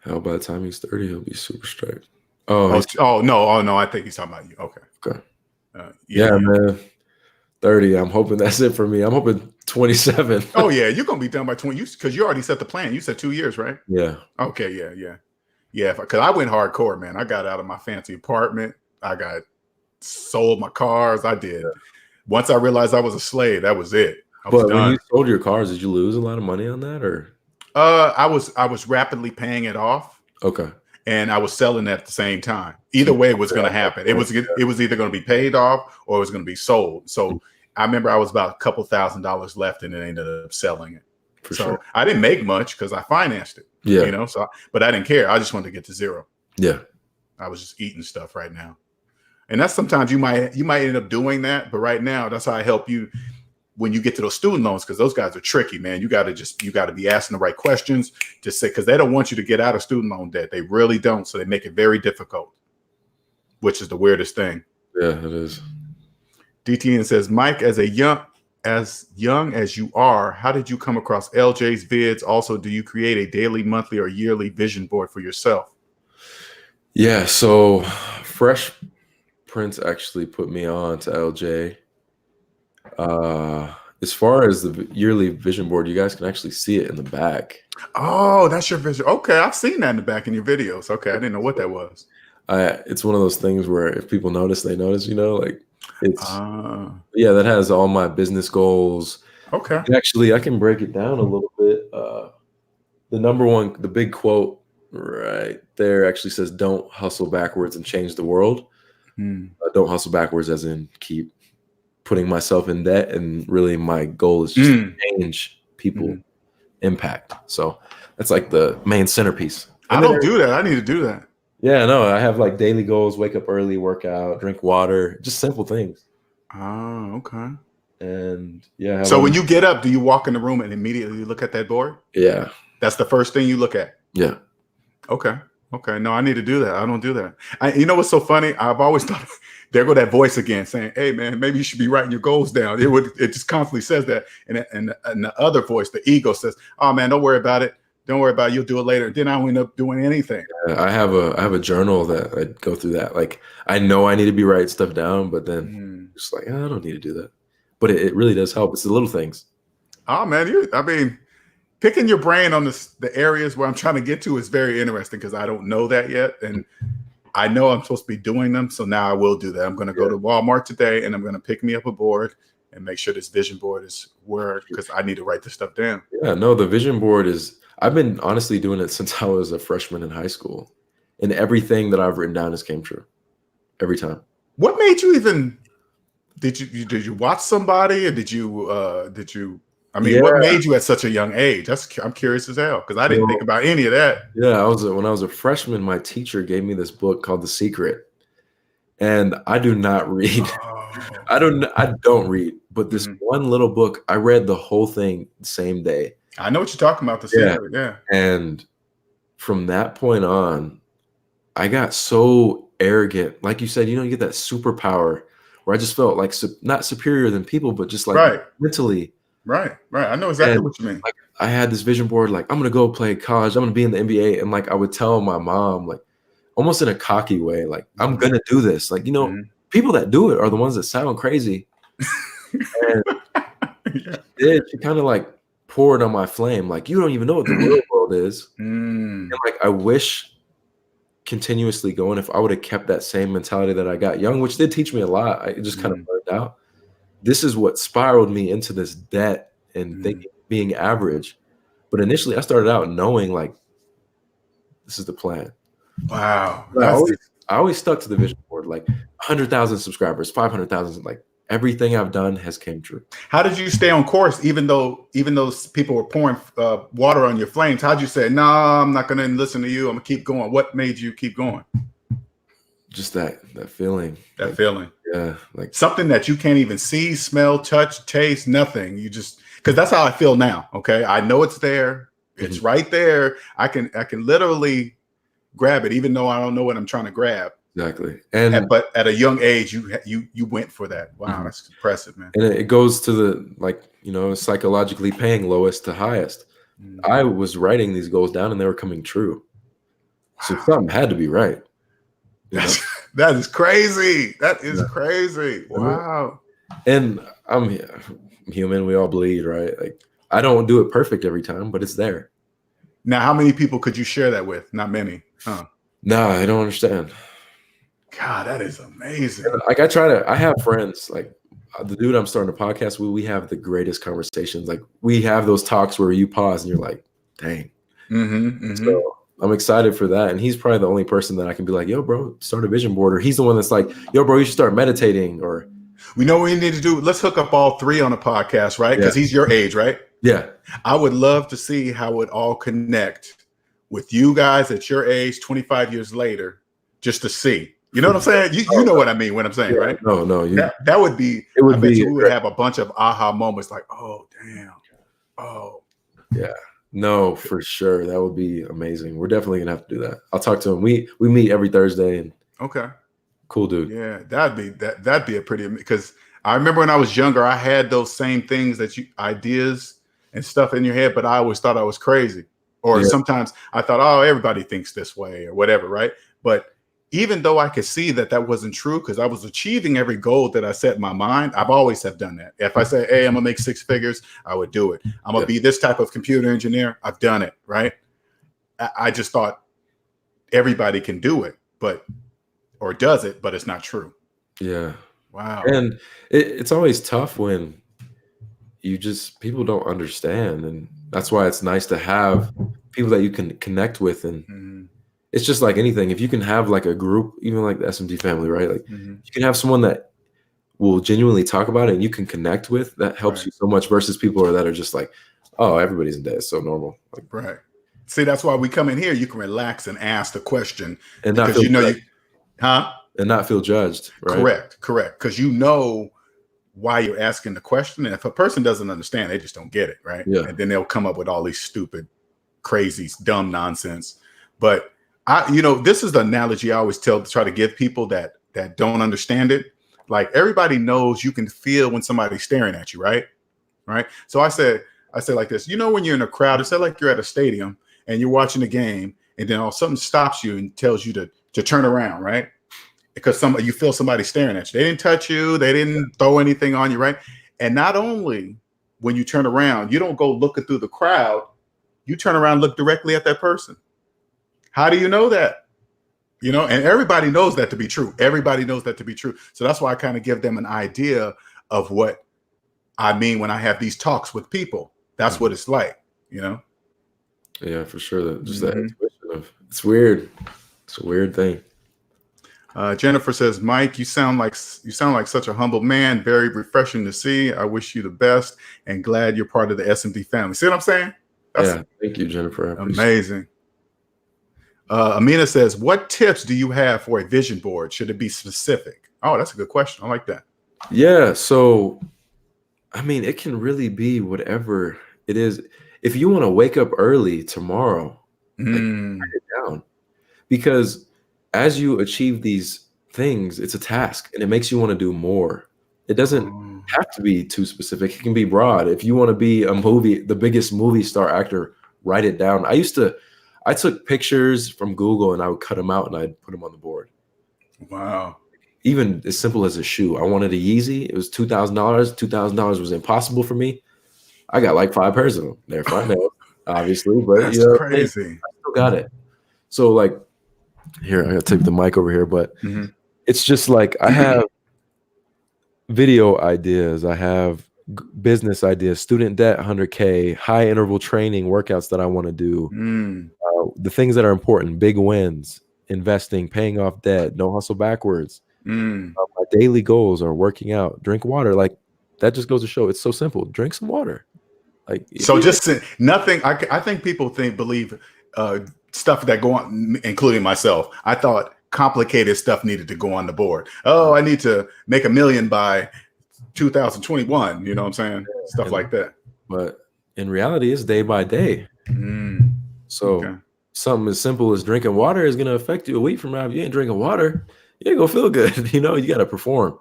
Hell, by the time he's 30, he'll be super straight. No. I think he's talking about you. Okay. Yeah, man. 30. I'm hoping that's it for me. I'm hoping 27. Oh yeah, you're gonna be done by 20 because you already set the plan. You said 2 years, right? Yeah. Okay. Yeah. Because I went hardcore, man. I got out of my fancy apartment. I got sold my cars. I did. Yeah. Once I realized I was a slave, that was it. But when you sold your cars, did you lose a lot of money on that, or? I was rapidly paying it off, Okay. and I was selling at the same time. Either way, it was going to happen. It was either going to be paid off or it was going to be sold. So I remember I was about a couple $1,000s left, and then ended up selling it. For so sure. I didn't make much because I financed it. Yeah. You know, but I didn't care. I just wanted to get to zero. Yeah. I was just eating stuff right now. And that's sometimes you might end up doing that. But right now, that's how I help you when you get to those student loans, because those guys are tricky, man. You got to be asking the right questions to say, because they don't want you to get out of student loan debt. They really don't. So they make it very difficult, which is the weirdest thing. Yeah, it is. DTN says, Mike, as young as you are, how did you come across LJ's vids? Also, do you create a daily, monthly, or yearly vision board for yourself? Yeah, so Fresh Prince actually put me on to LJ. As far as the yearly vision board, you guys can actually see it in the back. Oh, that's your vision. Okay, I've seen that in the back in your videos. Okay, I didn't know what that was. It's one of those things where if people notice, they notice, like it's, yeah, that has all my business goals. Okay. And actually, I can break it down a little bit. The number one, the big quote right there actually says, don't hustle backwards and change the world. Don't hustle backwards as in keep putting myself in debt. And really my goal is just to change people, impact. So that's like the main centerpiece. I don't do that. I need to do that. Yeah, no, I have like daily goals, wake up early, work out, drink water, just simple things. Oh, okay. And yeah. So when you get up, do you walk in the room and immediately look at that board? Yeah. That's the first thing you look at? Yeah. Okay. Okay. No, I need to do that. I don't do that. You know what's so funny? I've always thought, there go that voice again saying, hey, man, maybe you should be writing your goals down. It just constantly says that. And the other voice, the ego says, oh, man, don't worry about it. Don't worry about it. You'll do it later. Then I don't end up doing anything. I have a journal that I go through that. Like, I know I need to be writing stuff down, but then just like, I don't need to do that. But it really does help. It's the little things. Oh, man, picking your brain on the areas where I'm trying to get to is very interesting because I don't know that yet. And I know I'm supposed to be doing them. So now I will do that. I'm going to go to Walmart today and I'm going to pick me up a board and make sure this vision board is where, because I need to write this stuff down. Yeah, no, the vision board I've been honestly doing it since I was a freshman in high school. And everything that I've written down has came true every time. What made you even, did you watch somebody or did you, what made you at such a young age? I'm curious as hell because I didn't think about any of that. Yeah, when I was a freshman, my teacher gave me this book called The Secret, and I do not read. Oh. I don't read, but this one little book, I read the whole thing the same day. I know what you're talking about. The Secret, yeah. And from that point on, I got so arrogant. Like you said, you get that superpower where I just felt like not superior than people, but just like mentally. Right. I know exactly what you mean. Like, I had this vision board, like, I'm going to go play college. I'm going to be in the NBA. And like, I would tell my mom, like, almost in a cocky way, like, I'm going to do this. Like, people that do it are the ones that sound crazy. And she kind of like poured on my flame. Like, you don't even know what the real world is. And like, I wish continuously going, if I would have kept that same mentality that I got young, which did teach me a lot. I just kind of burned out. This is what spiraled me into this debt and thinking being average. But initially I started out knowing like, this is the plan. Wow. I always stuck to the vision board, like 100,000 subscribers, 500,000, like everything I've done has came true. How did you stay on course? Even though people were pouring water on your flames, how'd you say, no, I'm not going to listen to you. I'm gonna keep going. What made you keep going? Just that feeling. That feeling. Yeah. Like something that you can't even see, smell, touch, taste, nothing. You just, because that's how I feel now. Okay. I know it's there. It's right there. I can literally grab it, even though I don't know what I'm trying to grab. Exactly. But at a young age, you went for that. Wow. That's impressive, man. And it goes to the, psychologically paying lowest to highest. I was writing these goals down and they were coming true. So something had to be right. That is crazy. That is crazy. Wow. And I'm human. We all bleed, right? Like, I don't do it perfect every time, but it's there. Now, how many people could you share that with? Not many. Huh? No, I don't understand. God, that is amazing. Like, I have friends, like the dude I'm starting a podcast with, we have the greatest conversations. Like, we have those talks where you pause and you're like, dang. Mm-hmm, mm-hmm. So I'm excited for that. And he's probably the only person that I can be like, yo, bro, start a vision board. Or he's the one that's like, yo, bro, you should start meditating. Or We know what we need to do. Let's hook up all three on a podcast, right? Because yeah, he's your age, right? yeah. I would love to see how it all connect with you guys at your age, 25 years later, just to see. You know what I'm saying? You know what I mean when I'm saying, Yeah, right? no. That would be, It would I bet be you we would have a bunch of aha moments like, oh, damn. Oh. yeah. No, for sure. That would be amazing. We're definitely gonna have to do that. I'll talk to him. We meet every Thursday and Okay. cool dude. Yeah, that'd be a pretty, because I remember when I was younger, I had those same things ideas and stuff in your head, but I always thought I was crazy. Or Yeah. sometimes I thought, oh, everybody thinks this way or whatever, right? But even though I could see that wasn't true because I was achieving every goal that I set in my mind, I've always have done that. If I say, hey, I'm gonna make 6 figures, I would do it. I'm gonna be this type of computer engineer, I've done it, right? I just thought everybody can do it, or does it, but it's not true. Yeah. Wow. And it's always tough when people don't understand. And that's why it's nice to have people that you can connect with. And it's just like anything. If you can have like a group, even like the SMT family, right? Like you can have someone that will genuinely talk about it and you can connect with, that helps you so much versus people that are just like, oh, everybody's in debt. It's so normal. Like, right. See, that's why we come in here. You can relax and ask the question. And because and not feel judged. Right? Correct. Because you know why you're asking the question. And if a person doesn't understand, they just don't get it. Right. Yeah. And then they'll come up with all these stupid, crazy, dumb nonsense. But this is the analogy I always try to give people that don't understand it. Like everybody knows you can feel when somebody's staring at you. Right. Right. So I say like this, when you're in a crowd, it's like you're at a stadium and you're watching the game and then something stops you and tells you to turn around. Right. Because you feel somebody staring at you. They didn't touch you. They didn't throw anything on you, right? And not only when you turn around, you don't go looking through the crowd. You turn around, look directly at that person. How do you know that? And everybody knows that to be true. Everybody knows that to be true. So that's why I kind of give them an idea of what I mean when I have these talks with people. That's what it's like, Yeah, for sure. That intuition of, it's weird. It's a weird thing. Jennifer says, Mike, you sound like such a humble man. Very refreshing to see. I wish you the best and glad you're part of the SMD family. See what I'm saying? Thank you, Jennifer. Amazing. Amina says, what tips do you have for a vision board? Should it be specific? Oh, that's a good question. I like that. Yeah. So, I mean, it can really be whatever it is. If you want to wake up early tomorrow, write it down, because as you achieve these things, it's a task and it makes you want to do more. It doesn't have to be too specific. It can be broad. If you want to be the biggest movie star actor, write it down. I took pictures from Google and I would cut them out and I'd put them on the board. Wow. Even as simple as a shoe. I wanted a Yeezy. It was $2,000. $2,000 was impossible for me. I got like 5 pairs of them. They're fine now, obviously, but that's crazy. I still got it. So like, here, I gotta take the mic over here, but it's just like I have video ideas, I have business ideas, student debt, 100K, high interval training workouts that I want to do, the things that are important, big wins, investing, paying off debt, don't hustle backwards. My daily goals are working out, drink water. Like that just goes to show it's so simple. Drink some water. Like so, just nothing. I think people believe stuff that go on, including myself. I thought complicated stuff needed to go on the board. Oh, I need to make $1 million by 2021. You know what I'm saying? Stuff like that. But in reality, it's day by day. So something as simple as drinking water is going to affect you a week from now. If you ain't drinking water, you ain't gonna feel good. You got to perform.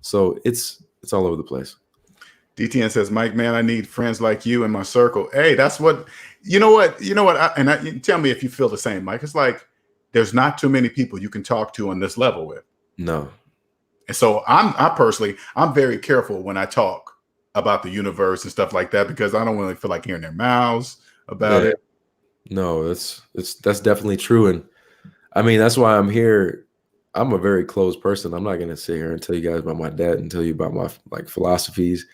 So it's all over the place. DTN says, Mike, man, I need friends like you in my circle. Hey, that's what, you know what? Tell me if you feel the same, Mike. It's like, there's not too many people you can talk to on this level with. No. And so I'm very careful when I talk about the universe and stuff like that, because I don't really feel like hearing their mouths about it. No, that's definitely true. And I mean, that's why I'm here. I'm a very closed person. I'm not going to sit here and tell you guys about my debt and tell you about my philosophies.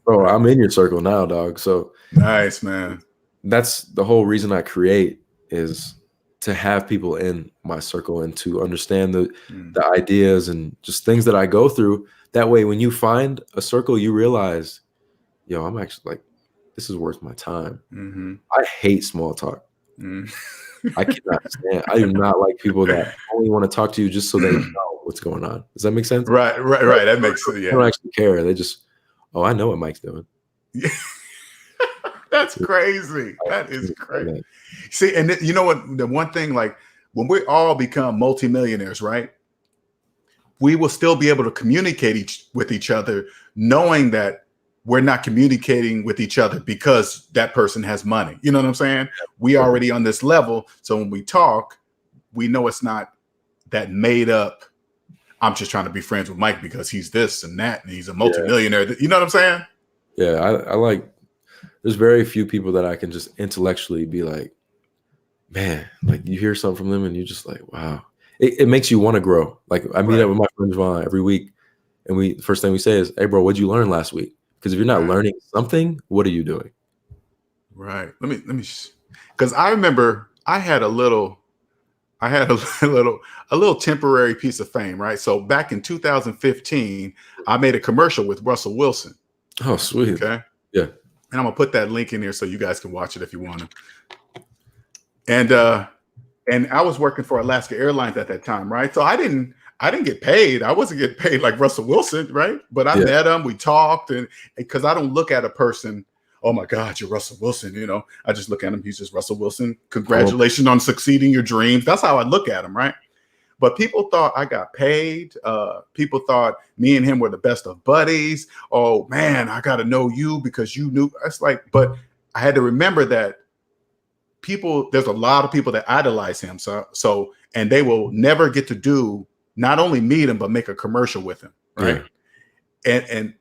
Bro, I'm in your circle now, dog. So nice, man. that's the whole reason I create, is to have people in my circle and to understand the ideas and just things that I go through. That way, when you find a circle, you realize, yo, I'm actually like, this is worth my time. I hate small talk. I cannot stand. I do not like people that only want to talk to you just so they know what's going on. Does that make sense? Right. That makes sense. Yeah. They don't actually care. They just, oh, I know what Mike's doing. That's crazy. That is crazy. See, and you know what? The one thing, like when we all become multimillionaires, right? We will still be able to communicate with each other, knowing that we're not communicating with each other because that person has money. You know what I'm saying? We already on this level. So when we talk, we know it's not that made up, I'm just trying to be friends with Mike because he's this and that, and he's a multimillionaire. You know what I'm saying? Yeah, I like, there's very few people that I can just intellectually be like, man, like you hear something from them and you're just like, wow. It makes you want to grow. Like I meet up with my friend Javon every week, and the first thing we say is, hey bro, what'd you learn last week? Because if you're not learning something, what are you doing? Right. Let me, because I remember I had a little temporary piece of fame, right? So back in 2015, I made a commercial with Russell Wilson. Oh, sweet. Okay. Yeah. And I'm gonna put that link in here so you guys can watch it if you want to. And I was working for Alaska Airlines at that time, right? So I didn't get paid. I wasn't getting paid like Russell Wilson, right? But I met him, we talked, and because I don't look at a person, oh my God, you're Russell Wilson, you know. I just look at him, he's just Russell Wilson. Congratulations on succeeding your dreams. That's how I look at him, right? But people thought I got paid. People thought me and him were the best of buddies. Oh man, I got to know you because you knew. It's like, but I had to remember that there's a lot of people that idolize him. So, and they will never get to not only meet him, but make a commercial with him. Right. Yeah. And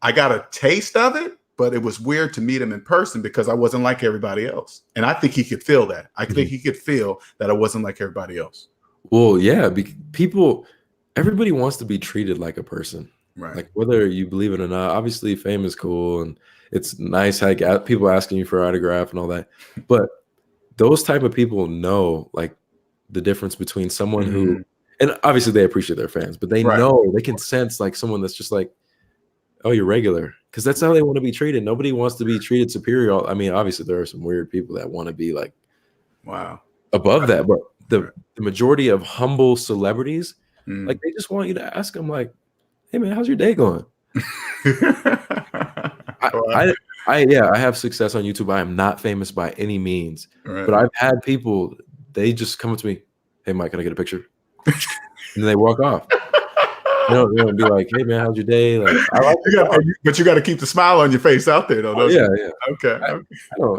I got a taste of it, but it was weird to meet him in person because I wasn't like everybody else. And I think he could feel that. I think he could feel that I wasn't like everybody else. Well, yeah, everybody wants to be treated like a person. Right. Like whether you believe it or not, obviously fame is cool and it's nice, like people asking you for an autograph and all that. But those type of people know like the difference between someone who, and obviously they appreciate their fans, but they know, they can sense like someone that's just like, oh, you're regular. Because that's how they want to be treated. Nobody wants to be treated superior. I mean, obviously there are some weird people that want to be like, wow, above that. But the majority of humble celebrities, like they just want you to ask them like, hey man, how's your day going? I have success on YouTube. I am not famous by any means, but I've had people, they just come up to me, hey Mike, can I get a picture? And then they walk off. They don't be like, hey man, how's your day? Like, but you got to keep the smile on your face out there, though. Yeah. Okay.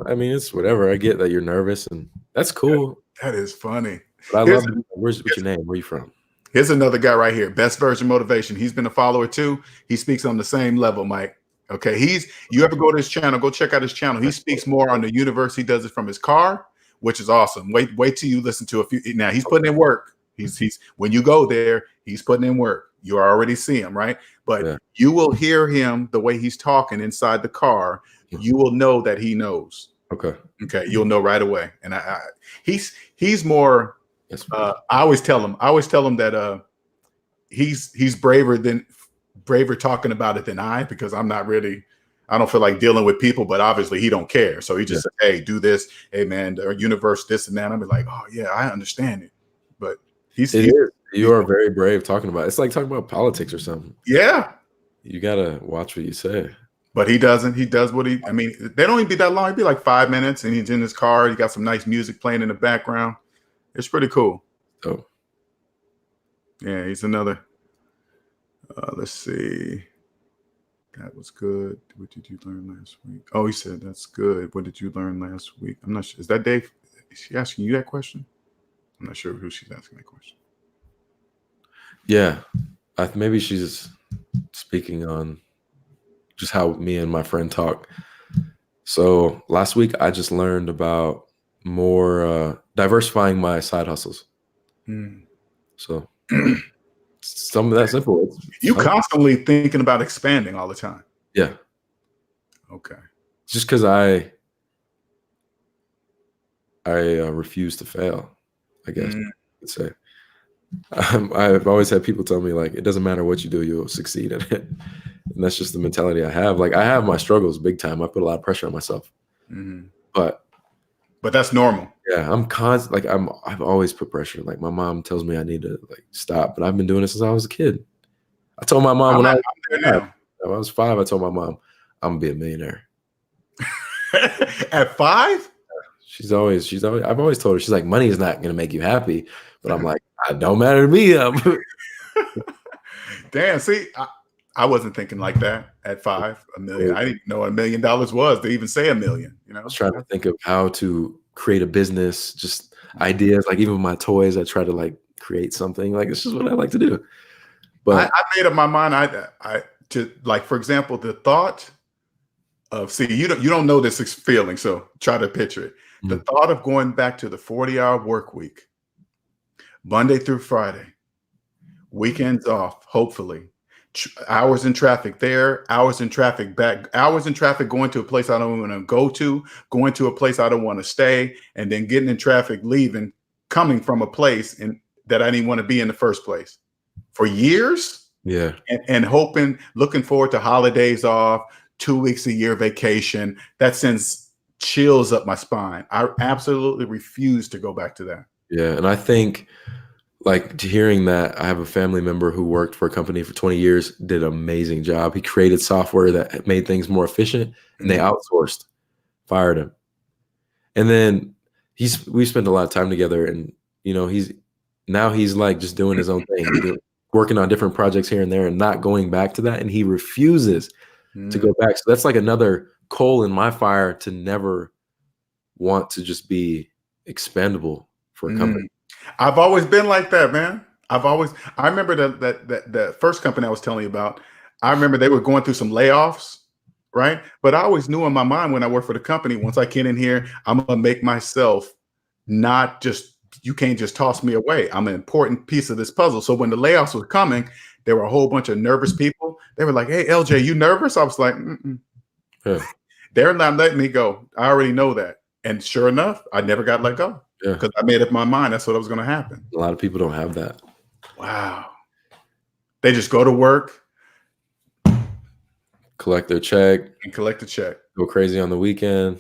I mean, it's whatever. I get that you're nervous, and that's cool. That is funny. But I love. What's your name? Where are you from? Here's another guy right here. Best Version Motivation. He's been a follower too. He speaks on the same level, Mike. Okay. You ever go to his channel? Go check out his channel. He speaks more on the universe. He does it from his car, which is awesome. Wait till you listen to a few. Now he's putting in work. He's when you go there, he's putting in work. You already see him, right? But you will hear him the way he's talking inside the car. You will know that he knows. Okay. You'll know right away. And he's more. I always tell him that he's braver talking about it than I, because I don't feel like dealing with people, but obviously he don't care. So he just said, hey, do this. Hey man, the universe, this and that. I'll be like, oh yeah, I understand it. But you are very brave talking about it. It's like talking about politics or something. Yeah. You gotta watch what you say. But he doesn't. He does what they don't even be that long. It'd be like 5 minutes and he's in his car. He got some nice music playing in the background. It's pretty cool. Oh. Yeah, he's another. Let's see. That was good. What did you learn last week? Oh, he said that's good. What did you learn last week? I'm not sure. Is that Dave? Is she asking you that question? I'm not sure who she's asking that question. Yeah, maybe she's speaking on just how me and my friend talk. So last week I just learned about more diversifying my side hustles. So some of that simple. You constantly thinking about expanding all the time. Yeah. Okay. Just because I I refuse to fail, I guess you could say. I've always had people tell me, like, it doesn't matter what you do, you'll succeed in it. And that's just the mentality I have. Like, I have my struggles big time. I put a lot of pressure on myself. But that's normal. yeah, I've always put pressure. Like, my mom tells me I need to like stop, but I've been doing it since I was a kid. I told my mom when I was 5, I told my mom, I'm gonna be a millionaire. At 5? I've always told her, she's like, money is not gonna make you happy. But I'm like, it don't matter to me. Damn, see, I wasn't thinking like that at 5, $1 million. I didn't know what $1 million was to even say $1 million. You know, I was trying to think of how to create a business, just ideas. Like, even with my toys, I try to like create something. Like, it's just what I like to do. But I made up my mind. To like, for example, the thought of, see, you don't know this feeling, so try to picture it. The thought of going back to the 40-hour work week, Monday through Friday, weekends off, hopefully, hours in traffic there, hours in traffic back, hours in traffic going to a place I don't want to go to, going to a place I don't want to stay, and then getting in traffic, leaving, coming from a place that I didn't want to be in the first place for years. Yeah. And hoping, looking forward to holidays off, 2 weeks a year vacation. That sends chills up my spine. I absolutely refuse to go back to that. Yeah. And I think, like, hearing that, I have a family member who worked for a company for 20 years, did an amazing job. He created software that made things more efficient, and they outsourced, fired him. And then we spent a lot of time together, and, you know, he's like just doing his own thing, working on different projects here and there, and not going back to that. And he refuses to go back. So that's like another coal in my fire to never want to just be expendable for a company. I've always been like that, man. I remember that first company I was telling you about, I remember they were going through some layoffs, right? But I always knew in my mind when I worked for the company, once I get in here, I'm going to make myself not just, you can't just toss me away. I'm an important piece of this puzzle. So when the layoffs were coming, there were a whole bunch of nervous people. They were like, hey, LJ, you nervous? I was like, they're not letting me go. I already know that. And sure enough, I never got let go. Because I made up my mind. That's what was going to happen. A lot of people don't have that. Wow. They just go to work, collect their check, and collect the check. Go crazy on the weekend,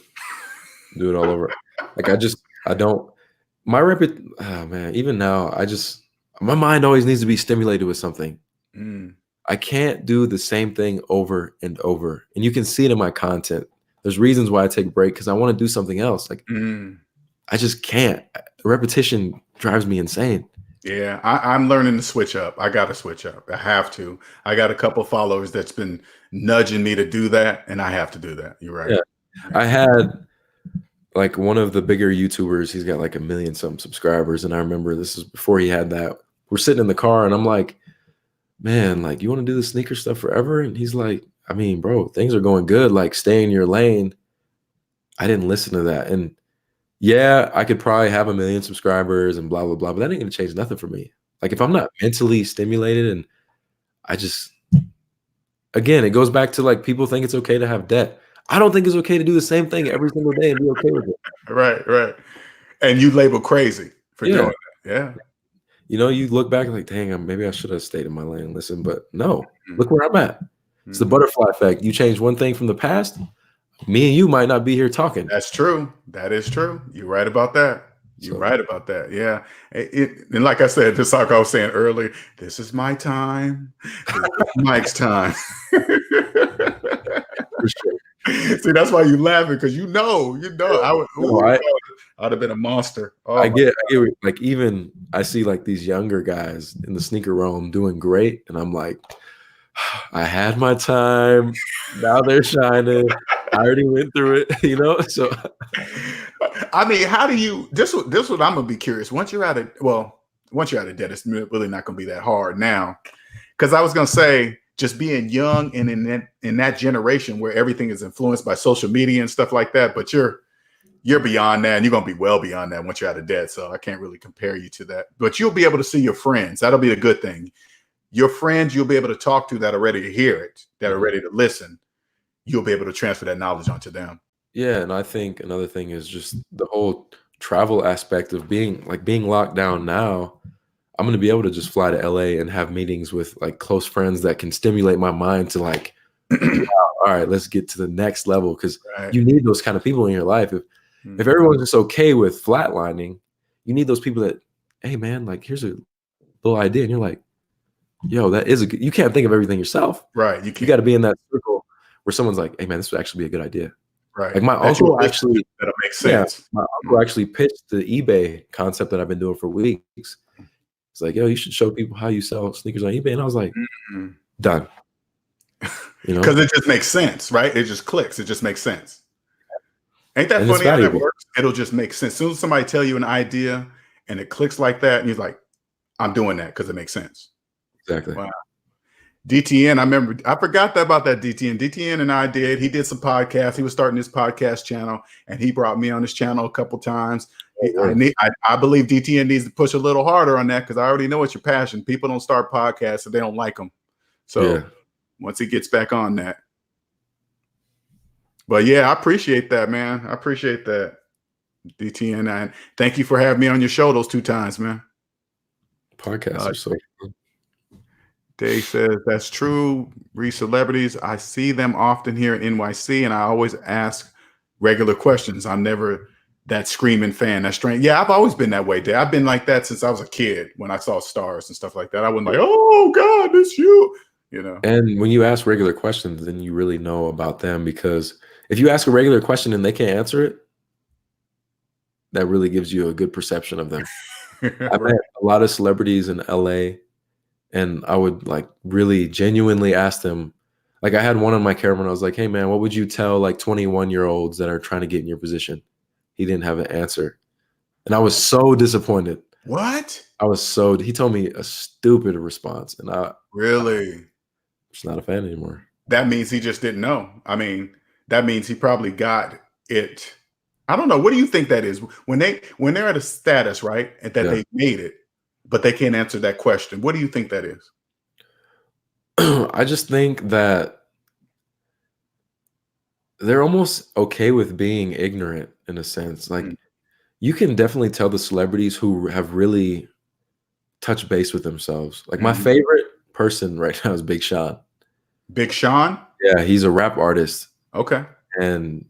do it all over. Like, oh man, even now, my mind always needs to be stimulated with something. I can't do the same thing over and over. And you can see it in my content. There's reasons why I take a break, because I want to do something else. Like, I just can't. Repetition drives me insane. Yeah, I'm learning to switch up. I got to switch up. I have to. I got a couple followers that's been nudging me to do that, and I have to do that. You're right. Yeah. I had like one of the bigger YouTubers. He's got like 1 million some subscribers, and I remember this is before he had that. We're sitting in the car, and I'm like, man, like, you want to do the sneaker stuff forever? And he's like, I mean, bro, things are going good. Like, stay in your lane. I didn't listen to that. And yeah, I could probably have 1 million subscribers and blah, blah, blah, but that ain't going to change nothing for me. Like, if I'm not mentally stimulated, and again, it goes back to, like, people think it's okay to have debt. I don't think it's okay to do the same thing every single day and be okay with it. Right. And you label crazy for doing that. Yeah. You know, you look back like, dang, maybe I should have stayed in my lane and listened, but no, look where I'm at. It's the butterfly effect. You change one thing from the past, me and you might not be here talking. That's true. That is true. You're right about that. You're right about that. Yeah. And like I said, just like I was saying earlier, this is my time. This is Mike's time. For sure. See, that's why you laughing, because you know, I'd have been a monster. Oh, I get like, even I see like these younger guys in the sneaker realm doing great, and I'm like, I had my time. Now they're shining. I already went through it, you know. So, I mean, how do you? This what I'm gonna be curious. Once you're out of debt, it's really not gonna be that hard now. Because I was gonna say, just being young and in that generation where everything is influenced by social media and stuff like that, but you're beyond that, and you're gonna be well beyond that once you're out of debt. So I can't really compare you to that. But you'll be able to see your friends. That'll be a good thing. Your friends you'll be able to talk to that are ready to hear it, that are ready to listen. You'll be able to transfer that knowledge onto them. Yeah, and I think another thing is just the whole travel aspect of being locked down now, I'm going to be able to just fly to LA and have meetings with like close friends that can stimulate my mind to like, wow, all right, let's get to the next level. Cause you need those kind of people in your life. If everyone's just okay with flatlining, you need those people that, hey man, like here's a little idea. And you're like, yo, that is you can't think of everything yourself. Right. You got to be in that circle where someone's like, hey man, this would actually be a good idea. Right. Like my uncle actually, that'll make sense. Yeah, my uncle actually pitched the eBay concept that I've been doing for weeks. It's like, yo, you should show people how you sell sneakers on eBay. And I was like, done. Because it just makes sense, right? It just clicks. It just makes sense. Ain't that funny how that works? It'll just make sense. As soon as somebody tell you an idea and it clicks like that, and you're like, I'm doing that because it makes sense. Exactly. Wow. DTN, I remember, I forgot about that DTN. DTN and I did. He did some podcasts. He was starting his podcast channel, and he brought me on his channel a couple times. I believe DTN needs to push a little harder on that because I already know it's your passion. People don't start podcasts if they don't like them. So once he gets back on that. But yeah, I appreciate that, man. I appreciate that, DTN. And thank you for having me on your show those 2 times, man. Podcasts are so fun. Dave says, that's true. Celebrities, I see them often here in NYC, and I always ask regular questions. I'm never that screaming fan. That's strange. Yeah, I've always been that way, Dave. I've been like that since I was a kid when I saw stars and stuff like that. I wasn't like, oh, God, it's you. And when you ask regular questions, then you really know about them, because if you ask a regular question and they can't answer it, that really gives you a good perception of them. I've met a lot of celebrities in LA, and I would like really genuinely ask them. Like I had one on my camera and I was like, hey man, what would you tell like 21-year-olds that are trying to get in your position? He didn't have an answer. And I was so disappointed. What? He told me a stupid response. And I'm just not a fan anymore. That means he just didn't know. I mean, that means he probably got it. I don't know. What do you think that is? When they're at a status, right? And that they made it, but they can't answer that question. What do you think that is? I just think that they're almost okay with being ignorant in a sense. Like you can definitely tell the celebrities who have really touched base with themselves. Like my favorite person right now is Big Sean. Big Sean? Yeah, he's a rap artist. Okay. And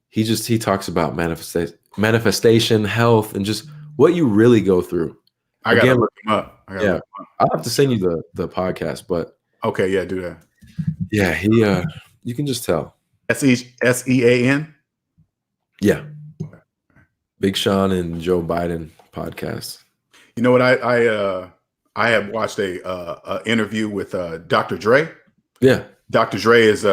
he talks about manifestation, health, and just what you really go through. I gotta look him up. I'll have to send you the podcast, but okay, yeah, do that. Yeah, you can just tell. SEAN? Yeah. Big Sean and Joe Biden podcast. You know what? I have watched a interview with Dr. Dre. Yeah. Dr. Dre is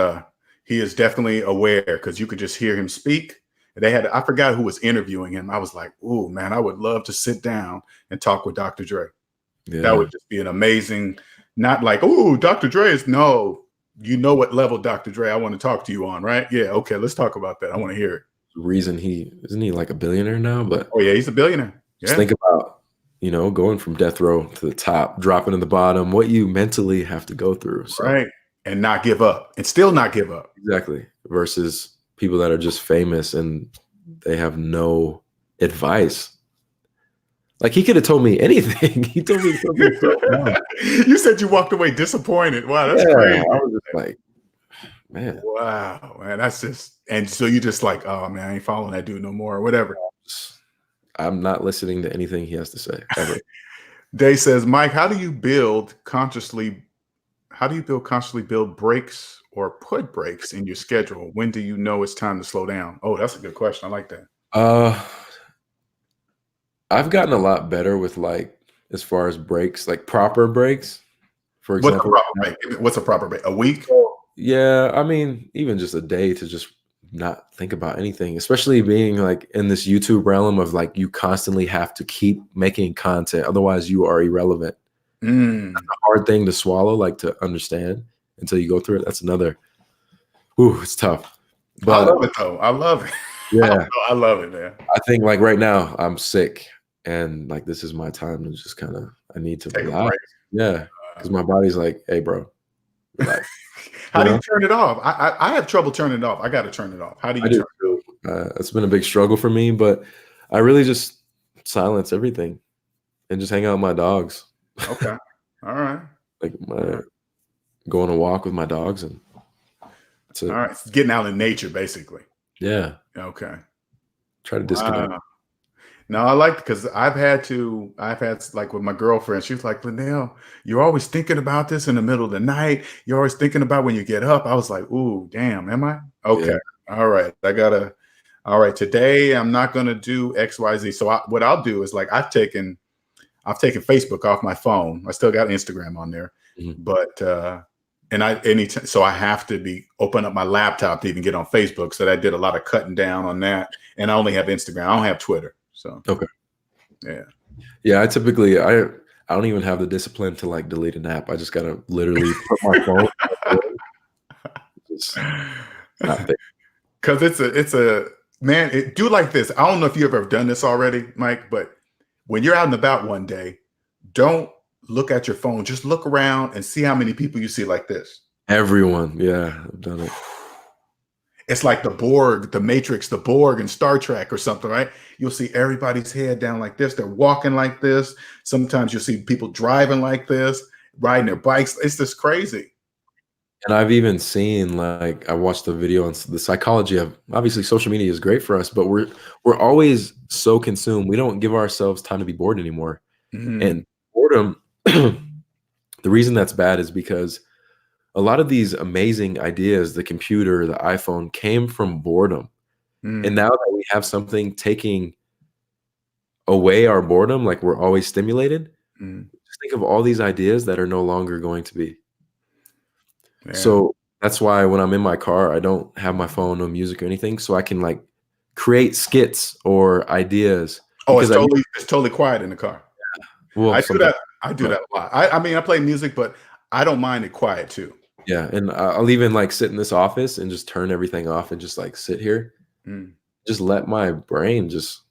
he is definitely aware because you could just hear him speak. I forgot who was interviewing him. I was like, ooh, man, I would love to sit down and talk with Dr. Dre. Yeah. That would just be an amazing, not like, ooh, Dr. Dre is no, you know what level Dr. Dre I want to talk to you on, right? Yeah, okay, let's talk about that. I want to hear it. Reason isn't he like a billionaire now? But oh yeah, he's a billionaire. Just think about, going from death row to the top, dropping to the bottom, what you mentally have to go through. So. Right. And not give up and still not give up. Exactly. Versus people that are just famous and they have no advice. Like he could have told me anything. He told me something so dumb. You said you walked away disappointed. Wow, that's crazy. I was just like, man. Wow, man. That's just, and so you just like, oh man, I ain't following that dude no more or whatever. I'm not listening to anything he has to say ever. Dave says, Mike, how do you consciously build breaks or put breaks in your schedule? When do you know it's time to slow down? Oh, that's a good question. I like that. I've gotten a lot better with as far as breaks, like proper breaks. For example, what's a proper break? A week? Yeah, I mean, even just a day to just not think about anything, especially being like in this YouTube realm of like you constantly have to keep making content, otherwise you are irrelevant. That's a hard thing to swallow, like to understand until you go through it. That's another. Ooh, it's tough. But I love it though. I love it. Yeah, I love it, man. I think like right now I'm sick, and like this is my time to just kind of I need to relax. Yeah, because my body's like, hey, bro, relax. How do you turn it off? I have trouble turning it off. I got to turn it off. How do you turn it off? It's been a big struggle for me, but I really just silence everything and just hang out with my dogs. Okay. All right. Like go on a walk with my dogs, and that's it. All right. Getting out in nature, basically. Yeah. Okay. Try to disconnect. Wow. No, I like, because I've had like with my girlfriend, she was like, Linnell, you're always thinking about this in the middle of the night. You're always thinking about when you get up. I was like, ooh, damn, am I? Okay. Yeah. All right. All right. Today I'm not going to do XYZ. So what I'll do is, like, I've taken Facebook off my phone. I still got Instagram on there, but, so I have to open up my laptop to even get on Facebook. So that did a lot of cutting down on that. And I only have Instagram. I don't have Twitter. So, okay. Yeah. I typically, I don't even have the discipline to like delete an app. I just got to literally put my phone. Because it's a man, do like this. I don't know if you've ever done this already, Mike, but when you're out and about one day, don't look at your phone. Just look around and see how many people you see like this. Everyone. Yeah, I've done it. It's like the Borg, the Matrix, the Borg in Star Trek or something, right? You'll see everybody's head down like this. They're walking like this. Sometimes you'll see people driving like this, riding their bikes. It's just crazy. And I've even seen, like, I watched the video on the psychology of, obviously social media is great for us, but we're always so consumed. We don't give ourselves time to be bored anymore. And boredom, the reason that's bad is because a lot of these amazing ideas, the computer, the iPhone, came from boredom. And now that we have something taking away our boredom, like we're always stimulated, just think of all these ideas that are no longer going to be. Yeah. So that's why when I'm in my car, I don't have my phone, no music or anything, so I can like create skits or ideas. Oh, it's totally quiet in the car. Yeah. Well, I do that a lot. I mean, I play music, but I don't mind it quiet too. Yeah, and I'll even like sit in this office and just turn everything off and just like sit here. Just let my brain just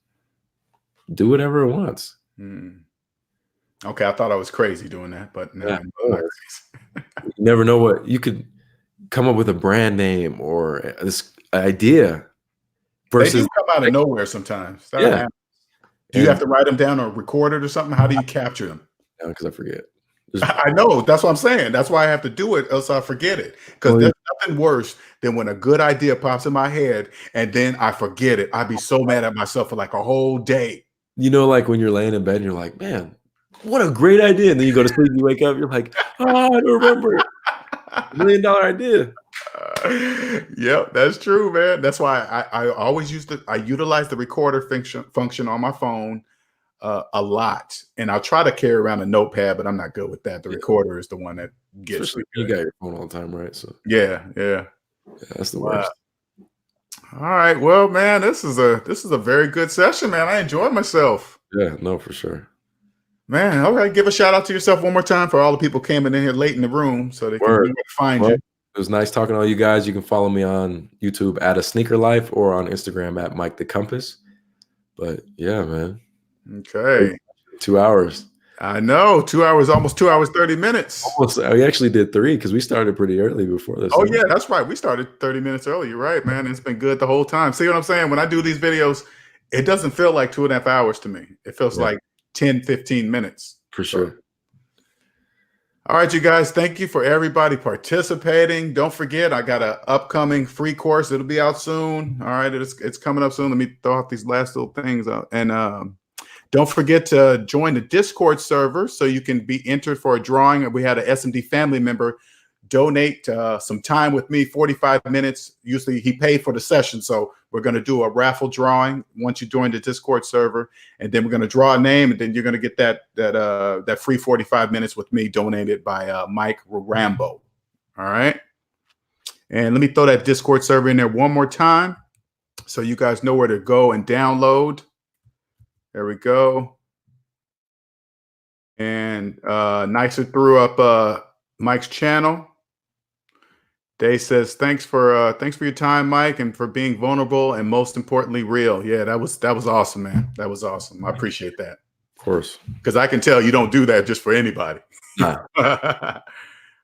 do whatever it wants. Okay, I thought I was crazy doing that, but no, I'm not crazy. You never know what you could come up with, a brand name or this idea. Versus they do come out of nowhere sometimes. Yeah. Do you have to write them down or record it or something? How do you capture them? Because I forget. I know. That's what I'm saying. That's why I have to do it, else I forget it. Because there's nothing worse than when a good idea pops in my head and then I forget it. I'd be so mad at myself for like a whole day. You know, like when you're laying in bed and you're like, man, what a great idea. And then you go to sleep and you wake up, you're like, oh, I don't remember. $1 million idea. Yep, that's true, man. That's why I always utilize the recorder function on my phone a lot, and I'll try to carry around a notepad, but I'm not good with that. The recorder is the one that gets me. You got your phone all the time, right? So yeah, that's the worst. All right, well, man, this is a very good session, man. I enjoyed myself. Yeah, no, for sure. Man, all right, give a shout out to yourself one more time for all the people coming in here late in the room so they can find you. It was nice talking to all you guys. You can follow me on YouTube at A Sneaker Life or on Instagram at Mike the Compass. But yeah, man. Okay. 2 hours. I know. 2 hours, almost 2 hours, 30 minutes. Almost. We actually did 3 because we started pretty early before this. Oh, yeah, that's right. We started 30 minutes early. You're right, man. It's been good the whole time. See what I'm saying? When I do these videos, it doesn't feel like 2.5 hours to me. It feels like 10, 15 minutes. For sure. All right, you guys, thank you for everybody participating. Don't forget, I got an upcoming free course. It'll be out soon. All right, it's coming up soon. Let me throw out these last little things out. And don't forget to join the Discord server so you can be entered for a drawing. We had an SMD family member donate some time with me, 45 minutes. Usually he paid for the session. So we're going to do a raffle drawing once you join the Discord server, and then we're going to draw a name, and then you're going to get that free 45 minutes with me donated by Mike Rambo. All right. And let me throw that Discord server in there one more time so you guys know where to go and download. There we go. And Nicer threw up Mike's channel. Day says, thanks for your time, Mike, and for being vulnerable and most importantly real. Yeah, that was awesome, man. That was awesome. I appreciate that. Of course. Because I can tell you don't do that just for anybody. Nah.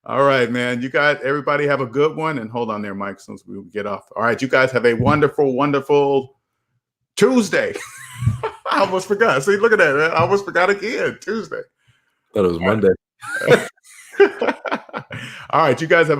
All right, man. You guys, everybody have a good one. And hold on there, Mike, since we get off. All right, you guys have a wonderful, wonderful Tuesday. I almost forgot. See, look at that, man. I almost forgot again. Tuesday. Thought it was Monday. All right, you guys have